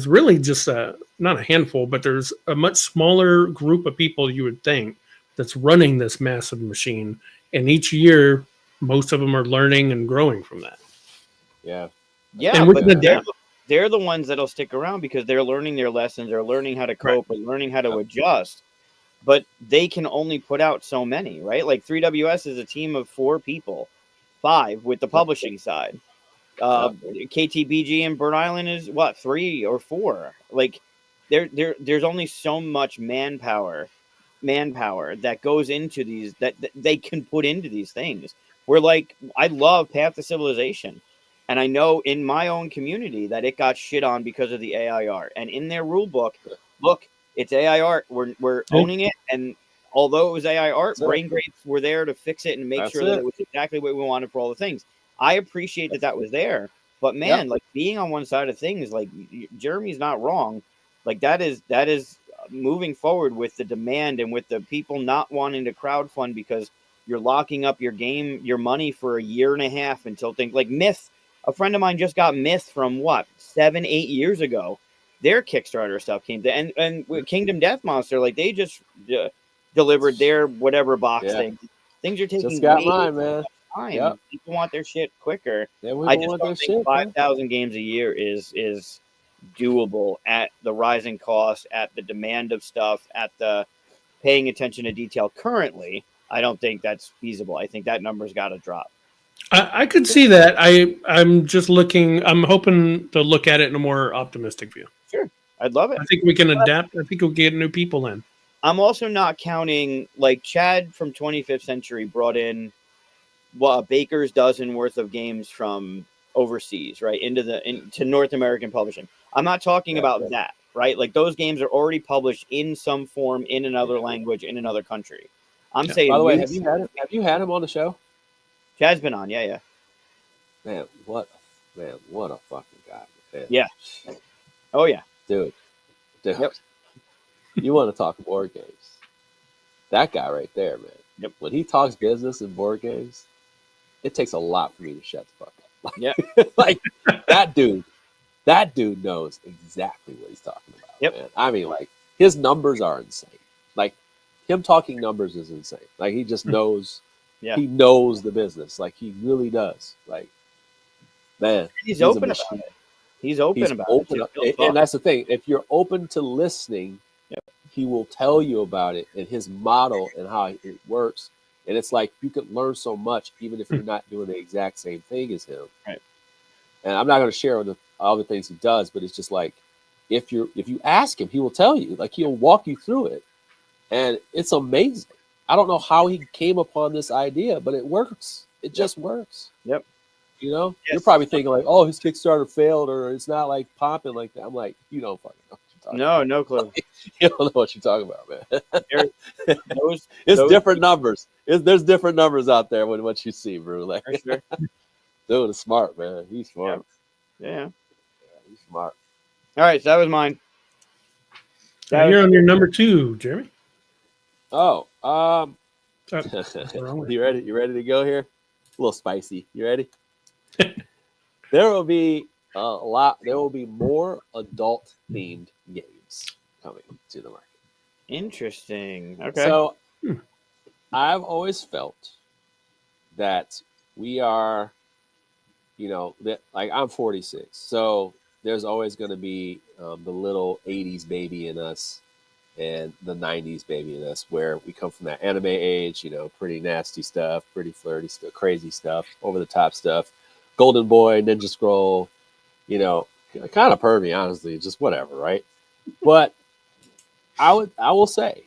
really just not a handful, but there's a much smaller group of people you would think that's running this massive machine, and each year most of them are learning and growing from that. Yeah. Yeah, And we but can adapt. they're the ones that'll stick around because they're learning their lessons, they're learning how to cope, and learning how to adjust. But they can only put out so many, right? Like 3WS is a team of 4 people, 5 with the publishing side. KTBG and Bird Island is what, 3 or 4? Like there's only so much manpower that goes into these that they can put into these things. We're like, I love Path to Civilization, and I know in my own community that it got shit on because of the AI art. And in their rule book, look, it's AI art. We're owning it, and although it was AI art, brain grapes were there to fix it and make sure that it was exactly what we wanted for all the things. I appreciate that was there, but man, like being on one side of things, like Jeremy's not wrong. Like that is moving forward with the demand and with the people not wanting to crowdfund because you're locking up your money for a year and a half until things like Myth. A friend of mine just got Myth from 7-8 years ago. Their Kickstarter stuff came to, and with Kingdom Death Monster, like they just delivered their whatever box thing. Things are taking just got way mine, man. time. Yep. People want their shit quicker. Yeah, we I don't just want don't their think shit, 5,000 games a year is doable at the rising cost, at the demand of stuff, at the paying attention to detail currently. I don't think that's feasible. I think that number's got to drop. I could see that. I'm just looking. I'm hoping to look at it in a more optimistic view. Sure, I'd love it. I think we can adapt. I think we'll get new people in. I'm also not counting like Chad from 25th Century brought in a baker's dozen worth of games from overseas, right, into North American publishing. I'm not talking about that, right? Like those games are already published in some form in another language in another country. I'm saying. By the way, have you had him on the show? Chad's been on, yeah. Man, what a fucking guy. Man. Yeah. Oh yeah, dude. Yep. You want to talk board games? That guy right there, man. Yep. When he talks business in board games, it takes a lot for me to shut the fuck up. Yeah. Like that dude knows exactly what he's talking about. Yep. Man. I mean, like his numbers are insane. Like him talking numbers is insane. Like he just knows. Yeah. He knows the business. Like he really does. Like, man, he's open about it. He's open about it. And that's the thing. If you're open to listening, he will tell you about it and his model and how it works. And it's like you can learn so much even if you're not doing the exact same thing as him. Right. And I'm not going to share all the things he does, but it's just like if you ask him, he will tell you. Like he'll walk you through it, and it's amazing. I don't know how he came upon this idea, but it works. It just works. Yep. You know, you're probably thinking like, "Oh, his Kickstarter failed, or it's not like popping like that." I'm like, you don't fucking know what you're talking about. No clue. You don't know what you're talking about, man. Those different numbers. There's different numbers out there with what you see, bro. Like, sure. Dude is smart, man. He's smart. Yeah, he's smart. All right, so that was mine. You're on your number 2, Jeremy. Oh, you ready? You ready to go here? A little spicy. You ready? There will be a lot. There will be more adult themed games coming to the market. Interesting. Okay. So, I've always felt that we are, that like I'm 46, so there's always going to be the little 80s baby in us and the 90s baby in us, where we come from that anime age, pretty nasty stuff, pretty flirty stuff, crazy stuff, over the top stuff, Golden Boy, Ninja Scroll, kind of pervy, honestly, just whatever, right? But I will say,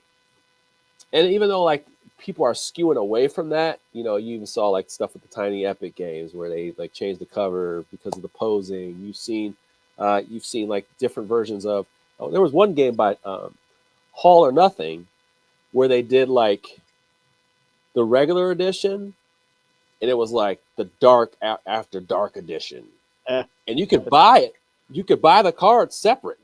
and even though like people are skewing away from that, you even saw like stuff with the Tiny Epic games where they like changed the cover because of the posing. You've seen like different versions of. Oh, there was one game by All or Nothing where they did like the regular edition, and it was like the dark after dark edition, and you could buy it. You could buy the cards separate.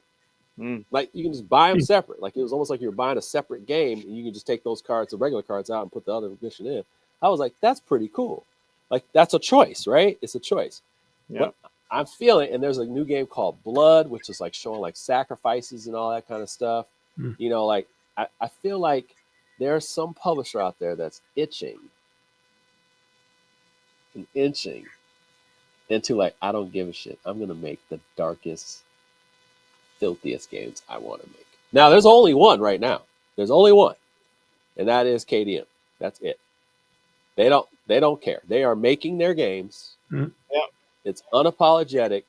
Like you can just buy them separate. Like it was almost like you were buying a separate game, and you can just take those cards, the regular cards, out and put the other edition in. I was like, that's pretty cool. Like that's a choice, right? It's a choice. Yeah. But I'm feeling, and there's a new game called Blood, which is like showing like sacrifices and all that kind of stuff. Like I feel like there's some publisher out there that's itching and inching into like, I don't give a shit. I'm gonna make the darkest, filthiest games I want to make. Now there's only one right now. There's only one, and that is KDM. That's it. They don't care. They are making their games. Yeah. It's unapologetic.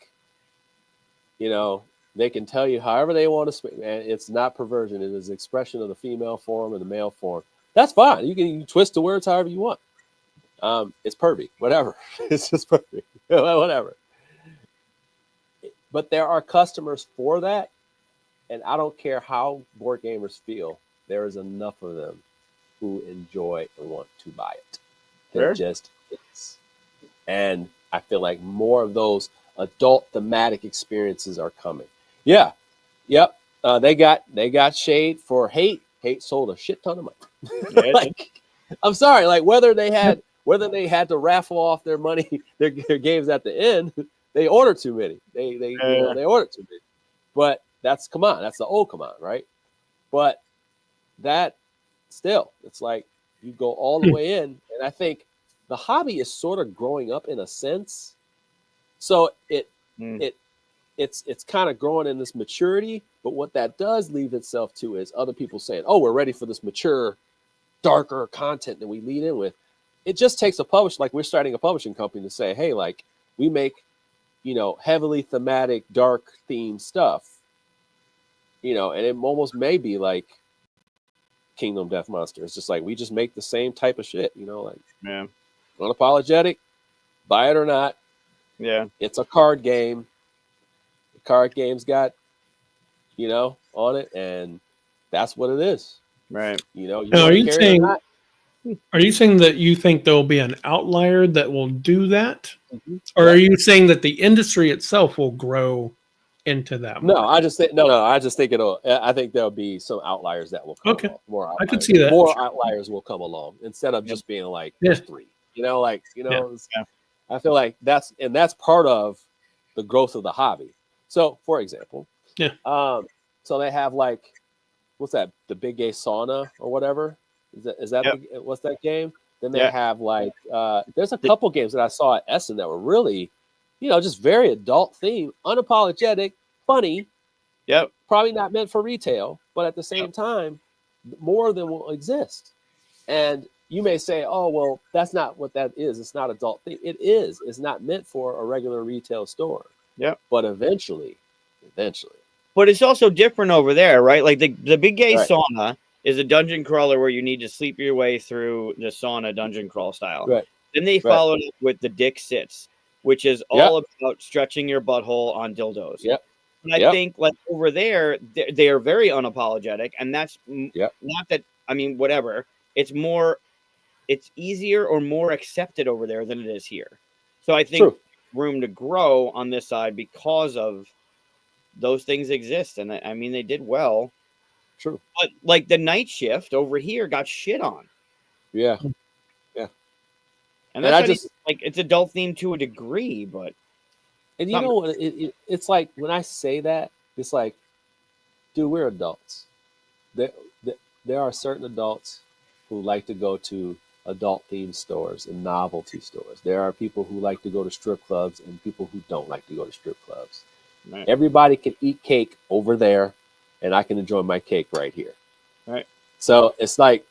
They can tell you however they want to speak, and it's not perversion. It is expression of the female form and the male form. That's fine. You can twist the words however you want. It's pervy, whatever. It's just pervy, whatever. But there are customers for that, and I don't care how board gamers feel. There is enough of them who enjoy and want to buy it. There just is. And I feel like more of those adult thematic experiences are coming. Yeah. Yep. They got shade for Hate. Hate sold a shit ton of money. Like, I'm sorry, like whether they had to raffle off their money, their games at the end, they ordered too many. They ordered too many. But that's the old command, right? But that still, it's like you go all the way in, and I think the hobby is sort of growing up in a sense. So it's kind of growing in this maturity, but what that does leave itself to is other people saying, "Oh, we're ready for this mature, darker content that we lead in with." It just takes a publisher, like we're starting a publishing company, to say, "Hey, like we make, heavily thematic, dark themed stuff, and it almost may be like Kingdom Death Monster. It's just like we just make the same type of shit, unapologetic, buy it or not. Yeah, it's a card game. The card game's got, on it, and that's what it is, right? Now, are you saying that you think there'll be an outlier that will do that, or are you saying that the industry itself will grow into that? No, I just think I think I think there'll be some outliers that will come along. More outliers. I could see that. More outliers will come along instead of just being like there's three. I feel like that's part of the growth of the hobby. So, for example, so they have like, what's that? The Big Gay Sauna or whatever. Is that what's that game? Then they have like there's a couple games that I saw at Essen that were really, just very adult themed, unapologetic, funny. Yep. Probably not meant for retail, but at the same time, more of them will exist. And you may say, "Oh, well, that's not what that is. It's not adult theme." It is. It's not meant for a regular retail store. Yeah. But eventually. But it's also different over there, right? Like the Big Gay Sauna is a dungeon crawler where you need to sleep your way through the sauna dungeon crawl style. Right. Then they followed it with the Dick Sits, which is all about stretching your butthole on dildos. Yep. And I think like over there, they are very unapologetic, and that's not that. I mean, whatever. It's easier or more accepted over there than it is here. So I think room to grow on this side because of those things exist, and I mean they did well. True. But like the Night Shift over here got shit on. Yeah. And that's like it's adult themed to a degree, but it's like when I say that, it's like, dude, we're adults. There are certain adults who like to go to adult themed stores and novelty stores. There are people who like to go to strip clubs and people who don't like to go to strip clubs. Right. Everybody can eat cake over there, and I can enjoy my cake right here. Right. So it's like,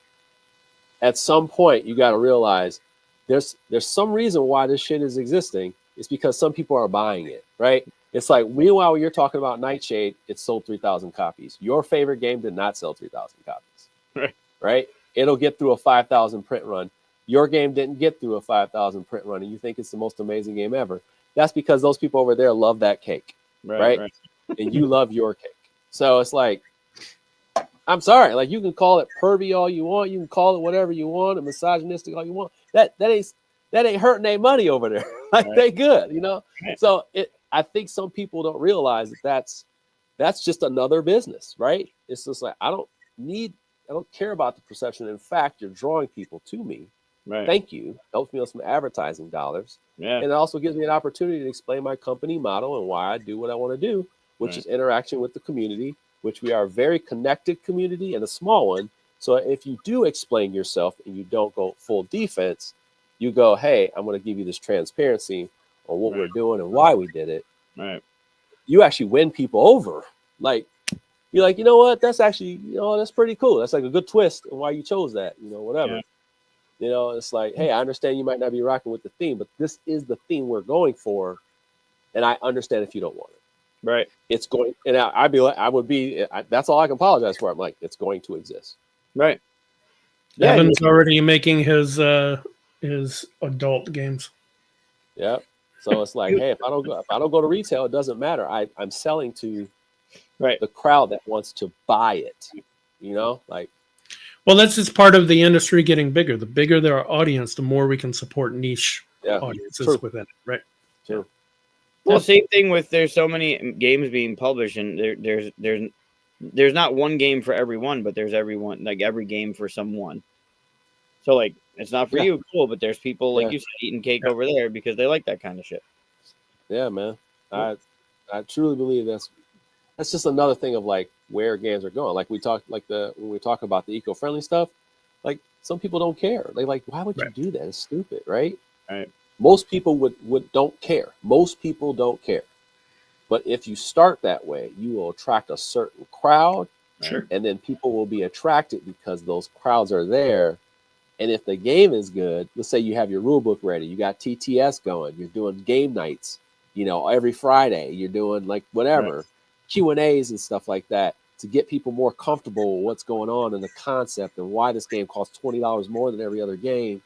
at some point, you got to realize there's some reason why this shit is existing. It's because some people are buying it, right? It's like, meanwhile, you're talking about Nightshade, it sold 3,000 copies. Your favorite game did not sell 3,000 copies, right? It'll get through a 5,000 print run. Your game didn't get through a 5,000 print run, and you think it's the most amazing game ever. That's because those people over there love that cake, right? And you love your cake. So it's like, I'm sorry, like, you can call it pervy all you want, you can call it whatever you want, and misogynistic all you want. That ain't hurting their money over there. Like, they good, you know. So I think some people don't realize that's just another business, right? It's just like, I don't care about the perception. In fact, you're drawing people to me. Right. Thank you. Helps me with some advertising dollars. Yeah. And it also gives me an opportunity to explain my company model and why I do what I want to do, which is interaction with the community, which we are a very connected community and a small one. So if you do explain yourself and you don't go full defense, you go, hey, I'm going to give you this transparency on what we're doing and why we did it. Right. You actually win people over. Like, you're like, you know what? That's actually, that's pretty cool. That's like a good twist on why you chose that, whatever. Yeah. It's like, hey, I understand you might not be rocking with the theme, but this is the theme we're going for. And I understand if you don't want it. Right. It's going, and that's all I can apologize for. I'm like, it's going to exist. Right. Yeah, Evan's already making his adult games. Yeah. So it's like, hey, if I don't go to retail, it doesn't matter. I'm selling to the crowd that wants to buy it. Like. Well, that's just part of the industry getting bigger. The bigger their audience, the more we can support niche audiences within it, right? True. Well, same thing with, there's so many games being published, and there's not one game for everyone, but there's everyone, like every game for someone. So like, it's not for you, cool, but there's people like you said eating cake over there because they like that kind of shit. Yeah, man. I truly believe that's just another thing of like where games are going. Like we talk, like when we talk about the eco-friendly stuff, like some people don't care. They like, why would you do that? It's stupid, right? Right. Most people would don't care. Most people don't care. But if you start that way, you will attract a certain crowd. Sure. And then people will be attracted because those crowds are there. And if the game is good, let's say you have your rule book ready, you got TTS going, you're doing game nights, every Friday, you're doing like whatever, Q&As and stuff like that to get people more comfortable with what's going on in the concept and why this game costs $20 more than every other game.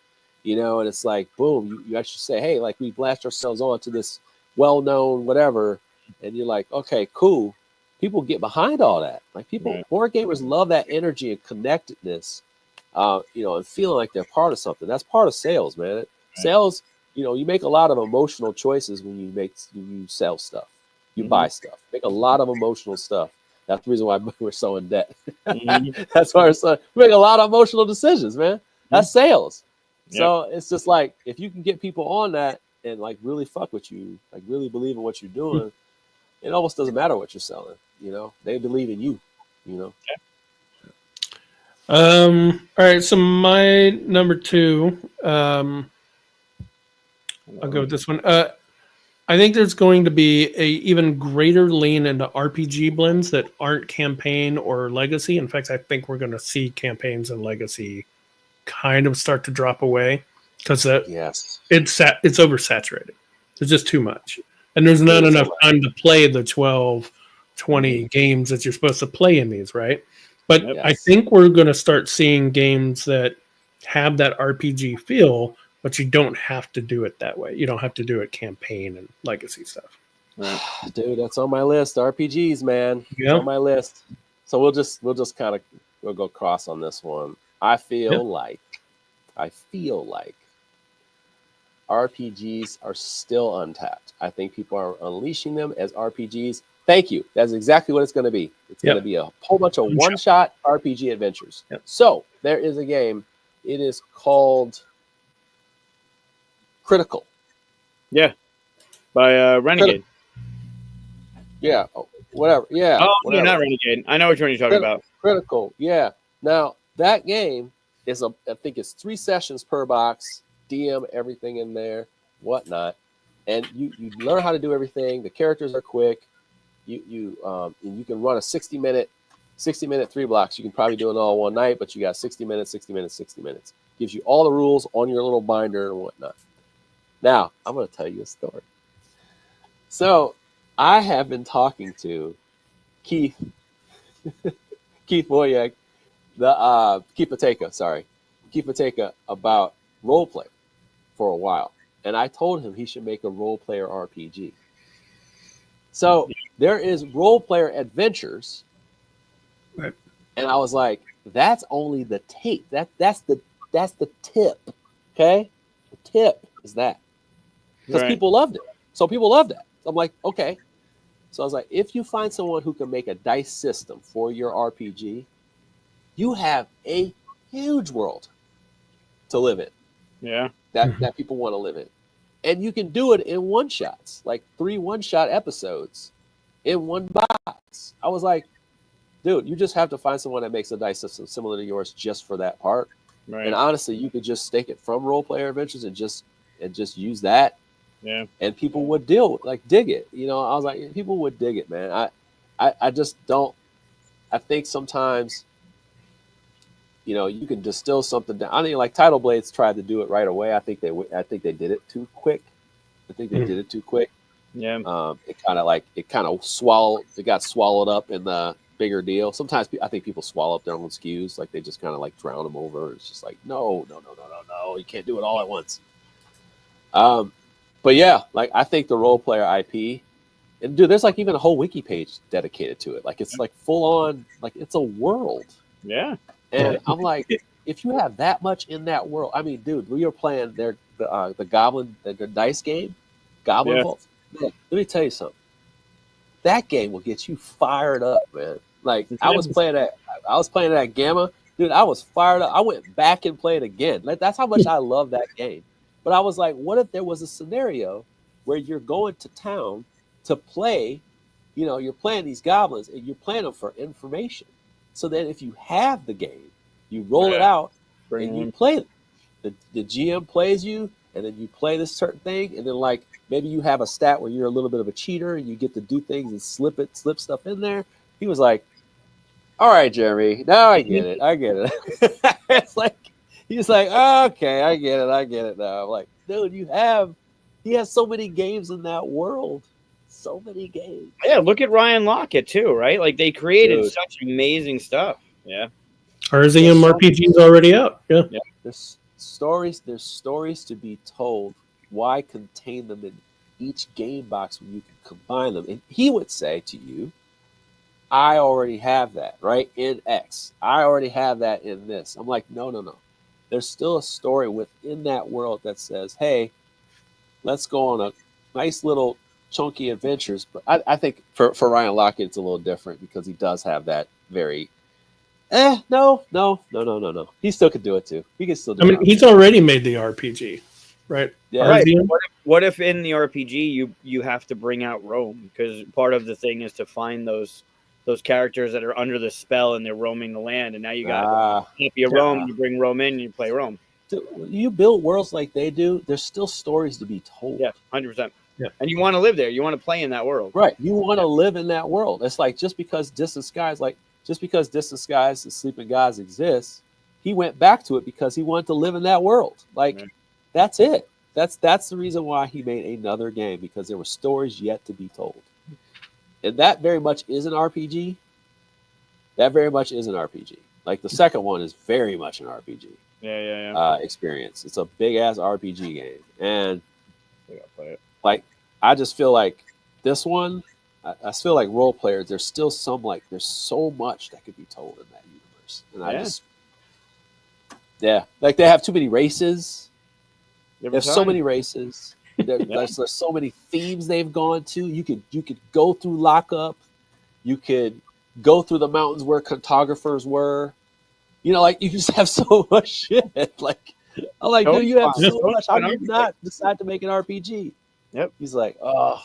And it's like, boom, you actually say, hey, like we blast ourselves on to this well-known whatever. And you're like, okay, cool. People get behind all that. Like board gamers love that energy and connectedness, and feeling like they're part of something. That's part of sales, man. Right. Sales, you make a lot of emotional choices when you sell stuff. You buy stuff. Make a lot of emotional stuff. That's the reason why we're so in debt. That's why we make a lot of emotional decisions, man. That's sales. So it's just like, if you can get people on that and like really fuck with you, like really believe in what you're doing, it almost doesn't matter what you're selling. They believe in you. All right. So my number 2, I'll go with this one. I think there's going to be a even greater lean into RPG blends that aren't campaign or legacy. In fact, I think we're going to see campaigns and legacy kind of start to drop away because it's oversaturated. There's just too much, and there's not enough time to play the 12, 20 games that you're supposed to play in these, right? But I think we're going to start seeing games that have that RPG feel, but you don't have to do it that way. You don't have to do it campaign and legacy stuff. Right. Dude, that's on my list. RPGs, man. Yeah. It's on my list. So we'll just kind of go cross on this one. I feel like RPGs are still untapped. I think people are unleashing them as RPGs. Thank you. That's exactly what it's going to be. It's going to be a whole bunch of one-shot RPG adventures. So there is a game. It is called Critical. Yeah. By Renegade. Yeah. Whatever. Yeah. Oh, whatever. No, not Renegade. I know which one you're talking about. Critical. Yeah. Now, that game I think it's 3 sessions per box, DM everything in there, whatnot. And you learn how to do everything. The characters are quick. And you can run a 60-minute 3 blocks. You can probably do it all one night, but you got 60 minutes, 60 minutes, 60 minutes. Gives you all the rules on your little binder and whatnot. Now, I'm going to tell you a story. So, I have been talking to Keith Boyak, Keith Pateka about role play for a while. And I told him he should make a role player RPG. So there is role player adventures. Right. And I was like, that's only the tape. That's the tip. Okay? The tip is that. Because people loved it. So people loved that. So I'm like, okay. So I was like, if you find someone who can make a dice system for your RPG, you have a huge world to live in. Yeah. That people want to live in. And you can do it in one-shots, like 3 one-shot episodes in one box. I was like, dude, you just have to find someone that makes a dice system similar to yours just for that part. Right. And honestly, you could just stake it from Role Player Adventures and just use that. Yeah. And people would dig it. You know, I was like, people would dig it, man. I just don't. I think sometimes, you know, you can distill something down. I think like Tidal Blades tried to do it right away. I think they did it too quick. Yeah. It got swallowed up in the bigger deal. Sometimes I think people swallow up their own SKUs, like they just kind of like drown them over. It's just like, no, you can't do it all at once. But yeah, like I think the role player IP, and dude, there's like even a whole wiki page dedicated to it. Like it's like full on, like it's a world. Yeah. And I'm like, if you have that much in that world, I mean, dude, we were playing the Goblin, the dice game, Goblin Vault. Man, let me tell you something. That game will get you fired up, man. Like I was playing at Gamma, dude. I was fired up. I went back and played again. Like that's how much I love that game. But I was like, what if there was a scenario where you're going to town to play? You know, you're playing these goblins and you're playing them for information. So then if you have the game, you roll it out and you play them. The GM plays you, and then you play this certain thing, and then like maybe you have a stat where you're a little bit of a cheater and you get to do things and slip stuff in there. He was like, all right, Jeremy, now I get it. It's like he's like, okay, I get it now. I'm like, dude, he has so many games in that world. So many games. Yeah, look at Ryan Lockett too, right? Like they created such amazing stuff. Yeah. RZM RPG's already out. Yeah. There's stories to be told. Why contain them in each game box when you can combine them? And he would say to you, I already have that, right? In X. I already have that in this. I'm like, no. There's still a story within that world that says, hey, let's go on a nice little chunky adventures. But I think for Ryan Lockett, it's a little different because he does have that very no. He still could do it too. He can still do it. I mean, he's already made the RPG, right? Yeah. Right. What if in the RPG you have to bring out Rome? Because part of the thing is to find those characters that are under the spell and they're roaming the land, and now you got Rome. You bring Rome in, and you play Rome. You build worlds like they do. There's still stories to be told. Yeah, 100%. Yeah. And you want to live there. You want to play in that world. Right. You want to live in that world. It's like just because Distant Skies and Sleeping Gods exists, he went back to it because he wanted to live in that world. Like that's it. That's the reason why he made another game, because there were stories yet to be told. And that very much is an RPG. Like the second one is very much an RPG. Yeah. Experience. It's a big ass RPG game, and I gotta play it. Like I just feel like this one. I feel like role players. There's still there's so much that could be told in that universe, and like they have too many races. There's so many races. There's so many themes they've gone to. You could go through Lockup. You could go through the mountains where cartographers were. You know, like you just have so much shit. Like I'm like, dude, you have so much. How did you not decide to make an RPG? Yep. He's like, oh,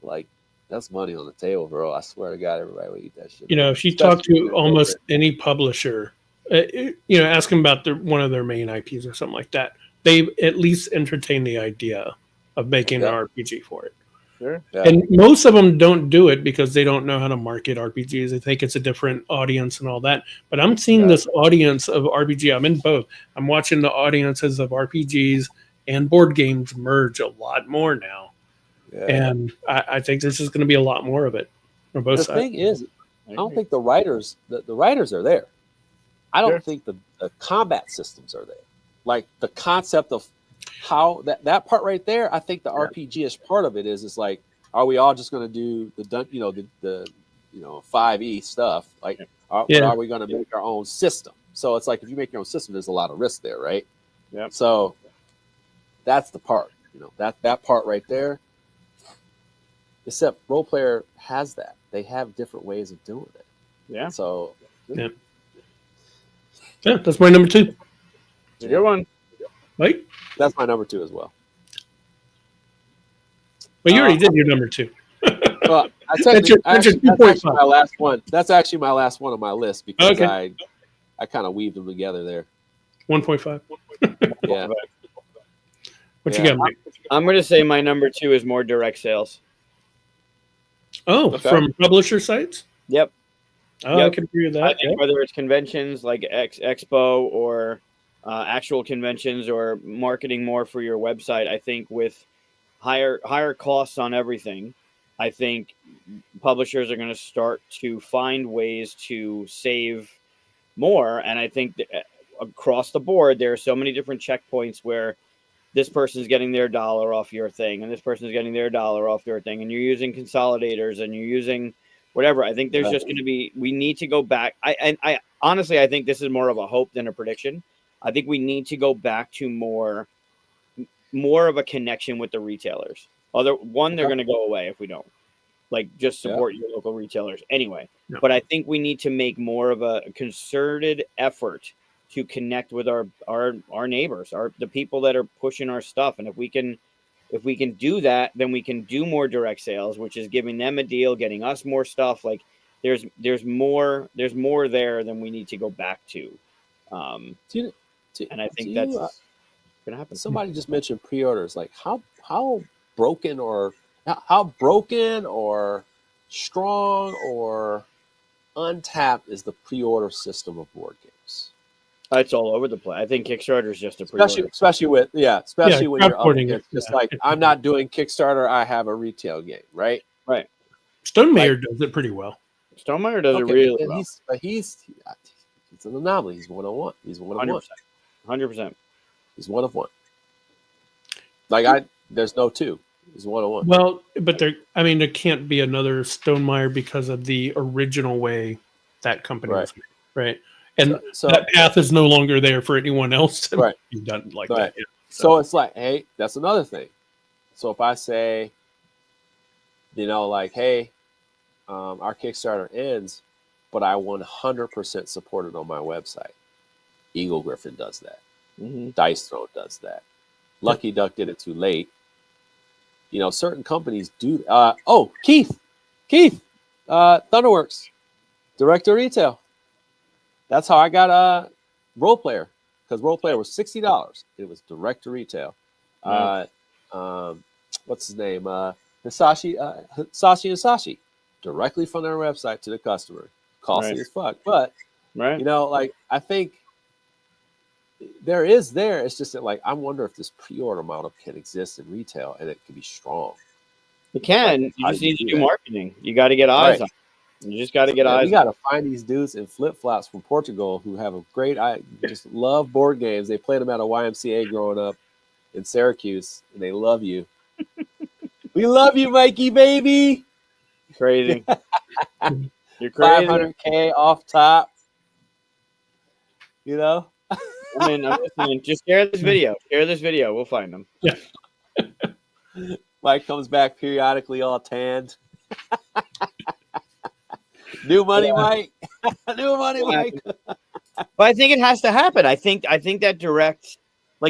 like that's money on the table, bro. I swear to God, everybody would eat that shit. You know, if you talk to almost any publisher, ask them about one of their main IPs or something like that. They at least entertain the idea of making an RPG for it. Sure. Yeah. And most of them don't do it because they don't know how to market RPGs. They think it's a different audience and all that. But I'm seeing this audience of RPG. I'm in both. I'm watching the audiences of RPGs and board games merge a lot more now. Yeah. And I think there's just going to be a lot more of it from both sides. The thing is, I don't think the writers are there. I don't think the combat systems are there. Like the concept of how that part right there, I think the RPG-ish part of it is like, are we all just going to do the 5e stuff? Like, or are we going to make our own system? So it's like, if you make your own system, there's a lot of risk there, right? Yeah. So that's the part, that part right there. Except Role Player has that. They have different ways of doing it. Yeah. So yeah, that's my number 2. Good one. Right? That's my number 2 as well. Well, you already did your number 2. Well, that's actually my last one. That's actually my last one on my list because I kind of weaved them together there. 1.5. Yeah. What you got, Mike? I'm going to say my number 2 is more direct sales. Oh, from publisher sites? Yep. Oh, I can agree with that. I think whether it's conventions like Expo or actual conventions or marketing more for your website, I think with higher costs on everything, I think publishers are going to start to find ways to save more. And I think that across the board, there are so many different checkpoints where this person's getting their $1 off your thing, and this person's getting their $1 off their thing, and you're using consolidators, and you're using whatever. I think there's just going to be. We need to go back. I honestly, I think this is more of a hope than a prediction. I think we need to go back to more of a connection with the retailers. They're going to go away if we don't. Like, just support your local retailers anyway. Yeah. But I think we need to make more of a concerted effort to connect with our neighbors, the people that are pushing our stuff. And if we can do that, then we can do more direct sales, which is giving them a deal, getting us more stuff. Like there's more there than we need to go back to. And I think that's going to happen. Somebody just mentioned pre-orders. Like how broken or strong or untapped is the pre-order system of board games? It's all over the place. I think Kickstarter is just a pre-order. Especially when you're up against, just like I'm not doing Kickstarter, I have a retail game, right? Right. Stonemeyer does it pretty well. Stonemeyer does it really well. He's an anomaly. He's 101. He's 1 of 1. 100%. He's 1 of 1. Like there's no 2. He's 1 of 1. Well, but there can't be another Stonemeyer because of the original way that company was made, right? And so that path is no longer there for anyone else to be done like that. Yeah. So it's like, hey, that's another thing. So if I say, hey, our Kickstarter ends, but I 100% support it on my website. Eagle Griffin does that. Mm-hmm. Dice Throne does that. Lucky Duck did it too late. Certain companies do. Keith, Thunderworks, Director Retail. That's how I got Role Player, because Role Player was $60. It was direct to retail. What's his name? Hisashi, directly from their website to the customer. Costly as fuck, but I think it's just that I wonder if this pre-order model can exist in retail and it can be strong. It can. You just need to do marketing. You got to get eyes on it. You just got to get eyes. You got to find these dudes in flip-flops from Portugal who have a great. I just love board games. They played them at a YMCA growing up in Syracuse, and they love you. We love you, Mikey, baby. Crazy. You're crazy. $500K off top. I'm just saying, just share this video. Share this video. We'll find them. Yeah. Mike comes back periodically all tanned. New money, Mike. New money, Mike. But I think it has to happen. I think that direct,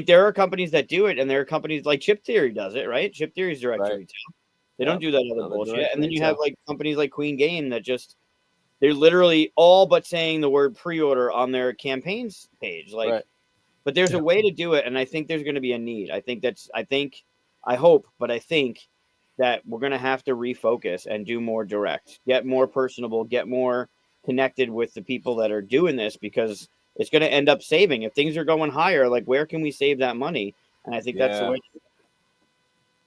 there are companies that do it, and there are companies like Chip Theory does it, right? Chip Theory is direct to retail. They don't do that other bullshit. And then you have companies like Queen Game that just They're literally all but saying the word pre-order on their campaigns page. Like, Right. but there's Yeah. a way to do it, and I think there's going to be a need. I hope, but I think that we're going to have to refocus and do more direct, get more personable, get more connected with the people that are doing this, because it's going to end up saving. If things are going higher, like, where can we save that money? And I think that's the Yeah. way.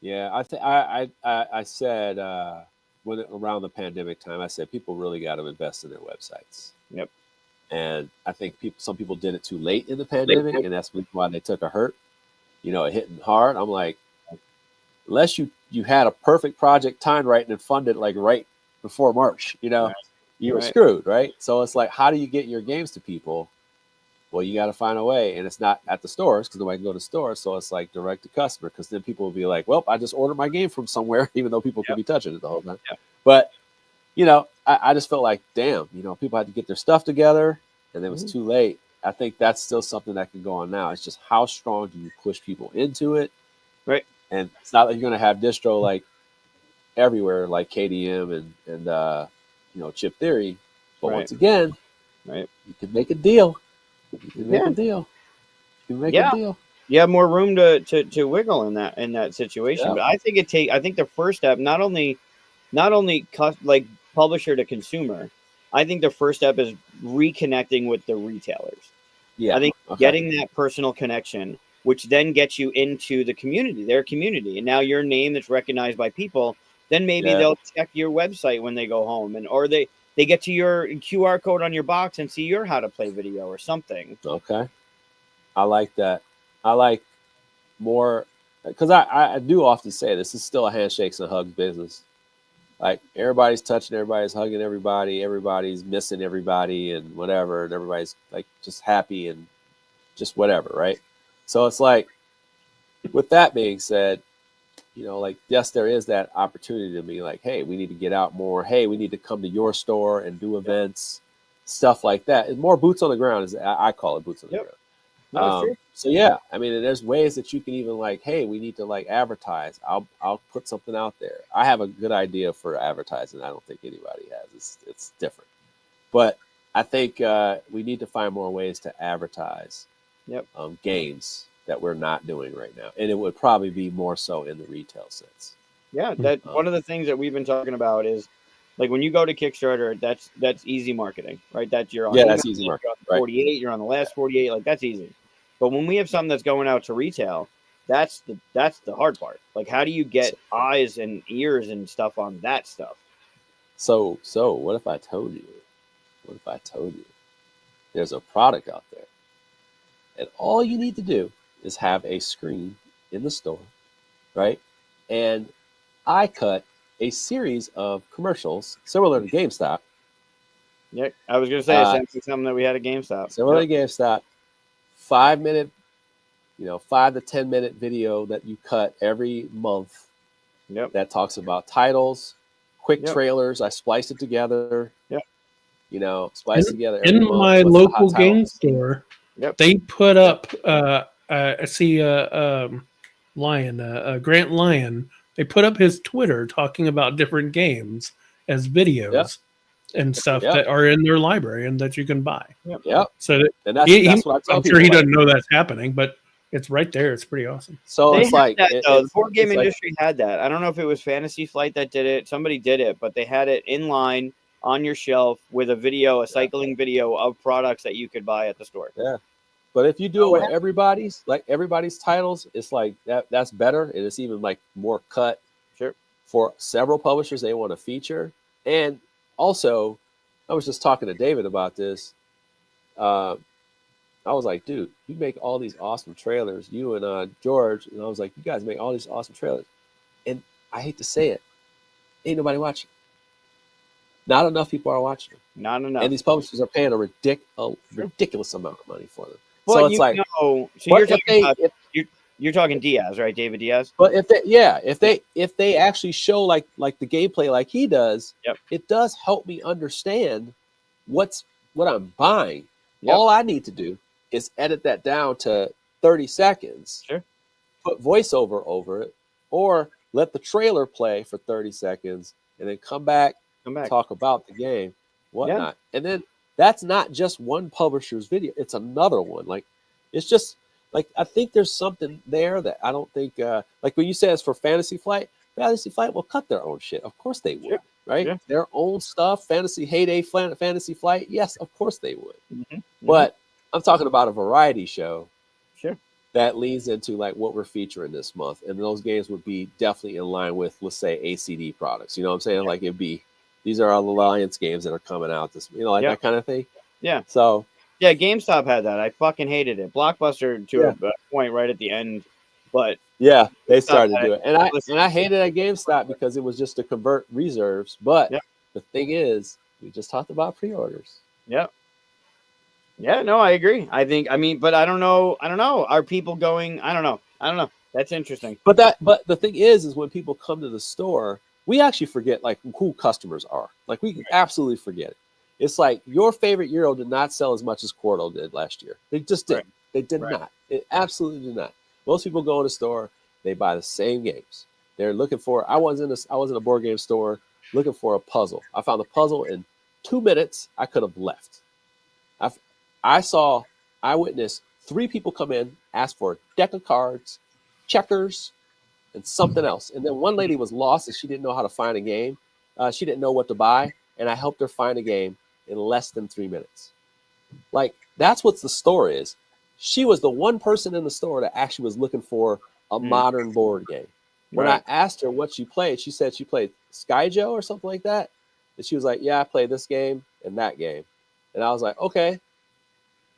Yeah. I said when around the pandemic time, I said people really got to invest in their websites. Yep. And I think some people did it too late in the pandemic, and that's why they took a hurt. It hit them hard. I'm like, unless you had a perfect project timed right and funded like right before March, Right. you were Right. screwed, right? So it's like, how do you get your games to people? Well, you got to find a way, and it's not at the stores because nobody can go to stores. So it's like direct to customer, because then people will be like, well, I just ordered my game from somewhere, even though people could be touching it the whole time. Yep. But I just felt like, damn, people had to get their stuff together, and it was too late. I think that's still something that can go on now. It's just how strong do you push people into it? Right. And it's not like you're going to have distro like everywhere, like KDM and Chip Theory. But Right. once again, Right. you can make a deal. You can make Yeah. a deal. You can make Yeah. a deal. You have more room to wiggle in that situation. Yeah. But I think the first step, not only like publisher to consumer, I think the first step is reconnecting with the retailers. Yeah. I think Okay. getting that personal connection, which then gets you into the community, their community, and now your name that's recognized by people. Then maybe Yeah. they'll check your website when they go home, or they get to your QR code on your box and see your how to play video or something. Okay. I like that. I like more, because I do often say this is still a handshakes and hugs business. Like, everybody's touching, everybody's hugging everybody, everybody's missing everybody and whatever, and everybody's like just happy and just whatever, right? So it's like, with that being said, like, yes, there is that opportunity to be like, hey, we need to get out more. Hey, we need to come to your store and do events, stuff like that. And more boots on the ground, is I call it boots on the Yep. ground. No, sure. So yeah, I mean, there's ways that you can even like, hey, we need to like advertise. I'll put something out there. I have a good idea for advertising. I don't think anybody has. It's different, but I think we need to find more ways to advertise. Yep. Games that we're not doing right now, and it would probably be more so in the retail sense. Yeah, that one of the things that we've been talking about is, like, when you go to Kickstarter, that's easy marketing, right? That's you're on That's email, easy you're marketing, on right? 48, you're on the last 48, like, that's easy. But when we have something that's going out to retail, that's the hard part. Like, how do you get eyes and ears and stuff on that stuff? So what if I told you? What if I told you there's a product out there, and all you need to do is have a screen in the store, right? And I cut a series of commercials similar to GameStop. Yeah, I was gonna say something that we had at GameStop. Similar to GameStop, 5 minute, 5 to 10 minute video that you cut every month. Yep. That talks about titles, quick Yep. trailers. I splice it together. Yep. Splice together every In month. my What's the local hot title? game store, Yep. they put up. I see Grant Lyon. They put up his Twitter talking about different games as videos and stuff Yep. that are in their library and that you can buy. Yep. So that And that's what I tell I'm people. sure he like, doesn't know that's happening, but it's right there. It's pretty awesome. So They it's had like that, though. The board game it's like- industry had that. I don't know if it was Fantasy Flight that did it. Somebody did it, but they had it in line on your shelf with a cycling video of products that you could buy at the store. Yeah. But if you do it with everybody's titles, it's like that's better. And it's even like more cut. Sure. For several publishers they want to feature. And also, I was just talking to David about this. I was like, dude, you make all these awesome trailers, you and George. And I was like, you guys make all these awesome trailers. And I hate to say it, ain't nobody watching. Not enough people are watching them. Not enough. And these publishers are paying a ridiculous amount of money for them. But so it's like, you're talking Diaz, right? David Diaz. But if they actually show like the gameplay like he does, it does help me understand what I'm buying. Yep. All I need to do is edit that down to 30 seconds. Sure. Put voiceover over it, or let the trailer play for 30 seconds, and then come back. Talk about the game. whatnot. And then that's not just one publisher's video; it's another one. Like, it's just like I think there's something there that I don't think. Like when you say it's for Fantasy Flight will cut their own shit. Of course they would, right? Yeah. Their own stuff, Fantasy Heyday, Fantasy Flight. Yes, of course they would. Mm-hmm. But I'm talking about a variety show. Sure. That leads into like what we're featuring this month, and those games would be definitely in line with, let's say, ACD products. You know what I'm saying? Like it'd be, these are Alliance games that are coming out this, that kind of thing. Yeah. So yeah, GameStop had that. I fucking hated it. Blockbuster to a point right at the end, but yeah, they started to do it, and I hated at GameStop because it was just to convert reserves. But the thing is, we just talked about pre-orders. Yep. Yeah, no, I agree. I mean, but I don't know. Are people going? I don't know. That's interesting. But the thing is when people come to the store, we actually forget like who customers are. Like we absolutely forget it. It's like your favorite Euro did not sell as much as Quarto did last year. They just didn't. They did not. It absolutely did not. Most people go in the store, they buy the same games. They're looking for. I was in a board game store looking for a puzzle. I found the puzzle in 2 minutes. I could have left. I witnessed 3 people come in, ask for a deck of cards, checkers, and something else. And then one lady was lost and she didn't know how to find a game. She didn't know what to buy, and I helped her find a game in less than 3 minutes. Like that's what the store is. She was the one person in the store that actually was looking for a modern board game. When I asked her what she played, she said she played Sky Joe or something like that. And she was like, yeah, I played this game and that game. And I was like, okay. I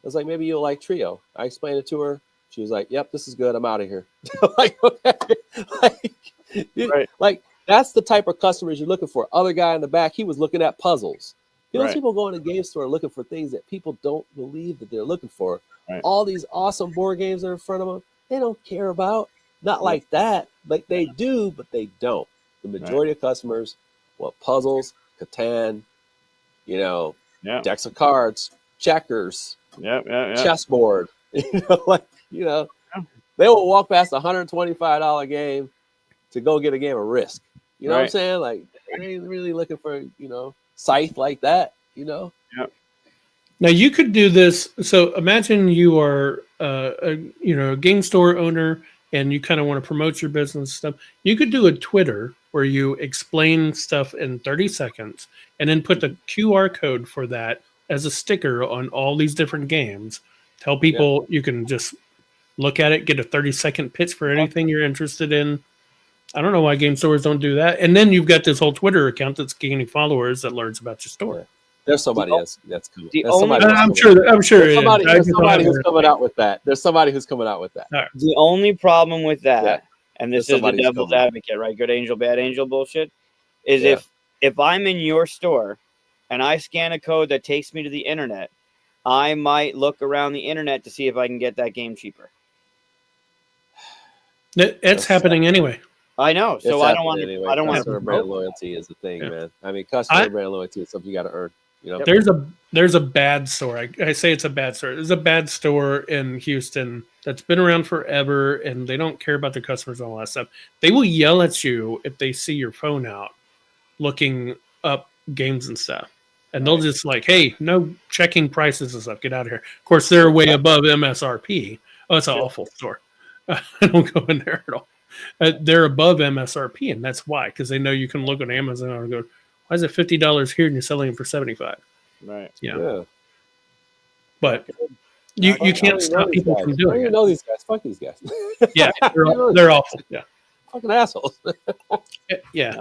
was like, maybe you'll like Trio. I explained it to her. She was like, yep, this is good. I'm out of here. Like, okay. Like, that's the type of customers you're looking for. Other guy in the back, he was looking at puzzles. Those people go in a game store looking for things that people don't believe that they're looking for. All these awesome board games that are in front of them, they don't care about. Not like that. Like they do, but they don't. The majority of customers want puzzles, Catan, decks of cards, checkers, chessboard. They will walk past a $125 game to go get a game of Risk. You know what I'm saying? Like they ain't really looking for, Scythe like that, Now you could do this. So imagine you are a game store owner and you kind of want to promote your business stuff. You could do a Twitter where you explain stuff in 30 seconds and then put the QR code for that as a sticker on all these different games. Tell people you can just look at it, get a 30-second pitch for anything you're interested in. I don't know why game stores don't do that. And then you've got this whole Twitter account that's gaining followers that learns about your store. Yeah. There's somebody that's coming. I'm sure. There's somebody who's coming out with that. There's somebody who's coming out with that. Right. The only problem with that, and this is the devil's advocate, right? Good angel, bad angel bullshit, is if I'm in your store and I scan a code that takes me to the internet, I might look around the internet to see if I can get that game cheaper. It's happening anyway. I know, so I don't want to. Anyway. I don't want to. Customer brand loyalty is the thing, man. I mean, customer brand loyalty is something you got to earn. There's a bad store. I say it's a bad store. There's a bad store in Houston that's been around forever, and they don't care about their customers and all that stuff. They will yell at you if they see your phone out, looking up games and stuff, and they'll just like, "Hey, no checking prices and stuff. Get out of here." Of course, they're way above MSRP. Oh, it's an awful store. I don't go in there at all. They're above MSRP, and that's why, because they know you can look on Amazon and go, "Why is it $50 here and you're selling it for $75?" Right. Yeah. But you can't stop people from doing it. I don't even know these guys. Fuck these guys. Yeah, they're awful. Yeah. Fucking assholes. Yeah,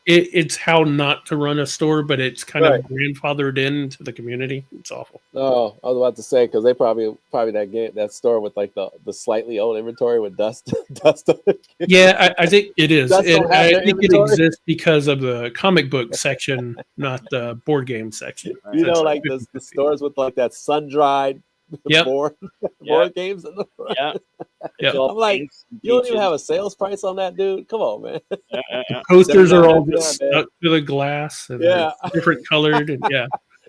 it's how not to run a store, but it's kind of grandfathered into the community. It's awful. Oh, I was about to say because they probably that store with like the slightly old inventory with dust on it. Yeah, I think it is. I think it exists because of the comic book section, not the board game section. You know, like the stores with like that sun dried board games in the front. Yeah. I'm like, you don't even have a sales price on that, dude. Come on, man. The posters are all just stuck to the glass and different colored and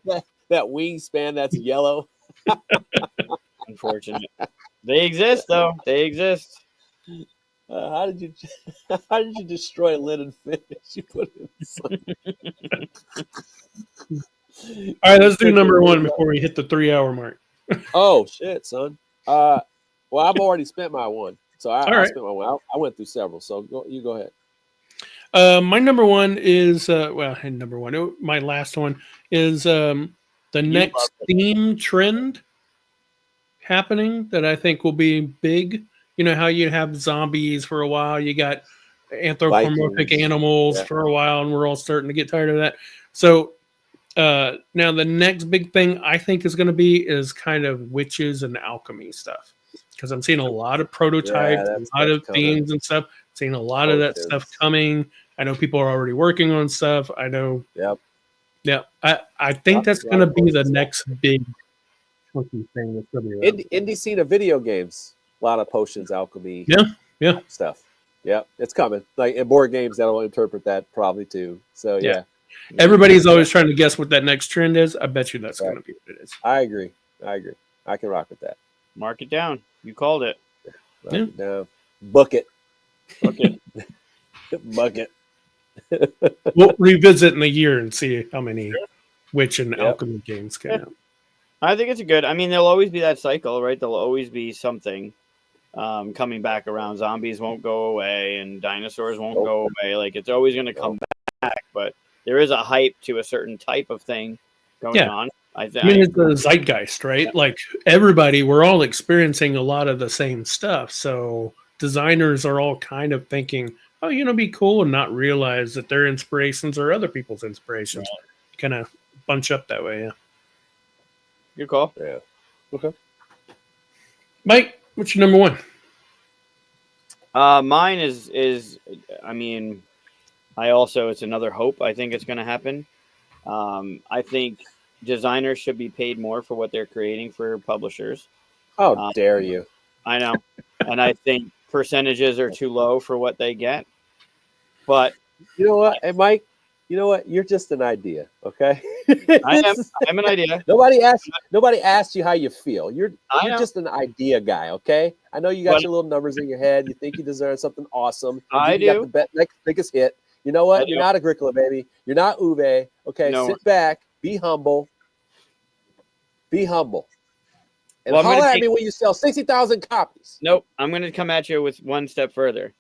that wingspan that's yellow. Unfortunate. They exist though. They exist. How did you destroy Linen Finish? You put it in All right, let's do number one before we hit the 3-hour mark. Oh shit, son. Well, I've already spent my one, so All I right. spent my one. I went through several, so you go ahead. My number one is number one. My last one is the next theme trend happening that I think will be big. You know how you have zombies for a while, you got anthropomorphic Vikings. animals for a while, and we're all starting to get tired of that. So now the next big thing I think is going to be is kind of witches and alchemy stuff, because I'm seeing a lot of prototypes, a lot of themes and stuff. Seeing a lot of that stuff coming. I know people are already working on stuff. I know. Yep. Yeah, I think that's going to be the next big chunky thing that's going to be indie scene of video games. A lot of potions, alchemy. Yeah. Stuff. Yep, it's coming. Like in board games, that'll interpret that probably too. So yeah. Everybody's always trying to guess what that next trend is. I bet you that's going to be what it is. I agree. I can rock with that. Mark it down. You called it. Mark it down. Book it. Bucket. We'll revisit in a year and see how many witch and alchemy games come out. I think it's good. I mean, there'll always be that cycle, right? There'll always be something coming back around. Zombies won't go away, and dinosaurs won't go away. Like, it's always going to come back, but there is a hype to a certain type of thing going on. I mean, it's the zeitgeist, right? Like, we're all experiencing a lot of the same stuff. So designers are all kind of thinking, oh, be cool, and not realize that their inspirations are other people's inspirations. Right. Kind of bunch up that way, Good call. Yeah. Okay. Mike, what's your number one? Mine is I mean, it's another hope. I think it's going to happen. I think designers should be paid more for what they're creating for publishers. How dare you? I know. And I think percentages are too low for what they get. But you know what? Hey, Mike, you know what? You're just an idea, okay? I'm an idea. Nobody asked you how you feel. You're just an idea guy, okay? I know you got your little numbers in your head. You think you deserve something awesome. You got the next biggest hit. You know what? You're not Agricola, baby. You're not Uwe. Okay, sit back. Be humble. Be humble. And holler at me when you sell 60,000 copies. Nope. I'm going to come at you with one step further.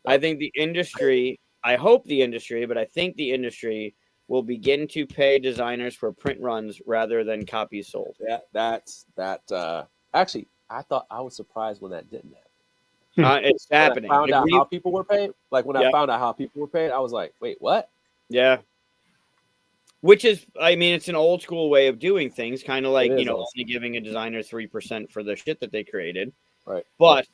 I think the industry, I hope the industry, but I think the industry will begin to pay designers for print runs rather than copies sold. Yeah, actually, I was surprised when that didn't happen. It's happening. When I found out how people were paid, I found out how people were paid, I was like, wait, what? Yeah. Which is, I mean, it's an old school way of doing things, kind of like, only giving a designer 3% for the shit that they created. Right. But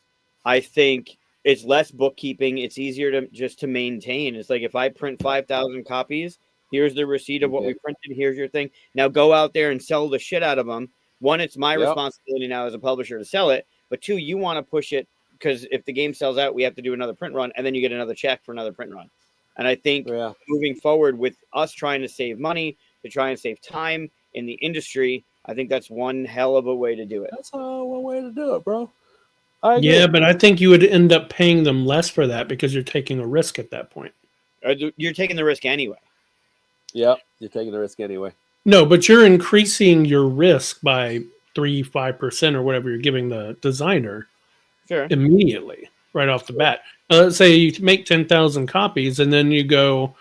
I think it's less bookkeeping. It's easier to maintain. It's like, if I print 5,000 copies, here's the receipt of what we printed. Here's your thing. Now go out there and sell the shit out of them. One, it's my responsibility now as a publisher to sell it. But two, you want to push it because if the game sells out, we have to do another print run, and then you get another check for another print run. And I think moving forward with us trying to save money, to try and save time in the industry, I think that's one hell of a way to do it. That's one way to do it, bro. Yeah, but I think you would end up paying them less for that because you're taking a risk at that point. You're taking the risk anyway. Yep, you're taking the risk anyway. No, but you're increasing your risk by 3-5% or whatever you're giving the designer immediately, right off the bat. Let's say you make 10,000 copies and then you go,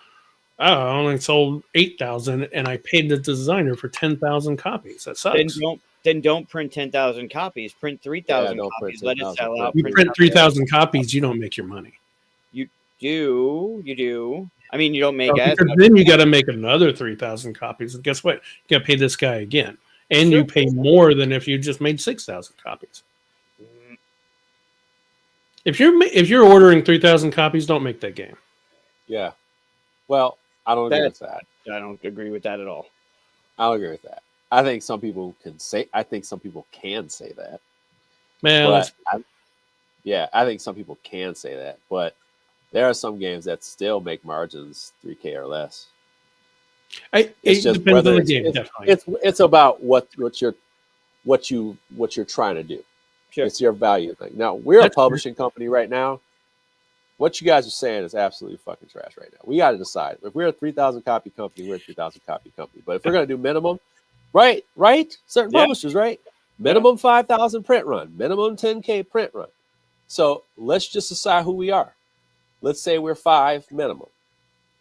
I only sold 8,000 and I paid the designer for 10,000 copies. That sucks. Then don't print 10,000 copies. Print 3,000 copies. Let it sell out. You print 3,000 copies, you don't make your money. You do. I mean, you don't make then you got to make another 3,000 copies. And guess what? You got to pay this guy again. And you pay more than if you just made 6,000 copies. If you're ordering 3,000 copies, don't make that game. Yeah. Well, I don't agree with that. I don't agree with that at all. I don't agree with that. I think some people can say that. Man, I think some people can say that, but there are some games that still make margins 3K or less. It depends on the game. Definitely, it's about what you're trying to do. Sure. It's your value thing. Now we're a publishing company right now. what you guys are saying is absolutely fucking trash right now. We got to decide. If we're a 3,000 copy company, we're a 3,000 copy company. But if we're going to do minimum, right? Certain publishers, right? Minimum 5,000 print run, minimum 10K print run. So let's just decide who we are. Let's say we're 5 minimum.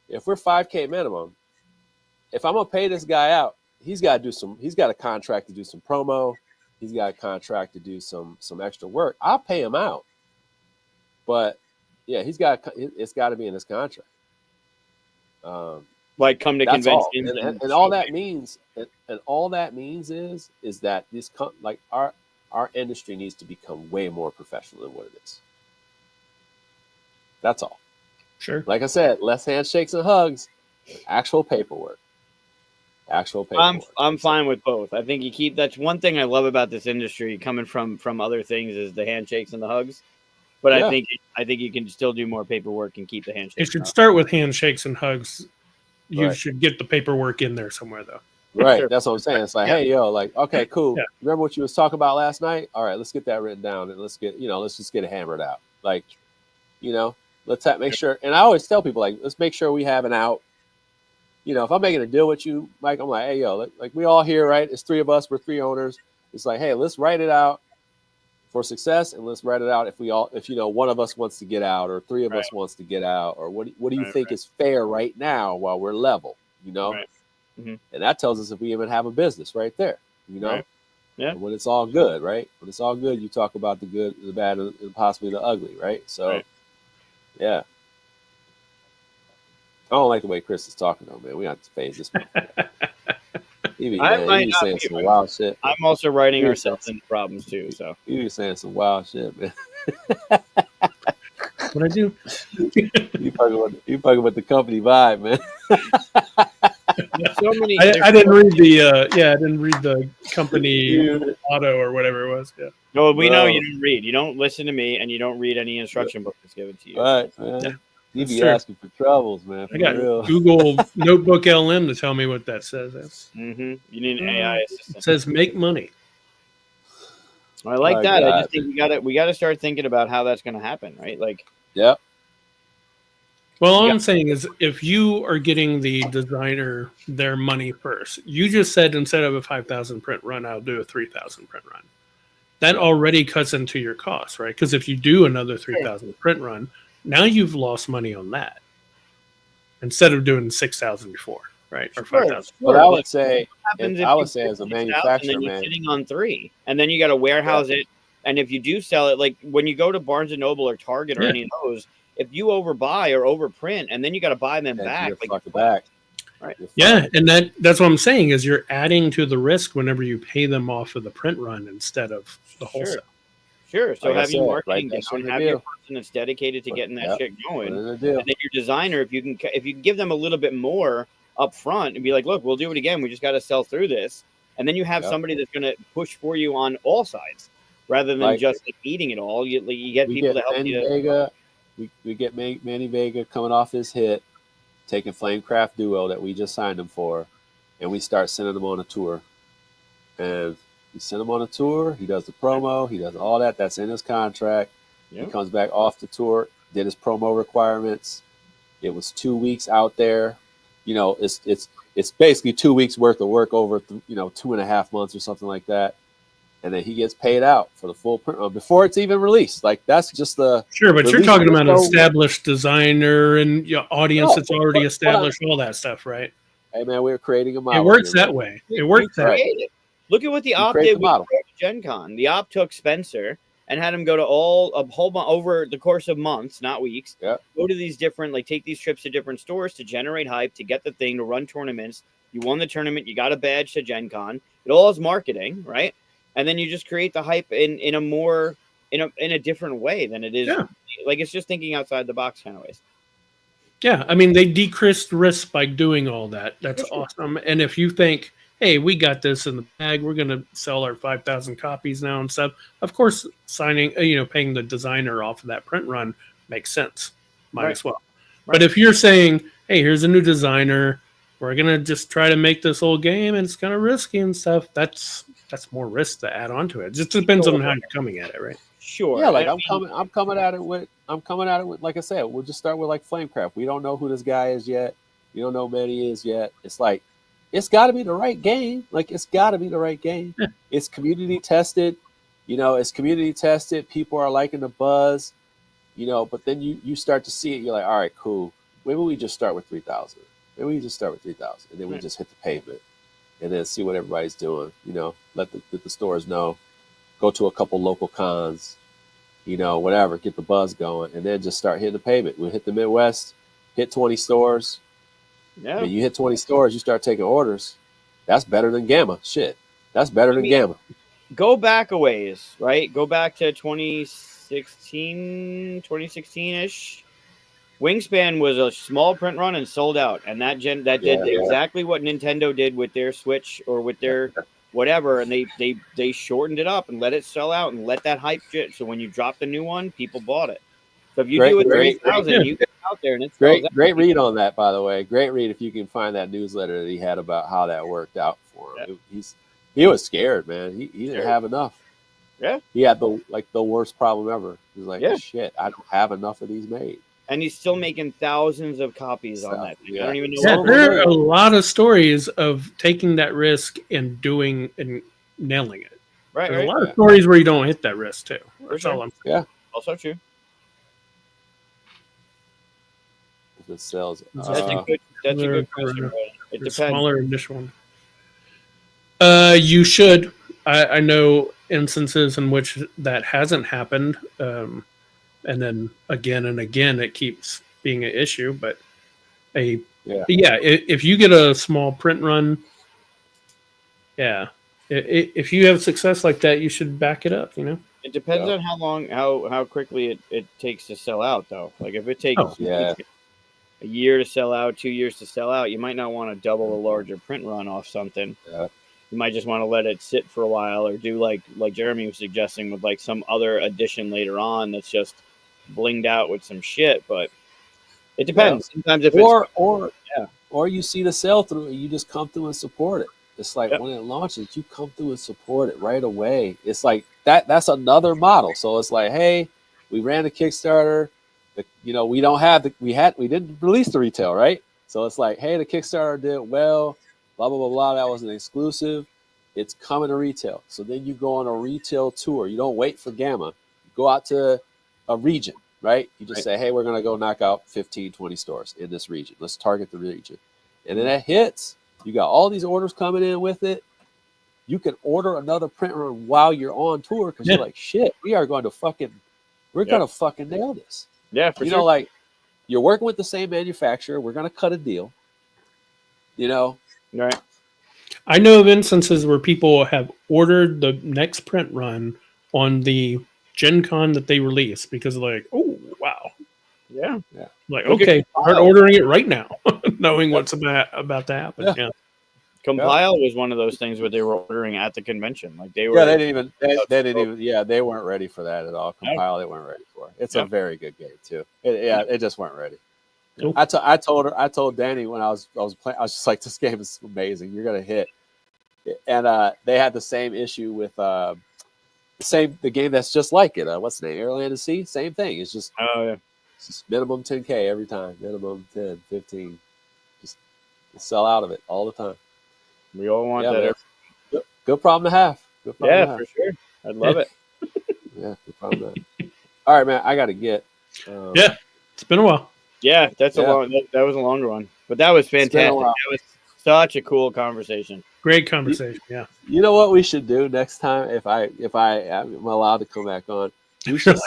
If we're 5K minimum, if I'm gonna pay this guy out, he's got a contract to do some promo. He's got a contract to do some extra work. I'll pay him out. But yeah, it's got to be in his contract. Like come to conventions and all that means, and all that means is that this like our industry needs to become way more professional than what it is. That's all. Sure. Like I said, less handshakes and hugs, actual paperwork. I'm fine with both. I think that's one thing I love about this industry coming from other things is the handshakes and the hugs. But I think you can still do more paperwork and keep the handshakes. It should start with handshakes and hugs. You should get the paperwork in there somewhere, though. Right. Sure. That's what I'm saying. It's like, hey, yo, like, okay, cool. Yeah. Remember what you was talking about last night? All right, let's get that written down and let's just get it hammered out. Like, let's make sure. And I always tell people, like, let's make sure we have an out. If I'm making a deal with you, Mike, I'm like, hey, yo, like we all here, right? It's 3 of us. We're 3 owners. It's like, hey, let's write it out for success, and let's write it out if one of us wants to get out, or 3 of us wants to get out, or what do you think is fair right now while we're level, Right. Mm-hmm. And that tells us if we even have a business right there, Right. Yeah. And when it's all good, right? When it's all good, you talk about the good, the bad, and possibly the ugly, right? So, yeah. I don't like the way Chris is talking though, man. We have to phase this. He be saying some wild shit. I'm also writing ourselves into problems too. So you be saying some wild shit, man. What I do? You fucking with the company vibe, man. So many. I didn't read the company auto or whatever it was. Yeah. No, we know you don't read. You don't listen to me, and you don't read any instruction book that's given to you. All right, man. Yeah. You be asking for troubles, man. I got Google Notebook LM to tell me what that says. Mm-hmm. You need an AI assistant. It says make money. I like that. God. I just think we got to start thinking about how that's going to happen, right? Like, yeah. Well, all I'm saying is if you are getting the designer their money first, you just said instead of a 5,000 print run, I'll do a 3,000 print run. That already cuts into your costs, right? Because if you do another 3,000 print run, now you've lost money on that instead of doing 6,000 before, right? Or 5,000. But I would say, as a manufacturer, and then you're sitting on 3, and then you got to warehouse it. And if you do sell it, like when you go to Barnes and Noble or Target or any of those, if you overbuy or overprint, and then you got to buy them back, back. Right? Yeah, and that's what I'm saying is you're adding to the risk whenever you pay them off of the print run instead of the wholesale. Sure. So have your marketing down, have your person that's dedicated to getting that shit going, and then your designer, if you can give them a little bit more up front and be like, look, we'll do it again. We just got to sell through this, and then you have somebody that's going to push for you on all sides rather than just eating it all. You get people to help you. Vega, we get Manny Vega coming off his hit, taking Flamecraft Duo that we just signed him for, and we start sending him on a tour, and. We send him on a tour. He does the promo. He does all that. That's in his contract. Yep. He comes back off the tour, did his promo requirements. It was 2 weeks out there. It's basically 2 weeks worth of work over 2.5 months or something like that. And then he gets paid out for the full print before it's even released. Like that's just the but you're talking about an established designer and audience that's already established, all that stuff, right? Hey man, we're creating a model. It works that way. It works that way. Look at what the Op did with Gen Con. The Op took Spencer and had him go to a whole over the course of months, not weeks. Yeah. Go to these take these trips to different stores to generate hype, to get the thing, to run tournaments. You won the tournament. You got a badge to Gen Con. It all is marketing, right? And then you just create the hype in a different way than it is. Yeah. Like it's just thinking outside the box kind of ways. Yeah, I mean they decreased risk by doing all that. That's awesome. And if you think, hey, we got this in the bag, we're going to sell our 5,000 copies now and stuff. Of course, paying the designer off of that print run makes sense. Might as well. Right. But if you're saying, hey, here's a new designer, we're going to just try to make this whole game and it's kind of risky and stuff, that's more risk to add on to it. It just depends on how you're coming at it, right? Sure. Yeah, like I'm coming at it with I'm coming at it with, like I said, we'll just start with like Flamecraft. We don't know who this guy is yet. We don't know who he is yet. It's like, it's got to be the right game. Like, it's got to be the right game. Yeah. It's community tested. It's community tested. People are liking the buzz. But then you start to see it. You're like, all right, cool. Maybe we just start with 3,000. Maybe we just start with 3,000, and then we just hit the pavement, and then see what everybody's doing. Let the stores know. Go to a couple local cons. Whatever, get the buzz going, and then just start hitting the pavement. We hit the Midwest, hit 20 stores. Yeah. I mean, you hit 20 stores, you start taking orders. That's better than Gamma. Shit. That's better than Gamma. Go back a ways, right? Go back to 2016-ish. Wingspan was a small print run and sold out, and that did exactly what Nintendo did with their Switch or with their whatever, and they shortened it up and let it sell out and let that hype shit. So when you drop the new one, people bought it. So if you do it 3,000, you get out there and it's great read on that, by the way. Great read if you can find that newsletter that he had about how that worked out for him. Yeah. He was scared, man. He didn't have enough. Yeah, he had the worst problem ever. He was like, shit, I don't have enough of these made. And he's still making thousands of copies on that thing. I don't even know. Yeah, there are a lot of stories of taking that risk and doing and nailing it. Right, There's a lot of stories where you don't hit that risk too. That's all I'm saying. Yeah, also true. If it sells, that's a good question. It depends. Smaller initial one. You should. I know instances in which that hasn't happened. And then again and again, it keeps being an issue. But if you get a small print run, if you have success like that, you should back it up. It depends on how quickly it takes to sell out, though. Like if it takes a year to sell out, 2 years to sell out, you might not want to double a larger print run off something. Yeah. You might just want to let it sit for a while, or do like Jeremy was suggesting with like some other addition later on that's just blinged out with some shit. But it depends. Sometimes if or you see the sell through and you just come through and support it. It's like when it launches, you come through and support it right away. It's like that's another model. So it's like, hey, we ran the Kickstarter. We don't have we didn't release the retail, right? So it's like, hey, the Kickstarter did well. Blah, blah, blah, blah. That was an exclusive. It's coming to retail. So then you go on a retail tour. You don't wait for Gamma. You go out to a region, right? You just say, hey, we're going to go knock out 15, 20 stores in this region. Let's target the region. And then that hits. You got all these orders coming in with it. You can order another print run while you're on tour because you're like, shit, we're going to fucking nail this. Yeah, for sure. Like you're working with the same manufacturer. We're going to cut a deal. Right. I know of instances where people have ordered the next print run on the Gen Con that they release because like, oh wow. Yeah. Like, okay, start ordering it right now, knowing what's about to happen. Yeah. Compile was one of those things where they were ordering at the convention. Like they were. Yeah, they didn't even. Yeah, they weren't ready for that at all. Compile, they weren't ready for it. It's a very good game too. It just weren't ready. Cool. I told Danny when I was playing, I was just like, this game is amazing. You're gonna hit. And they had the same issue with the game that's just like it. What's the name? Airland and Sea. Same thing. It's just it's just minimum 10K every time. Minimum 10, 15. Just sell out of it all the time. We all want that. Good problem to have. For sure. I'd love it. Yeah, good problem to have. All right, man. I got to get. It's been a while. Yeah, that was a longer one, but that was fantastic. That was such a cool conversation. Great conversation. You know what we should do next time if I am allowed to come back on? We should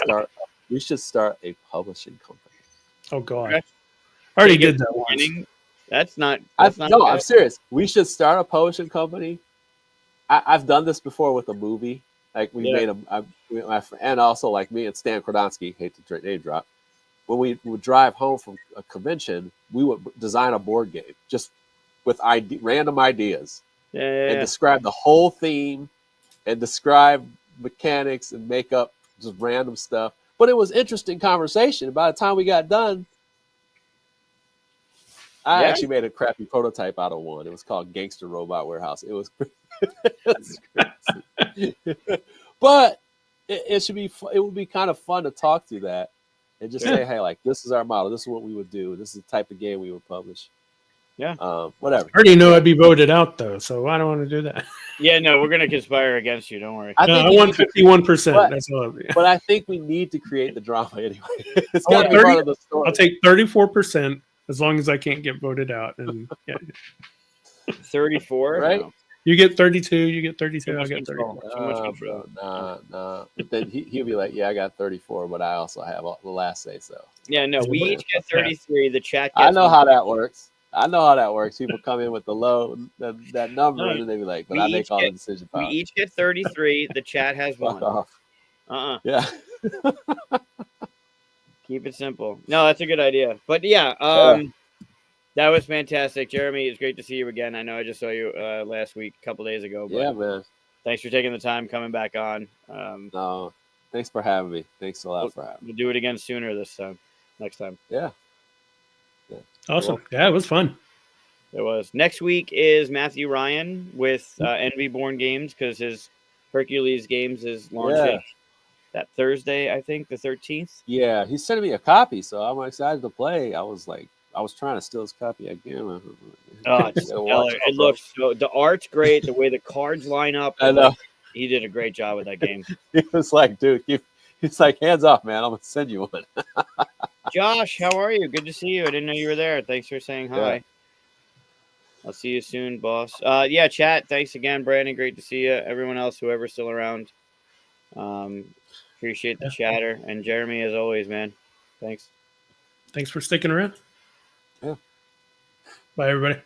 start a publishing company. Oh God, I already did that once. I'm serious. We should start a publishing company. I've done this before with a movie. Like we made and also like me and Stan Kordonsky, hate to name drop. When we would drive home from a convention, we would design a board game just with random ideas and describe the whole theme and describe mechanics and make up just random stuff. But it was interesting conversation. By the time we got done, I actually made a crappy prototype out of one. It was called Gangster Robot Warehouse. It was crazy. But it should be. It would be kind of fun to talk through that and just Yeah. say, hey, like this is our model. This is what we would do. This is the type of game we would publish. Yeah. Whatever. I already know I'd be voted out though, so I don't want to do that. Yeah, no, we're gonna conspire against you. Don't worry. I No, think I we want need to- 51%. But- That's all. But I think we need to create the drama anyway. It's I got want to be 30 part of the story. I'll take 34% as long as I can't get voted out. And yeah, 34, Right? No. you get 32. You get 32. Too I much get 34. control. Too much control. Nah. But then he'll be like, yeah, I got 34, but I also have the last say so. Yeah, no, we each get 33. The chat gets I know one. how that works. People come in with the low that number, No, and then they be like, "But we I make each all the get- decision We power." each get 33. The chat has Fuck one. off. Yeah. Keep it simple. No, that's a good idea. But yeah, that was fantastic, Jeremy. It's great to see you again. I know I just saw you last week, a couple days ago. But Yeah, man. thanks for taking the time coming back on. No, thanks for having me. Thanks a lot for having me. We'll do it again sooner this time. Next time. Yeah. Awesome. Yeah, it was fun. It was. Next week is Matthew Ryan with Envy Born Games because his Hercules Games is launching that Thursday, I think, the 13th. Yeah, he's sending me a copy, so I'm excited to play. I was trying to steal his copy again. Oh, it's stellar. It looks so. The art's great. The way the cards line up. I know. He did a great job with that game. He was like, dude, he's like, hands off, man. I'm gonna send you one. Josh, how are you? Good to see you. I didn't know you were there. Thanks for saying hi. Yeah. I'll see you soon, boss. Yeah, chat. Thanks again, Brandon. Great to see you. Everyone else, whoever's still around. Appreciate the chatter. And Jeremy, as always, man. Thanks. Thanks for sticking around. Yeah. Bye, everybody.